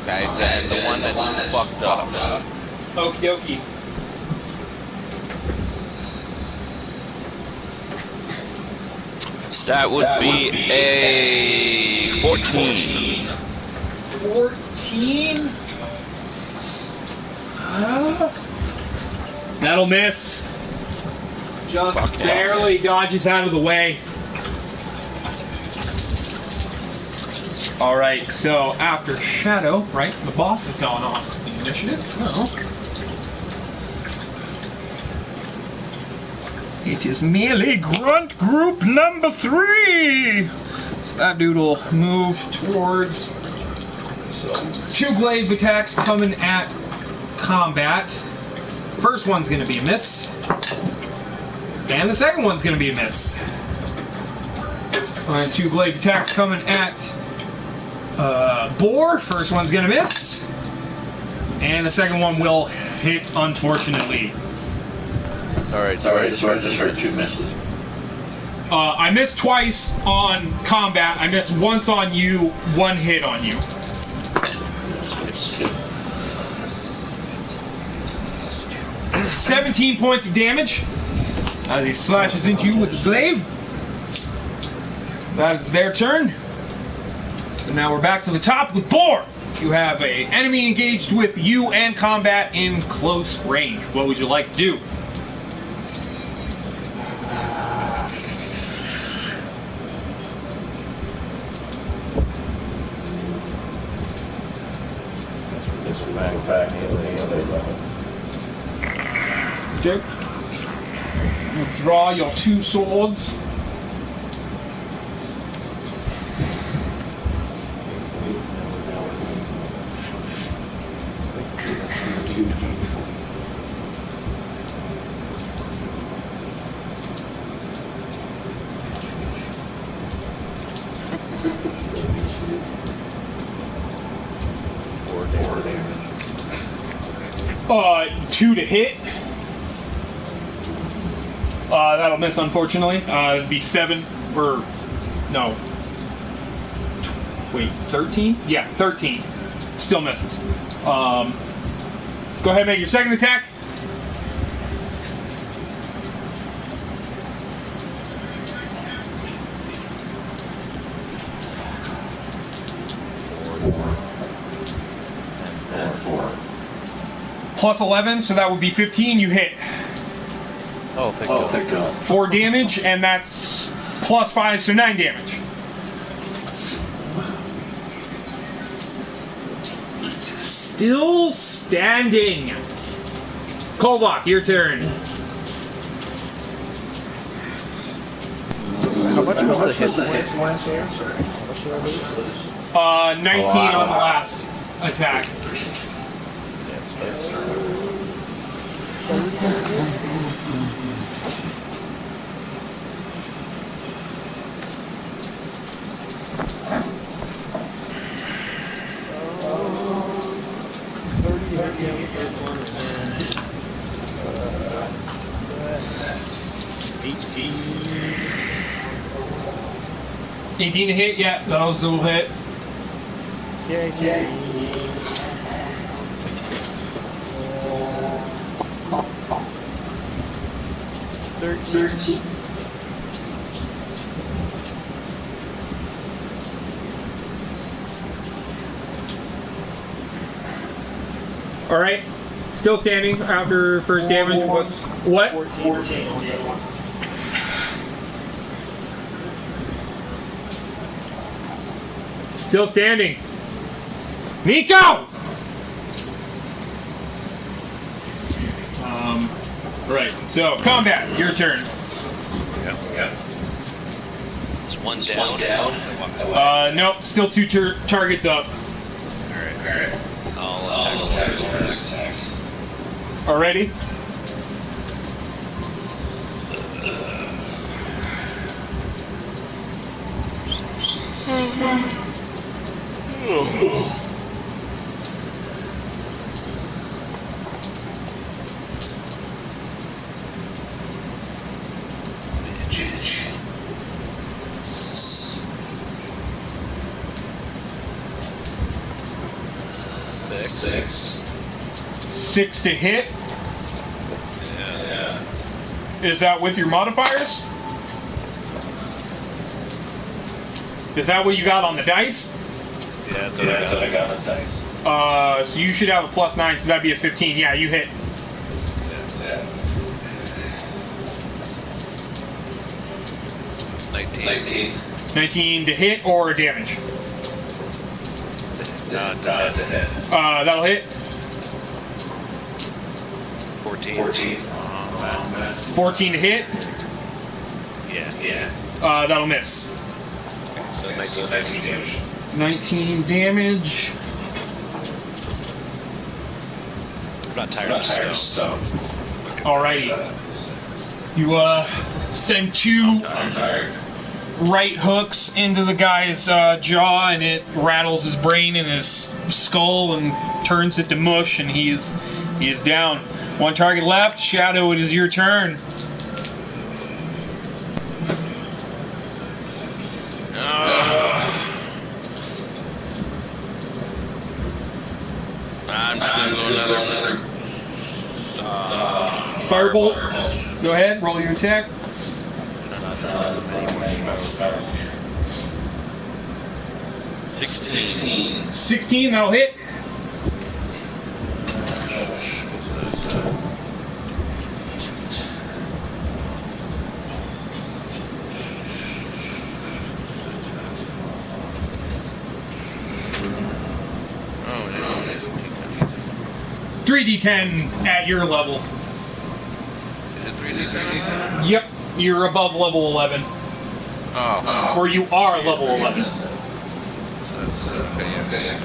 Okay, then the one that's fucked up. Okie dokie. That would be a 14. 14? That'll miss. Just barely dodges out of the way. Alright, so after Shadow, right, the boss has gone off the initiative, so it is merely grunt group number 3. So that dude will move towards. So 2 glaive attacks coming at combat. First one's going to be a miss, and the second one's going to be a miss. Alright, 2 glaive attacks coming at Boar. First one's going to miss, and the second one will hit, unfortunately. Sorry, just heard 2 misses. I missed twice on combat. I missed once on you, 1 hit on you. 17 points of damage as he slashes into you with his glaive. That is their turn. So now we're back to the top with Boar. You have an enemy engaged with you and combat in close range. What would you like to do? Okay. You draw your 2 swords. Two to hit. That'll miss, unfortunately. It'd be 7 or no. Wait, 13? Yeah, 13. Still misses. Go ahead and make your second attack. Plus 11, so that would be 15. You hit. Oh, thank God. 4 damage, and that's plus 5, so 9 damage. Still standing. Kolvak, your turn. How much was the hit points? 19 on the last attack. $18. 18 to hit, yeah, that also will hit. Yeah. 13. All right, still standing after first damage. What? 14. Still standing. Nico! Right. So, combat. Your turn. Yeah. It's one down. Nope. Still two targets up. Alright. I'll attack. Already? Six to hit. Yeah. Is that with your modifiers? Is that what you got on the dice? Yeah, that's what I got on the dice. So you should have a +9, so that'd be a 15. Yeah, you hit. Yeah. 19. 19 to hit or damage? To hit. That'll hit. 14. 14 to hit. Yeah. That'll miss. So 19 damage. 19 damage. I'm not tired of stone. Alrighty. You send two right hooks into the guy's jaw, and it rattles his brain and his skull and turns it to mush, and he is down. One target left. Shadow, it is your turn. I'm just going to go another. Firebolt. Go ahead. Roll your attack. Try not to have many more spells. 16. 16. That'll hit. Oh, no. 3d10 at your level. Is it 3d10? Yep, you're above level 11. Oh. Or you are level 11. Okay.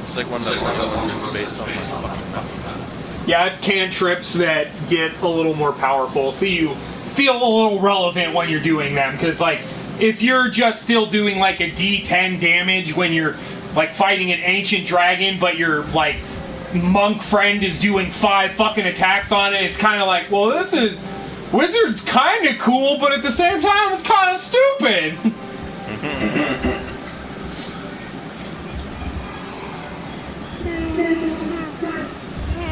It's like one of the ones based on my fucking. Yeah, it's cantrips that get a little more powerful, so you feel a little relevant when you're doing them. Because, like, if you're just still doing, like, a d10 damage when you're, like, fighting an ancient dragon, but your, like, monk friend is doing 5 fucking attacks on it, it's kind of like, well, this is... Wizard's kind of cool, but at the same time, it's kind of stupid.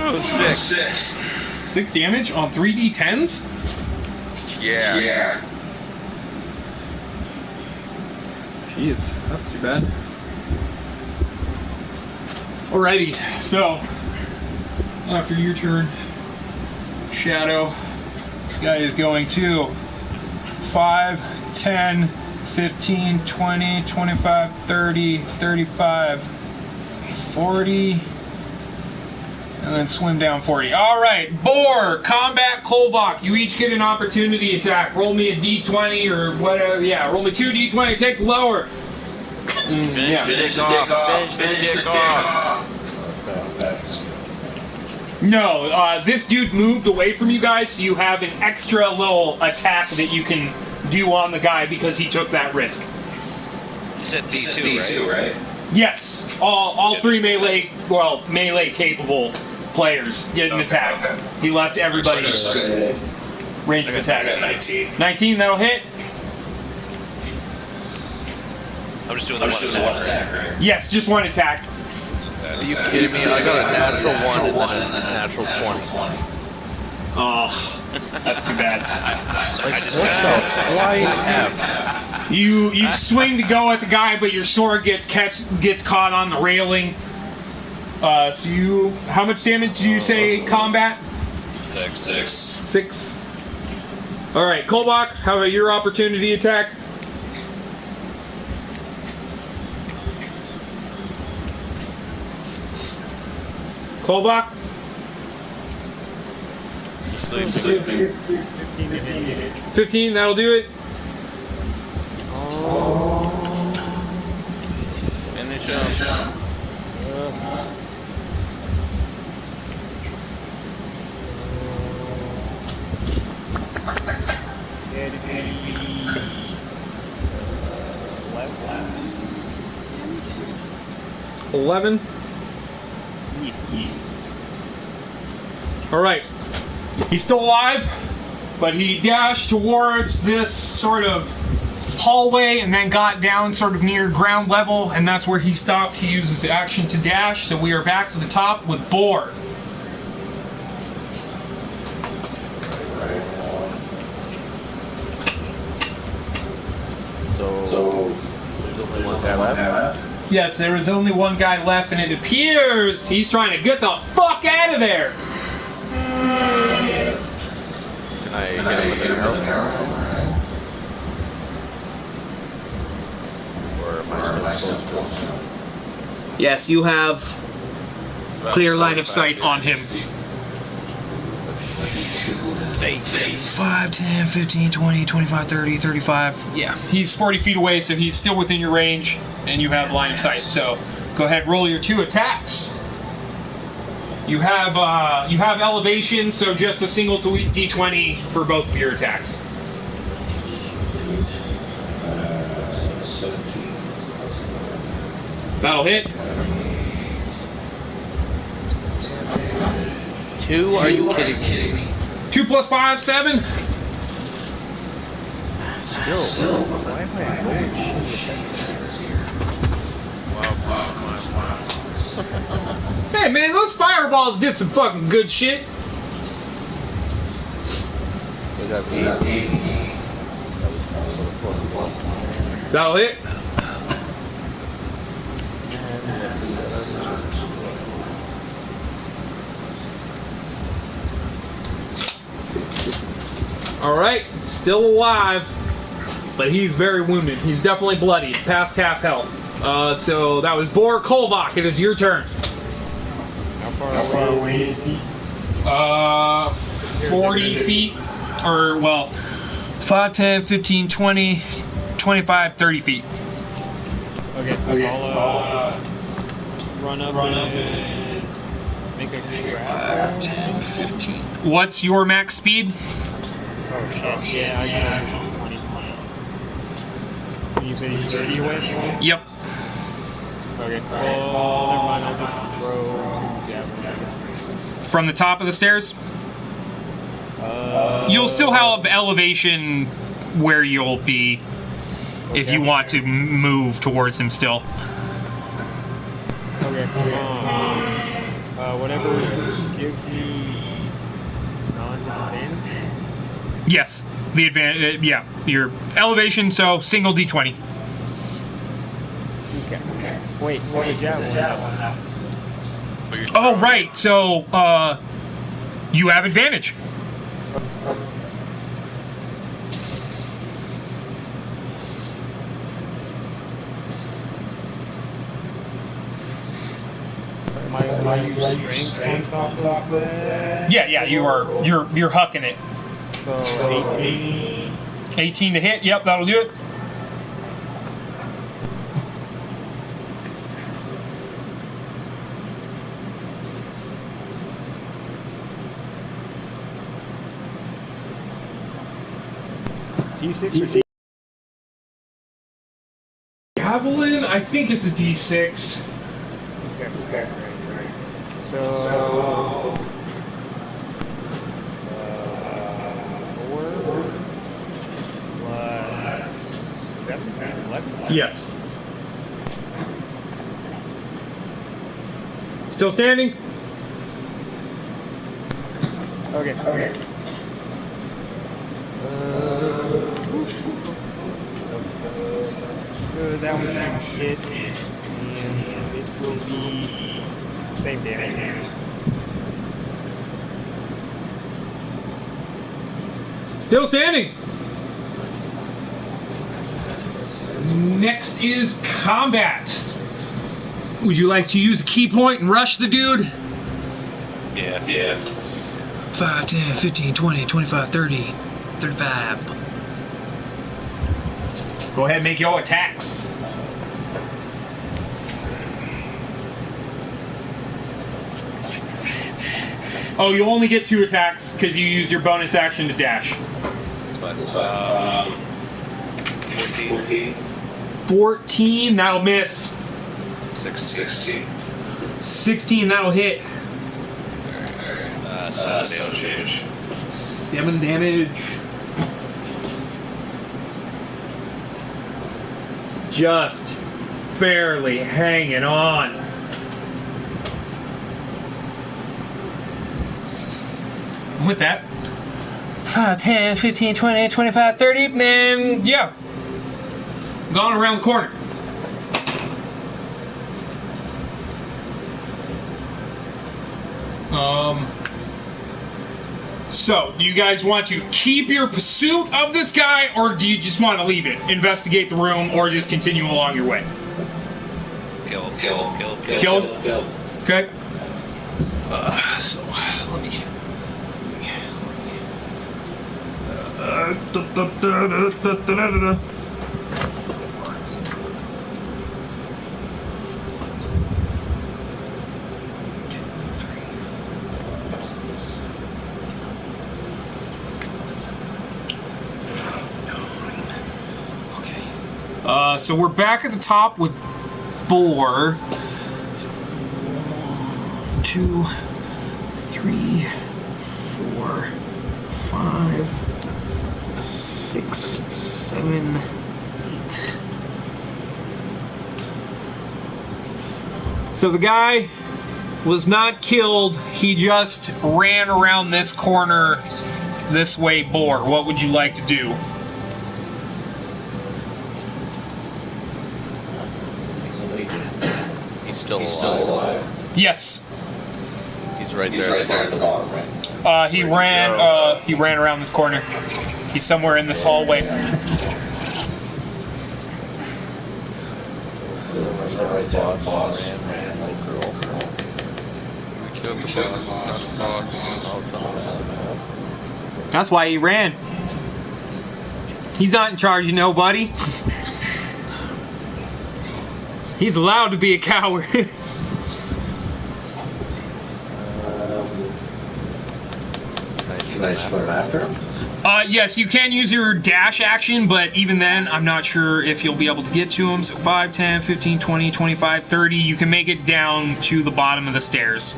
Oh, 6. 6 damage on 3d10s? Yeah. Jeez, that's too bad. Alrighty, so after your turn, Shadow, this guy is going to 5, 10, 15, 20, 25, 30, 35, 40, and then swim down 40. Alright, Boar, Combat, Kolvok, you each get an opportunity attack. Roll me a d20 or whatever. Yeah, roll me 2 d20, take the lower. Finish the off. No, this dude moved away from you guys, so you have an extra little attack that you can do on the guy because he took that risk. You said B2, right? Yes, all 3 melee capable players get an attack. Okay. He left everybody range of attack. 19, that'll hit. I'm just doing the one attack, right? Yes, just one attack. Are you kidding me? I got a natural 1 and then a natural 20. Oh, that's too bad. Like, what the flying F? You swing to go at the guy, but your sword gets caught on the railing. So you, how much damage do you say combat? 6. All right, Kolbach, how about your opportunity attack? Kolbach? sleeping. 15, that'll do it. Finish him. It'd be 11. Yes. All right. He's still alive, but he dashed towards this sort of hallway and then got down sort of near ground level, and that's where he stopped. He uses action to dash, so we are back to the top with Boar. So there's only one guy left. Yes, there is only one guy left, and it appears he's trying to get the fuck out of there. Can I hit him with an arrow? Or am I still supposed to? Yes, you have About clear line of 45 sight feet. on him. 5, 10, 15, 20, 25, 30, 35. Yeah, he's 40 feet away, so he's still within your range, and you have line of sight. So go ahead, roll your 2 attacks. You have elevation, so just a single d20 for both of your attacks. That'll hit. 2? Are you kidding me? 2 plus 5, 7. Still. Why am I rolling shit? Hey man, those fireballs did some fucking good shit. We got 18. That'll hit. Alright, still alive, but he's very wounded. He's definitely bloody, past half health. So that was Bor Kolvak. It is your turn. How far away is he? 40 feet, or well, 5, 10, 15, 20, 25, 30 feet. Okay. I'll run up and make a grab. 5, 10, 15. What's your max speed? Oh shit. Yeah, I got 20. And you said he's 30 away? Yep. Okay. Well, never mind. I'll just throw javelin. From the top of the stairs? You'll still have elevation where you'll be if you want to move towards him still. Okay. Whatever gives me non-advantage. Yes, the advantage. Yeah, your elevation. So single d20. Okay. Wait, what is javelin? Oh right. So you have advantage. Am I using strength based off of that? Yeah. You're hucking it. So 18. 18 to hit. Yep, that'll do it. D6 or Javelin. I think it's a d6. Okay. So 4 plus 7, 11. Yes. Still standing? Okay. That was some shit, and it will be same damage. Still standing. Next is combat. Would you like to use a key point and rush the dude? Yeah. 5, 10, 15, 20, 25, 30, 35. Go ahead and make your attacks. Oh, you only get 2 attacks because you use your bonus action to dash. That's fine. 14. 14, that'll miss. 16. 16, that'll hit. 7 damage. 7 damage. Just barely hanging on. With that, 5, 10, 15, 20, 25, 30, and yeah. Gone around the corner. So, do you guys want to keep your pursuit of this guy, or do you just want to leave it, investigate the room, or just continue along your way? Kill. Okay. So, let me. So we're back at the top with Boar. 2, 3, 4, 5, 6, 7, 8. So the guy was not killed. He just ran around this corner this way, Boar. What would you like to do? He's still alive. Yes. He's right there at the bottom, right? He ran around this corner. He's somewhere in this hallway. That's why he ran. He's not in charge of nobody. He's allowed to be a coward. Can I swim after him? Yes, you can use your dash action, but even then, I'm not sure if you'll be able to get to him. So 5, 10, 15, 20, 25, 30, you can make it down to the bottom of the stairs.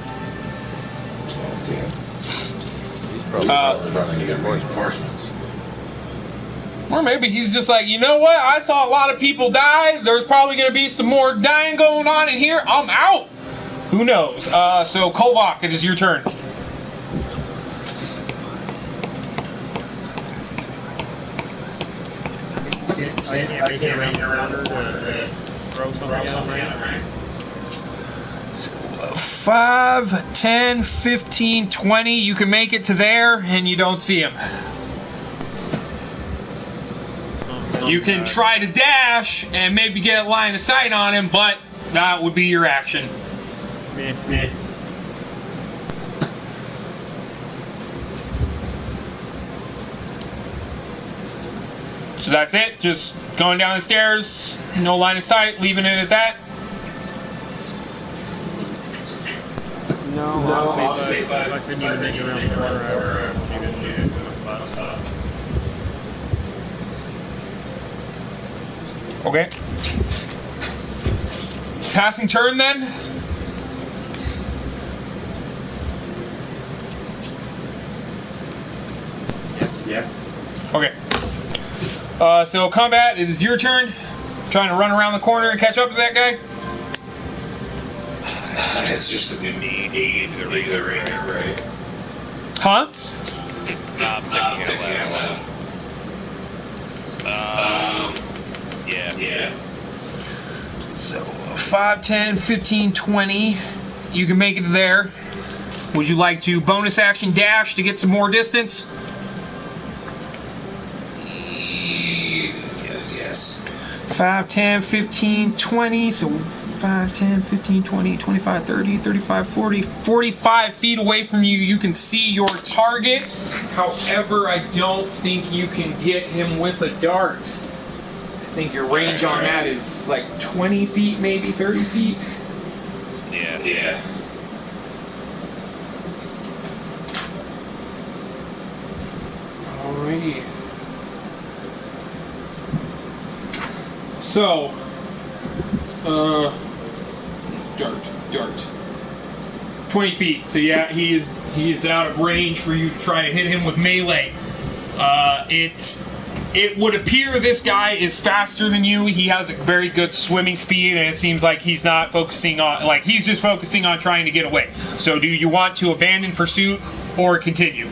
He's probably running to get reinforcements. Or maybe he's just like, you know what? I saw a lot of people die. There's probably going to be some more dying going on in here. I'm out. Who knows? So Kolvak, it is your turn. I can't run around her to throw something out, right? 5, 10, 15, 20. You can make it to there, and you don't see him. You can try to dash and maybe get a line of sight on him, but that would be your action. Meh. So that's it. Just going down the stairs, no line of sight, leaving it at that. No, honestly, if I couldn't even make it around the corner, I wouldn't even do those spots. Okay. Passing turn then. Yeah. Okay. So combat, it is your turn. Trying to run around the corner and catch up to that guy. It's just a good need to read the ring, right? Huh? I'm thinking out loud. Yeah. So 5, 10, 15, 20. You can make it there. Would you like to bonus action dash to get some more distance? Yes. 5, 10, 15, 20. So 5, 10, 15, 20, 25, 30, 35, 40, 45 feet away from you, you can see your target. However, I don't think you can get him with a dart. I think your range on that is like 20 feet, maybe 30 feet. Yeah. Alrighty. So, dart. 20 feet. So yeah, he is out of range for you to try to hit him with melee. It would appear this guy is faster than you. He has a very good swimming speed, and it seems like he's not focusing on, like, he's just focusing on trying to get away. So do you want to abandon pursuit or continue?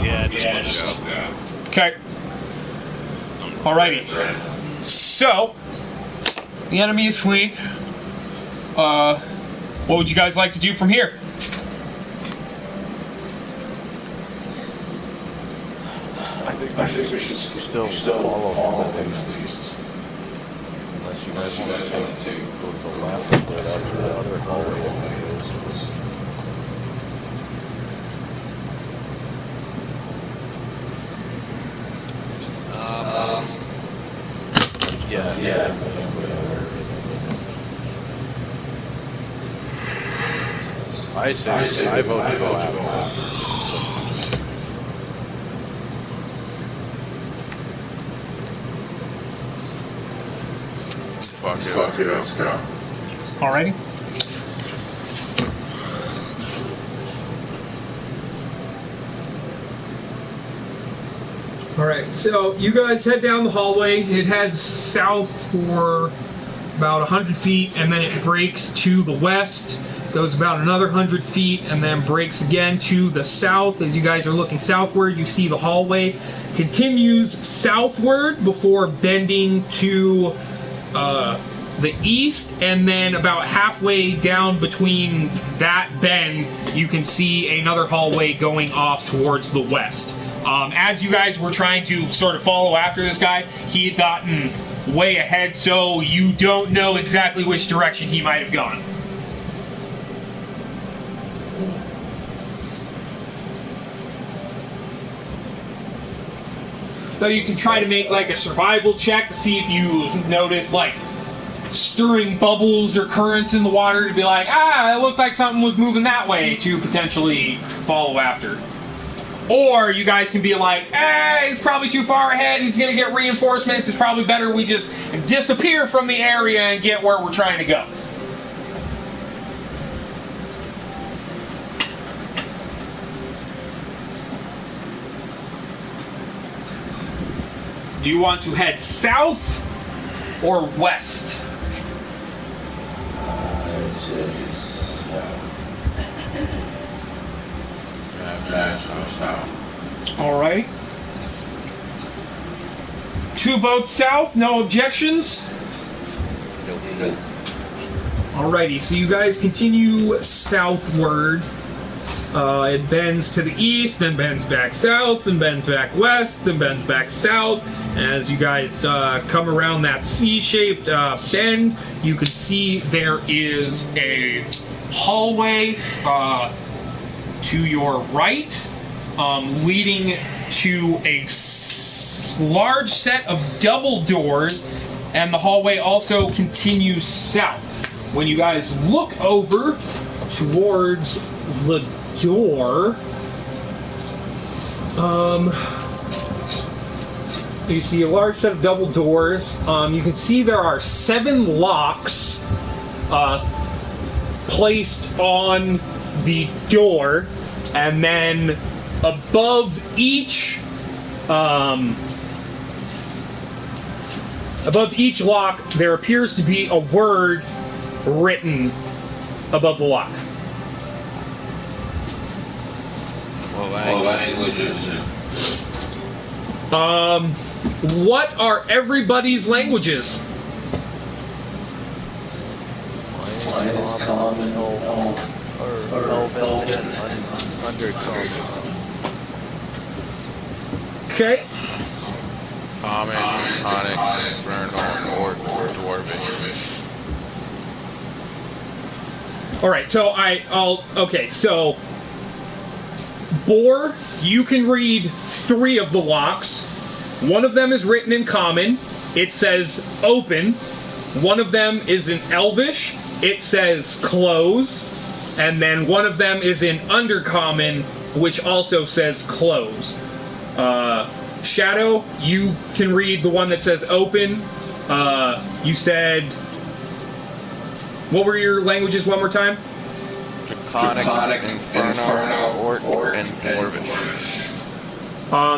Yeah, just let it go. Okay. Alrighty. So, the enemy is fleeing. What would you guys like to do from here? I think we should still follow him at least. Unless you guys want to go to the left and go out to the other hallway. Yeah. I vote to go out. Fuck it, let's go. Alrighty. Alright, so you guys head down the hallway. It heads south for about 100 feet, and then it breaks to the west, goes about another 100 feet, and then breaks again to the south. As you guys are looking southward, you see the hallway continues southward before bending to the east, and then about halfway down between that bend, you can see another hallway going off towards the west. As you guys were trying to sort of follow after this guy, he had gotten way ahead, so you don't know exactly which direction he might have gone. So you can try to make like a survival check to see if you notice like stirring bubbles or currents in the water to be like, it looked like something was moving that way, to potentially follow after. Or you guys can be like, he's probably too far ahead, he's going to get reinforcements, it's probably better we just disappear from the area and get where we're trying to go. Do you want to head south or west? Alright. 2 votes south, no objections? Nope. Alrighty, so you guys continue southward. It bends to the east, then bends back south, then bends back west, then bends back south. As you guys come around that C-shaped bend, you can see there is a hallway to your right, leading to a large set of double doors, and the hallway also continues south. When you guys look over towards the door, you see a large set of double doors. You can see there are 7 locks placed on the door, and then above each lock there appears to be a word written above the lock. What language is it? What are everybody's languages? Mine is common, or elven, and undercommon. Okay. Common, Draconic, Infernal, Orc, Dwarvish. All right, so okay, so Boar, you can read 3 of the locks. One of them is written in Common. It says open. One of them is in Elvish. It says close. And then one of them is in Undercommon, which also says close. Shadow, you can read the one that says open. You said... What were your languages one more time? Draconic, Infernal, Orc, and Dwarvish.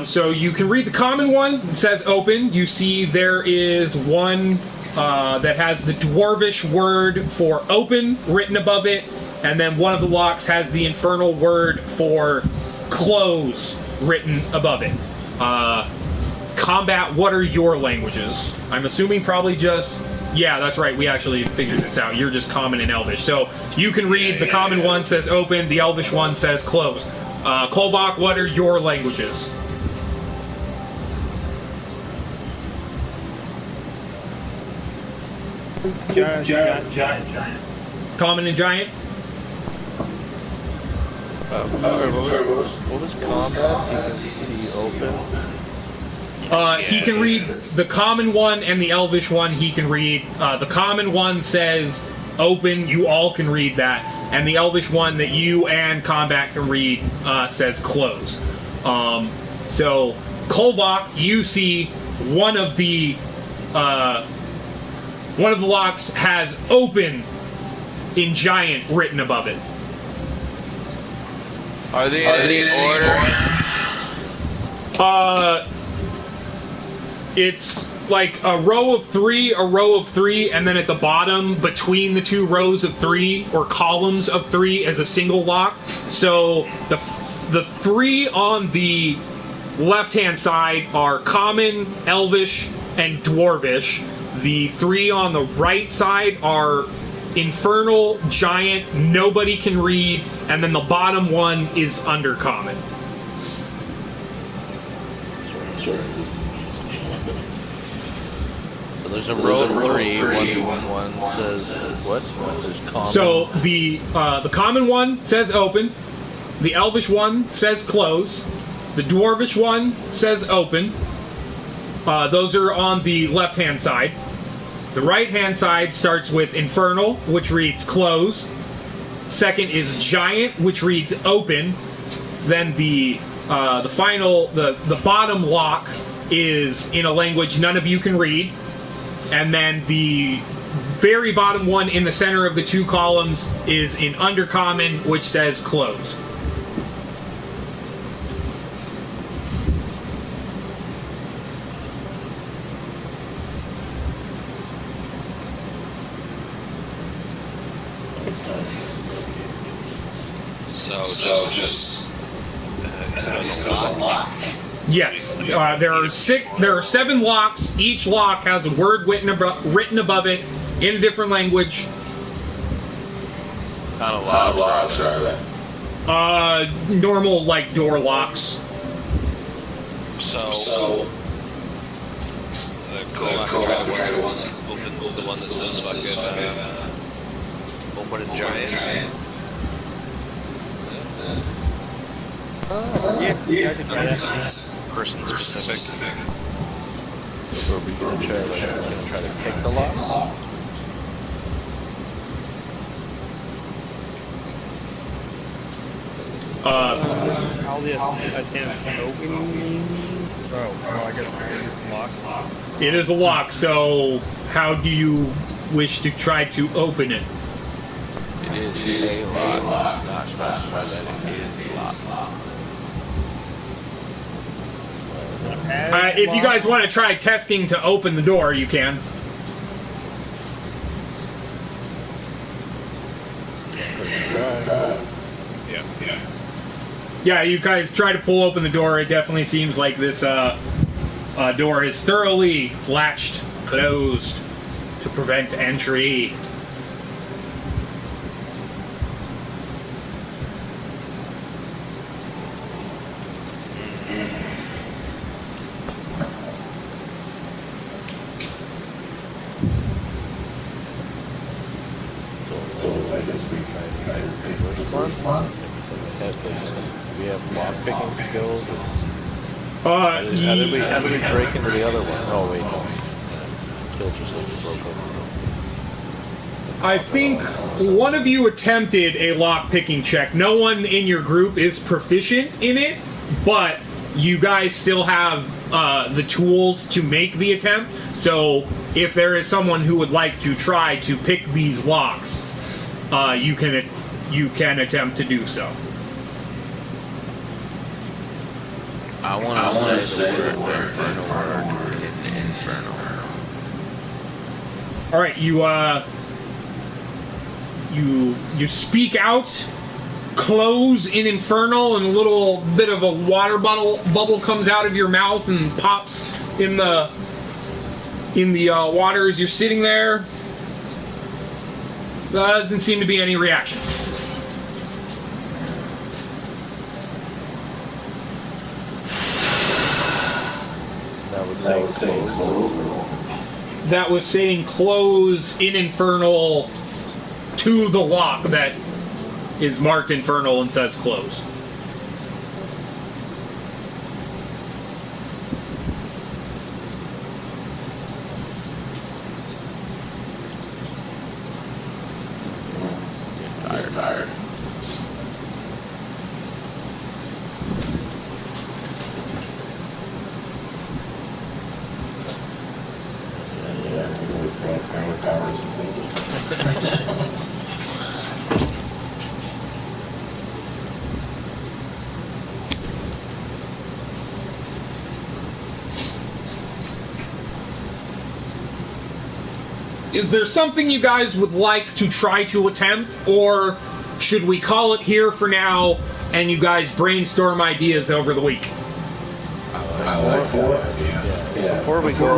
So you can read the common one. It says open. You see there is one that has the Dwarvish word for open written above it, and then one of the locks has the infernal word for close written above it. Combat, what are your languages? I'm assuming probably just... Yeah, that's right. We actually figured this out. You're just Common and Elvish. So you can read the Common one says open, the Elvish one says close. Kolvak, what are your languages? Giant. Common and Giant? What was combat? He can see open. He can read the Common one and the Elvish one. He can read. The Common one says open. You all can read that. And the Elvish one that you and Combat can read says close. So Kolvak, you see one of the locks has open in Giant written above it. Are they in any order? It's like a row of 3, and then at the bottom, between the 2 rows of 3, or columns of 3, is a single lock. So the 3 on the left-hand side are Common, Elvish, and Dwarvish. The 3 on the right side are Infernal, Giant, nobody can read, and then the bottom one is Undercommon. So there's a row of 3. One says what? There's common. So the Common one says open. The Elvish one says close. The Dwarvish one says open. Those are on the left-hand side. The right-hand side starts with Infernal, which reads close. Second is Giant, which reads open. Then the bottom lock is in a language none of you can read. And then the very bottom one in the center of the 2 columns is in Undercommon, which says close. So just a lot. Yes, there are 7 locks. Each lock has a word written above it in a different language. Kind of locks are they? Normal like door locks. So the one that opens the one that says fucking open and Giant. Yeah, I can try that. Person specific. Or we gonna try to pick the lock. I'll just attempt opening. Oh, well, I guess it's locked. It is a lock, so how do you wish to try to open it? It is a lock. Not specified that it is a lock. If you guys want to try testing to open the door, you can. Yeah, you guys try to pull open the door. It definitely seems like this door is thoroughly latched closed to prevent entry. Which one? Do we have lock picking skills? How did we break into the other one? Oh wait, no. Kill just broke open. I think one of you attempted a lock-picking check. No one in your group is proficient in it, but you guys still have the tools to make the attempt. So if there is someone who would like to try to pick these locks, you can attempt to do so. I want to say the word Inferno. All right, you speak out, close in Infernal, and a little bit of a water bubble comes out of your mouth and pops in the water as you're sitting there. Doesn't seem to be any reaction. That was saying close in Infernal to the lock that is marked Infernal and says close. Tired. Is there something you guys would like to try to attempt, or should we call it here for now and you guys brainstorm ideas over the week? I like that idea. Yeah. Before we go,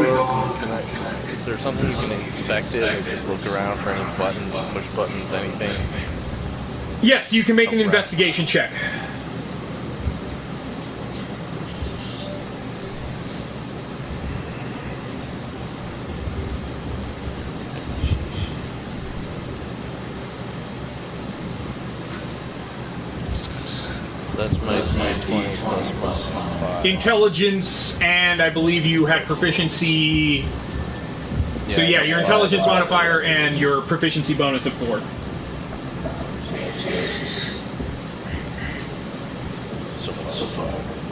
is there something you can inspect it or just look around for any buttons, push buttons, anything? Yes, you can make an investigation check. That's my 20 plus 5. Intelligence, and I believe you had proficiency. So yeah, your intelligence modifier and your proficiency bonus of 4.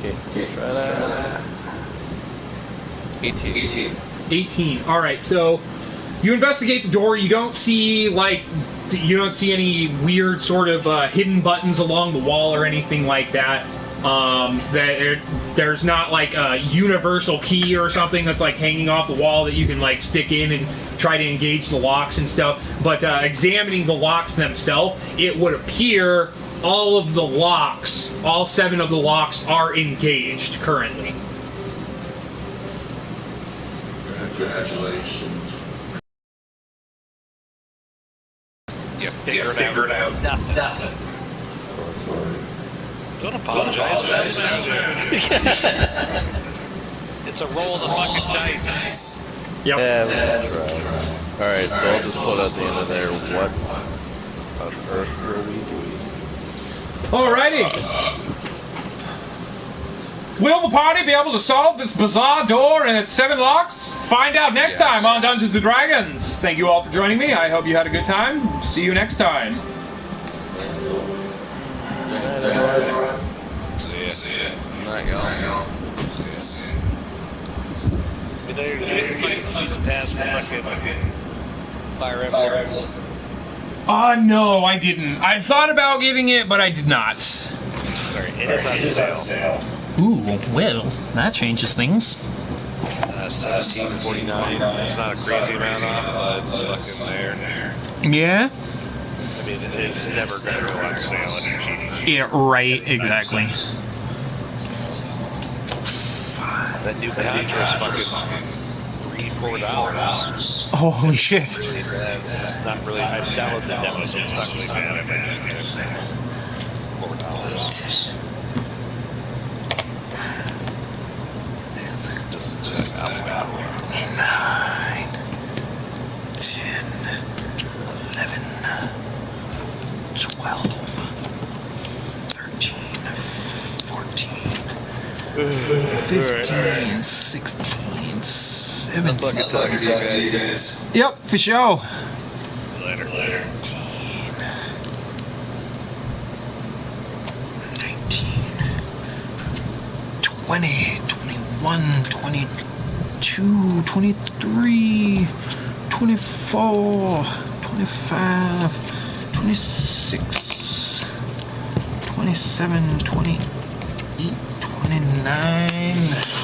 Okay, try that. 18. 18. All right, so you investigate the door. You don't see any weird sort of hidden buttons along the wall or anything like that. There's not like a universal key or something that's like hanging off the wall that you can like stick in and try to engage the locks and stuff. But examining the locks themselves, it would appear all of the locks, all 7 of the locks, are engaged currently. Congratulations. You figured out nothing. Don't apologize. It's a roll of the fucking dice. Yep. Yeah, that's right. Alright, so I'll just put at the end of there, what on earth were we doing? Alrighty. Will the party be able to solve this bizarre door and its 7 locks? Find out next time on Dungeons & Dragons. Thank you all for joining me. I hope you had a good time. See you next time. See ya. Night, y'all. See ya. Good day, Jake. Fucking season pass for fucking Fire Emblem. No, I didn't. I thought about getting it, but I did not. Sorry, it is on sale. Ooh, well, that changes things. $17.49. It's not a crazy amount off, but it's fucking there. Yeah? I mean, it's never going to go on sale at cheap. Yeah, right, exactly. That new Contra is fucking $3-4. Holy shit. It's not really. I downloaded the demo, so it's not really bad. I just took $4. Just 9, 10, 11, 12. 15, 16, 17. Fucking talking to you guys. Yep, for sure. Later. 18, 19, 20, 21, 22, 23, 24, 25, 26, 27, 28, 29,